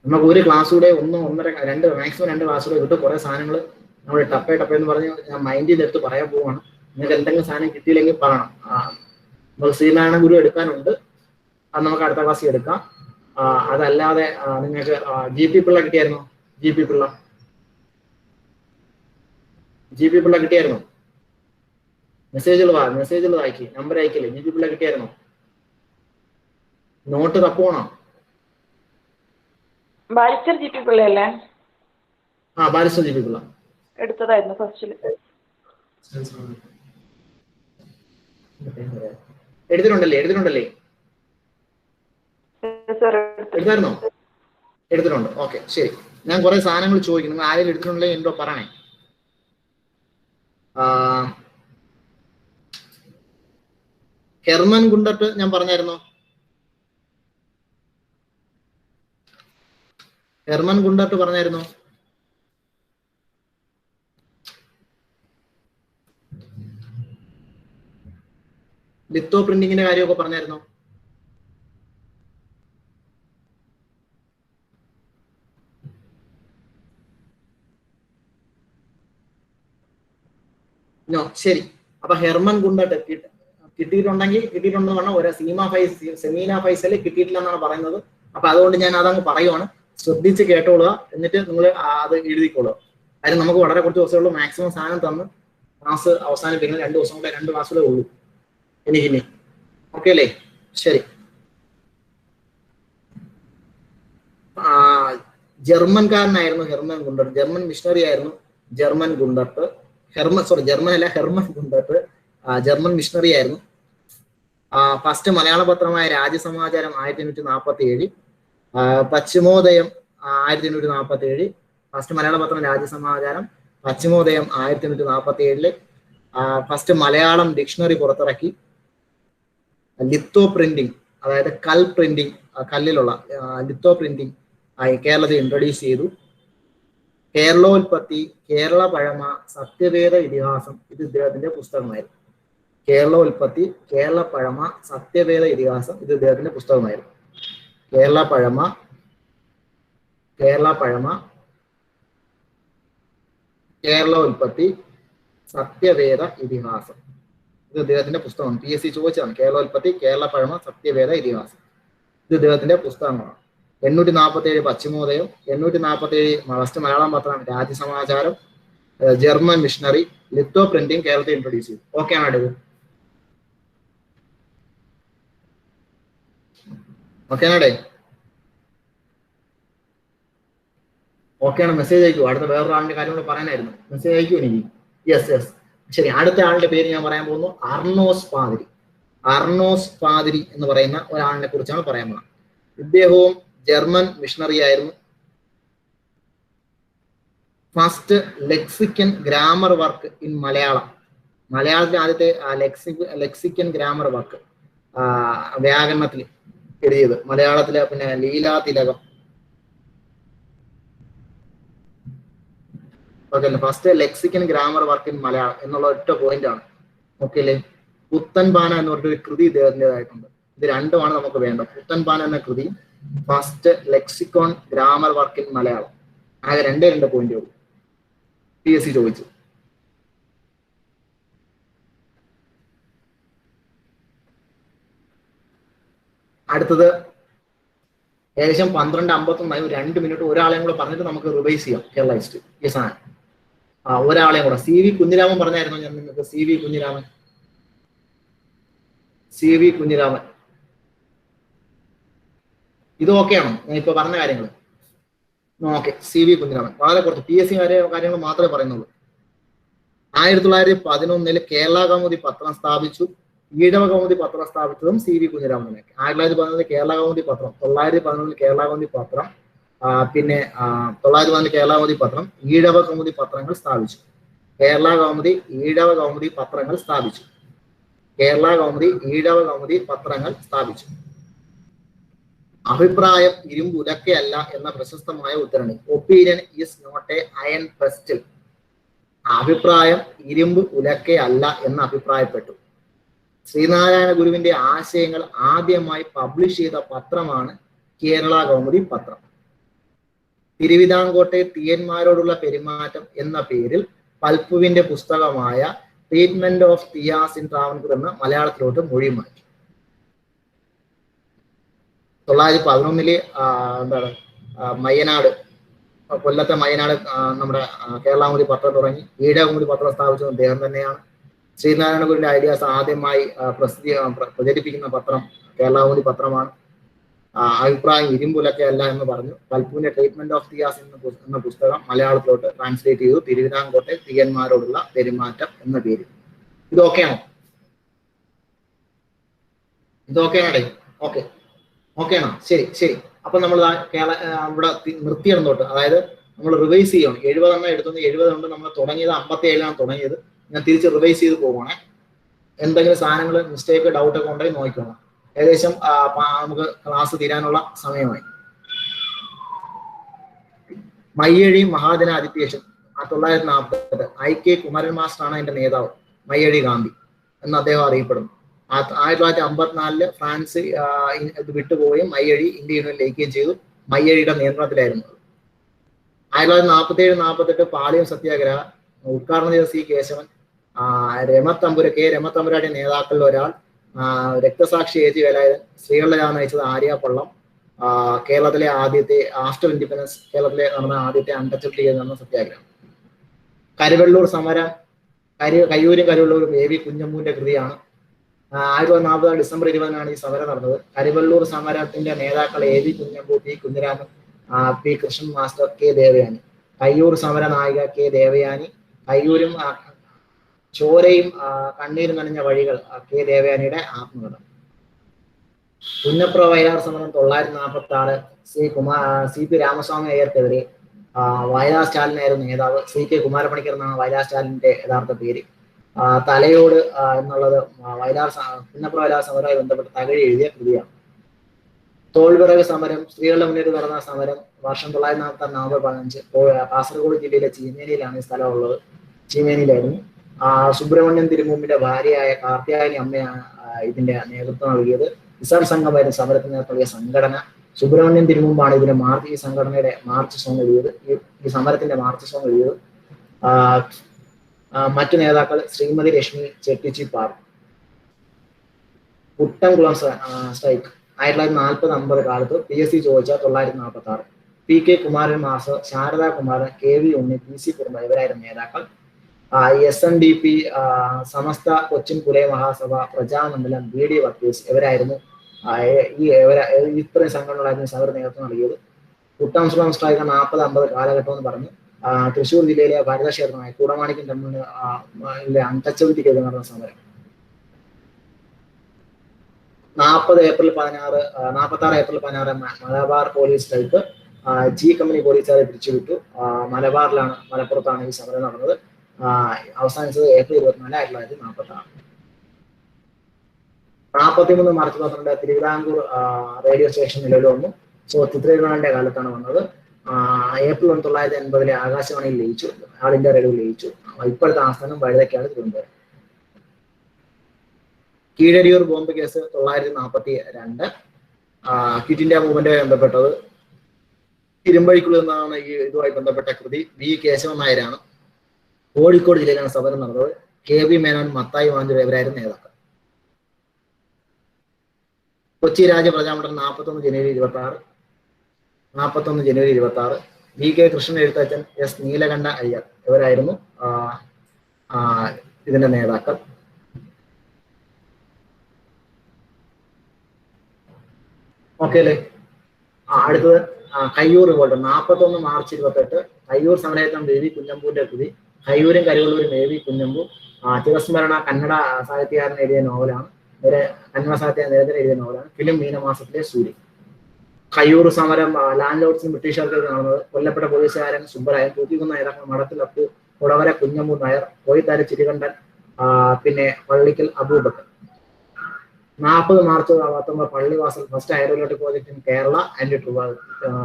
നമുക്ക് ഒരു ക്ലാസ് കൂടെ 1, 1.5, 2 മാക്സിമം 2 ക്ലാസ് കൂടെ കിട്ടും. കുറെ സാധനങ്ങൾ നമ്മൾ ടപ്പേ എന്ന് പറഞ്ഞ് ഞാൻ മൈൻഡിൽ നിന്ന് എടുത്ത് പറയാൻ പോവാണ്. നിങ്ങൾക്ക് എന്തെങ്കിലും സാധനം കിട്ടിയില്ലെങ്കിൽ പറയണം. നമുക്ക് ശ്രീനാരായണ ഗുരു എടുക്കാനുണ്ട്, അത് നമുക്ക് അടുത്ത ക്ലാസ്സിൽ എടുക്കാം. അതല്ലാതെ നിങ്ങൾക്ക് GP പിള്ള കിട്ടിയായിരുന്നോ? GP പിള്ള കിട്ടിയായിരുന്നോ? മെസ്സേജുകൾ അയക്കി, നമ്പർ അയക്കില്ലേ? GP പിള്ള കിട്ടിയായിരുന്നോ? നോട്ട് തപ്പുവാണോ? ബാരിസ്റ്റർ GP പിള്ളയല്ലേ? ബാരിസ്റ്റർ GP പിള്ള എടുത്തതായിരുന്നു ഫസ്റ്റില്. എടുത്തിട്ടുണ്ടല്ലേ? എടുത്തായിരുന്നോ? എടുത്തിട്ടുണ്ട്. ഓക്കെ, ശരി. ഞാൻ കുറെ സാധനങ്ങൾ ചോദിക്കും. നിങ്ങൾ ആരെങ്കിലും എടുത്തിട്ടുണ്ടെങ്കിൽ എന്തോ പറയണേ. ഹെർമൻ ഗുണ്ടർട്ട് ഞാൻ പറഞ്ഞായിരുന്നോ? ഹെർമൻ ഗുണ്ടർട്ട് പറഞ്ഞായിരുന്നോ? ലിത്തോ പ്രിന്റിങ്ങിന്റെ കാര്യമൊക്കെ പറഞ്ഞായിരുന്നോ? ശരി. അപ്പൊ ഹെർമൻ ഗുണ്ടർട്ട് കിട്ടിയിട്ടുണ്ടെന്ന് പറഞ്ഞാൽ സെമീന ഫൈസൽ കിട്ടിയിട്ടില്ല എന്നാണ് പറയുന്നത്. അപ്പൊ അതുകൊണ്ട് ഞാൻ അതങ്ങ് പറയുവാണ്. ശ്രദ്ധിച്ച് കേട്ടോളുക, എന്നിട്ട് നിങ്ങൾ അത് എഴുതിക്കോളുക. കാര്യം നമുക്ക് വളരെ കുറച്ച് ദിവസമുള്ളൂ. മാക്സിമം സാധനം തന്ന് ക്ലാസ് അവസാനിപ്പിക്കുന്നത് 2 ദിവസം കൂടെ, 2 ക്ലാസ്സുകളേ ഉള്ളൂ എനിക്കിനി. ഓക്കെ അല്ലേ? ശരി. ജർമ്മൻകാരനായിരുന്നു ഹെർമൻ ഗുണ്ടർട്ട്. ജർമ്മൻ മിഷണറി ആയിരുന്നു ഹെർമൻ ഗുണ്ടർട്ട്. ജർമ്മൻ മിഷണറി ആയിരുന്നു. ഫസ്റ്റ് മലയാള പത്രമായ രാജ്യസമാചാരം 1847, പശ്ചിമോദയം 1847. ഫസ്റ്റ് മലയാള പത്രം രാജ്യസമാചാരം, പശ്ചിമോദയം 1847. ഫസ്റ്റ് മലയാളം ഡിക്ഷണറി പുറത്തിറക്കി. ലിത്തോ പ്രിന്റിംഗ്, അതായത് കൽ പ്രിന്റിംഗ്, കല്ലിലുള്ള ലിത്തോ പ്രിന്റിംഗ് കേരളത്തിൽ ഇൻട്രൊഡ്യൂസ് ചെയ്തു. കേരളോൽപ്പത്തി, കേരള പഴമ, സത്യവേദ ഇതിഹാസം, ഇത് ഇദ്ദേഹത്തിന്റെ പുസ്തകമായിരുന്നു. കേരളോൽപ്പത്തി, കേരള പഴമ, സത്യവേദ ഇതിഹാസം, ഇത് ഇദ്ദേഹത്തിന്റെ പുസ്തകമായിരുന്നു. കേരള പഴമ, കേരളോൽപ്പത്തി, സത്യവേദ ഇതിഹാസം, ഇത് ഇദ്ദേഹത്തിന്റെ പുസ്തകമാണ്. PSC ചോദിച്ചതാണ്. കേരളോൽപ്പത്തി, കേരള പഴമ, സത്യവേദ ഇതിഹാസം, ഇത് ഇദ്ദേഹത്തിന്റെ പുസ്തകമാണ്. 847 പശ്ചിമോദയം, 847 ഫസ്റ്റ് മലയാളം പത്രം Rajyasamacharam, German missionary, litho printing കേരളത്തിൽ ഇൻട്രൊഡ്യൂസ് ചെയ്തു. ഓക്കെ ആണോ ഇത്? ഓക്കെ ആണേ? ഓക്കെയാണ്. മെസ്സേജ് അയക്കൂ. അടുത്ത വേറൊരാളിന്റെ കാര്യം കൂടെ പറയാനായിരുന്നു. മെസ്സേജ് അയക്കൂ എനിക്ക്. യെസ്. ശരി. അടുത്ത ആളുടെ പേര് ഞാൻ പറയാൻ പോകുന്നു. അർണോസ് പാതിരി എന്ന് പറയുന്ന ഒരാളിനെ കുറിച്ചാണ് പറയാൻ പോകുന്നത്. ഇദ്ദേഹവും ജർമ്മൻ മിഷണറി ആയിരുന്നു. First lexicon grammar work in Malayalam. മലയാളത്തിലെ ആദ്യത്തെ ലെക്സിക്കൻ ഗ്രാമർ വർക്ക് വ്യാകരണത്തിൽ എഴുതിയത് മലയാളത്തിലെ. പിന്നെ ലീലാ തിലകം. ഓക്കെ അല്ലേ? First lexicon grammar work in Malayalam എന്നുള്ള ഒറ്റ പോയിന്റ് ആണ്. ഓക്കെ അല്ലേ? പുത്തൻ പാന എന്ന് പറഞ്ഞൊരു കൃതി ഇദ്ദേഹത്തിൻ്റെതായിട്ടുണ്ട്. ഇത് രണ്ടുമാണ് നമുക്ക് വേണ്ടത്. പുത്തൻ പാന എന്ന കൃതി, first lexicon grammar work in Malayalam. ആകെ രണ്ട് പോയിന്റുകൾ PSC ചോദിച്ചു. അടുത്തത് ഏകദേശം 12:51 2 മിനിറ്റ്. ഒരാളെയും കൂടെ പറഞ്ഞിട്ട് നമുക്ക് റിവൈസ് ചെയ്യാം കേരള ഹിസ്റ്ററി. ഈ സാധനം ഒരാളെയും കൂടെ. CV കുഞ്ഞിരാമൻ പറഞ്ഞായിരുന്നു ഞാൻ നിങ്ങൾക്ക്. CV കുഞ്ഞിരാമൻ ഇത് ഓക്കെയാണോ? ഞാൻ ഇപ്പൊ പറഞ്ഞ കാര്യങ്ങൾ ഓക്കെ. CV കുഞ്ഞിരാമൻ വളരെ കുറച്ച് PSC കാര്യങ്ങൾ മാത്രമേ പറയുന്നുള്ളൂ. 1911 കേരള കൗമുദി പത്രം സ്ഥാപിച്ചു. ഈഴവ കൗമുദി പത്രം സ്ഥാപിച്ചതും CV കുഞ്ഞിരാമനെ. 1911 കേരള കൗമുദി പത്രം, 911 കേരള കൗമുദി പത്രം, പിന്നെ 911 കേരള കൗമുദി പത്രം, ഈഴവ കൗമുദി പത്രങ്ങൾ സ്ഥാപിച്ചു. കേരള കൗമുദി, ഈഴവ കൗമുദി പത്രങ്ങൾ സ്ഥാപിച്ചു. കേരള കൗമുദി, ഈഴവ കൗമുദി പത്രങ്ങൾ സ്ഥാപിച്ചു. അഭിപ്രായം ഇരുമ്പ് ഉലക്കയല്ല എന്ന പ്രശസ്തമായ ഉദ്ധരണി. Opinion is not a iron pestle. അഭിപ്രായം ഇരുമ്പ് ഉലക്കയല്ല എന്ന് അഭിപ്രായപ്പെട്ടു. ശ്രീനാരായണ ഗുരുവിന്റെ ആശയങ്ങൾ ആദ്യമായി പബ്ലിഷ് ചെയ്ത പത്രമാണ് കേരള കൗമുദി പത്രം. തിരുവിതാംകോട്ടെ തീയന്മാരോടുള്ള പെരുമാറ്റം എന്ന പേരിൽ പൽപ്പുവിന്റെ പുസ്തകമായ treatment of Thiyas in Travancore എന്ന മലയാളത്തിലോട്ട് മൊഴി മാറ്റി. 1911 എന്താണ് മയ്യനാട്, കൊല്ലത്തെ മയ്യനാട് നമ്മുടെ കേരള കൗമുദി പത്രം തുടങ്ങി. ഈഴവ കൗമുദി പത്രം സ്ഥാപിച്ചത് അദ്ദേഹം തന്നെയാണ്. ശ്രീനാരായണ ഗുരുവിന്റെ ഐഡിയാസ് ആദ്യമായി പ്രചരിപ്പിക്കുന്ന പത്രം കേരള കൗമുദി പത്രമാണ്. അഭിപ്രായം ഇരുമ്പുലക്കയല്ല എന്ന് പറഞ്ഞു. പൽപ്പുവിന്റെ ട്രീറ്റ്മെന്റ് ഓഫ് തിയാസ് എന്ന പുസ്തകം മലയാളത്തിലോട്ട് ട്രാൻസ്ലേറ്റ് ചെയ്തു. തിരുവിതാംകോട്ടെ തീയന്മാരോടുള്ള പെരുമാറ്റം എന്ന പേര്. ഇതൊക്കെയാണോ? ഇതൊക്കെയാണേ? ഓക്കെ, ഓക്കെയാണോ? ശരി. അപ്പൊ നമ്മൾ കേരള ഇവിടെ നിർത്തിയിടന്നോട്ട്, അതായത് നമ്മൾ റിവൈസ് ചെയ്യണം. 70 എടുത്തുന്നത് 70 ഉണ്ട്. നമ്മൾ തുടങ്ങിയത് 57 തുടങ്ങിയത്. ഞാൻ തിരിച്ച് റിവൈസ് ചെയ്ത് പോകണേ. എന്തെങ്കിലും സാധനങ്ങൾ മിസ്റ്റേക്ക് ഡൗട്ടൊക്കെ ഉണ്ടെങ്കിൽ നോക്കണം. ഏകദേശം നമുക്ക് ക്ലാസ് തീരാനുള്ള സമയമായി. മയ്യഴി മഹാജനാധിത്യേഷൻ 1940. IK കുമാരൻ മാസ്റ്ററാണ് അതിന്റെ നേതാവ്. മയ്യഴി ഗാന്ധി എന്ന് അദ്ദേഹം അറിയപ്പെടുന്നു. 1954 ഫ്രാൻസ് ഇത് വിട്ടുപോവുകയും മയ്യഴി ഇന്ത്യ യൂണിയൻ ലയിക്കുകയും ചെയ്തു. മയ്യഴിയുടെ നിയന്ത്രണത്തിലായിരുന്നു. 1947-48 പാളയം സത്യാഗ്രഹ ഉദ്ഘാടനം ചെയ്ത C കേശവൻ. രമത്തമ്പുരാട്ടി നേതാക്കളിൽ ഒരാൾ. രക്തസാക്ഷി AG വേലായുധൻ. സ്ത്രീകളുടെ ജാഥ നയിച്ചത് ആര്യ പള്ളം. കേരളത്തിലെ ആദ്യത്തെ ആഫ്റ്റർ ഇൻഡിപെൻഡൻസ് കേരളത്തിലെ നടന്ന ആദ്യത്തെ അൺടച്ചബിലിറ്റി നടന്ന സത്യാഗ്രഹം. കരുവള്ളൂർ സമരം. കയ്യൂരും കരുവള്ളൂരും AV കുഞ്ഞമ്മൂന്റെ കൃതിയാണ്. 1940 ഡിസംബർ 20 ഈ സമരം നടന്നത്. കരുവള്ളൂർ സമരത്തിന്റെ നേതാക്കൾ AV Kunhambu, P Kunhiraman, P Krishnan master, K Devayani. Kayyur സമര നായിക K ദേവയാനി. കയ്യൂരും ചോരയും കണ്ണീരും നനഞ്ഞ വഴികൾ K ദേവയാനിയുടെ ആത്മകഥ. പുന്നപ്ര വയലാർ സമരം 1946. CP രാമസ്വാമി അയ്യർക്കെതിരെ. വയലാർ സ്റ്റാലിനായിരുന്നു നേതാവ്. CK കുമാരപ്പണിക്കർ എന്നാണ് വയലാർ സ്റ്റാലിന്റെ യഥാർത്ഥ പേര്. തലയോട് എന്നുള്ളത് പുന്നപ്ര വയലാർ സമരവുമായി ബന്ധപ്പെട്ട് തകഴി എഴുതിയ കൃതിയാണ്. തോൾവിറക് സമരം, സ്ത്രീകളുടെ മുന്നേറ്റം നടന്ന സമരം വർഷം 1946 നവംബർ 15. കാസർഗോഡ് ജില്ലയിലെ ചീമേനിയിലാണ് ഈ സ്ഥലം ഉള്ളത്. ചീമേനിയിലായിരുന്നു. സുബ്രഹ്മണ്യൻ തിരുമുമ്പിന്റെ ഭാര്യയായ കാർത്തിയായനി അമ്മയാണ് ഇതിന്റെ നേതൃത്വം നൽകിയത്. കിസാൻ സംഘമായിരുന്നു സമരത്തിന് നൽകിയ സംഘടന. സുബ്രഹ്മണ്യൻ തിരുമുമ്പാണ് ഇതിന്റെ ഈ സംഘടനയുടെ മാർച്ച് സോങ് എഴുതിയത്. ഈ സമരത്തിന്റെ മാർച്ച് സോങ് എഴുതിയത്. മറ്റു നേതാക്കൾ ശ്രീമതി ലക്ഷ്മി ചെട്ടിച്ചിപ്പാർ. കുട്ടംകുളം സ്ട്രൈക്ക് 1940-50 കാലത്ത് PSC ചോദിച്ച 1946. PK Kumaran master, Saradha Kumaran, KV Unni, PC Kurumba ഇവരായിരുന്നു നേതാക്കൾ. SNDP, Samastha Cochin Pulaya Mahasabha, Prajamandalam, BD workers ഇവരായിരുന്നു ഇത്രയും സംഘടനകളായിരുന്നു സമര നേതൃത്വം നൽകിയത്. കുട്ടംകുളം സ്ട്രൈക്ക് 40-50 കാലഘട്ടം എന്ന് പറഞ്ഞു. തൃശ്ശൂർ ജില്ലയിലെ ഭരതക്ഷേത്രമായ കൂടമാണിക്യം ടെമ്പിളിലെ അൺടച്ചബിലിറ്റിക്ക് നടന്ന സമരം. 46 April 16 Malabar police strike. G company പോലീസുകാരെ പിരിച്ചുവിട്ടു. മലപ്പുറത്താണ് ഈ സമരം നടന്നത്. അവസാനിച്ചത് April 24, 1946. 43 March 12 Thiruvithamkoor radio station നിലവിൽ വന്നു. സോ ചിത്രനാളിന്റെ കാലത്താണ് വന്നത്. ഏപ്രിൽ 1980 ആകാശവാണിയിൽ ലയിച്ചു, ആൾ ഇന്ത്യ റേഡിയോ ലയിച്ചു. ഇപ്പോഴത്തെ ആസ്ഥാനം Vazhuthacaud, Thiruvananthapuram. Keezhariyur bomb case 1942. Quit India മൂവ്മെന്റുമായി ബന്ധപ്പെട്ടത് ഇരുമ്പഴിക്കുള്ളിൽ നിന്നാണ് ഈ ഇതുമായി ബന്ധപ്പെട്ട കൃതി. വി കേശവൻ നായരാണ്. കോഴിക്കോട് ജില്ലയിലാണ് സമരം നടന്നത്. KV മേനോൻ, മത്തായി വാഞ്ചൂർ ഇവരായിരുന്നു നേതാക്കൾ. കൊച്ചി രാജ്യ പ്രജാമണ്ഡലം 41 ജനുവരി 26. VK കൃഷ്ണൻ എഴുത്തച്ഛൻ, S നീലകണ്ഠ അയ്യർ ഇവരായിരുന്നു ഇതിന്റെ നേതാക്കൾ. ഓക്കെ അല്ലേ? അടുത്തത് കയ്യൂർ റിവോൾട്ട് 41 മാർച്ച് 28. കയ്യൂർ സമരയത്നം ദേവി കുഞ്ഞമ്പൂന്റെ കൃതി. കയ്യൂരും കരിവള്ളൂരും AV കുഞ്ഞമ്പു. ചിരസ്മരണ കന്നഡ സാഹിത്യകാരൻ എഴുതിയ നോവലാണ്. കന്നഡ സാഹിത്യ നിരന്തരം എഴുതിയ നോവലാണ്. ഫിലിം മീനമാസത്തിലെ സൂര്യൻ. കയ്യൂർ സമരം ലാൻഡ് ലോഡ്സിനും ബ്രിട്ടീഷുകാർക്ക് നടന്നത്. കൊല്ലപ്പെട്ട പോലീസുകാരൻ സുബ്ബരായൻ, തൂക്കിക്കുന്ന നേതാക്കൾ മടത്തിലപ്പു, കുടവര കുഞ്ഞമ്പു നായർ, കോയിത്താരി ചിരികണ്ഠൻ, പിന്നെ Pallikkal Abubakar. 40 March 19 Pallivasal first hydroelectric project in Kerala and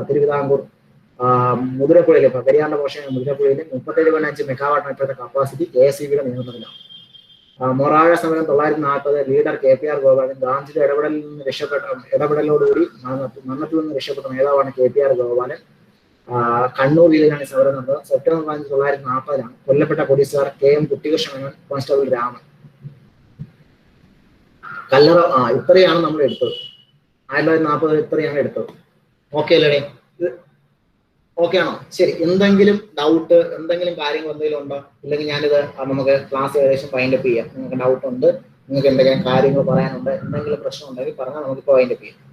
Thiruvithamkoor. മുതിരപ്പുഴയിലെ പെരിയാറിന്റെ പോഷൻ മുതിരപ്പുഴയിൽ 37.5 മെഗാവാട്ട് ഇപ്പോഴത്തെ കപ്പാസിറ്റി KSEBയുടെ നിയന്ത്രണത്തിലാണ്. മൊറാഴ സമരം 940. Leader KPR Gopalan. ഗാന്ധിയുടെ ഇടപെടലോടുകൂടി മരണത്തിൽ നിന്ന് രക്ഷപ്പെട്ട നേതാവാണ് KPR ഗോപാലൻ. കണ്ണൂർ ജില്ലയിലാണ് സമരം നടന്നത്. സെപ്റ്റംബർ 5, 1940 കൊല്ലപ്പെട്ട പോലീസുകാർ KM കുട്ടികൃഷ്ണൻ, കോൺസ്റ്റബിൾ രാമൻ. കല്ലറ ഇത്രയാണ് നമ്മൾ എടുത്തത്. 1940 ഇത്രയാണ് എടുത്തത്. ഓക്കെ അല്ലേ? ഓക്കെ ആണോ? ശരി. എന്തെങ്കിലും ഡൗട്ട്, എന്തെങ്കിലും കാര്യങ്ങൾ എന്തെങ്കിലും ഉണ്ടോ? ഇല്ലെങ്കിൽ ഞാനിത് നമുക്ക് ക്ലാസ് ഏകദേശം ഫൈൻഡ് അപ്പ് ചെയ്യാം. നിങ്ങൾക്ക് ഡൗട്ട് ഉണ്ട്, നിങ്ങൾക്ക് എന്തെങ്കിലും കാര്യങ്ങൾ പറയാനുണ്ട്, എന്തെങ്കിലും പ്രശ്നം ഉണ്ടെങ്കിൽ പറഞ്ഞാൽ നമുക്ക് ഫൈൻഡ് അപ്പ് ചെയ്യാം.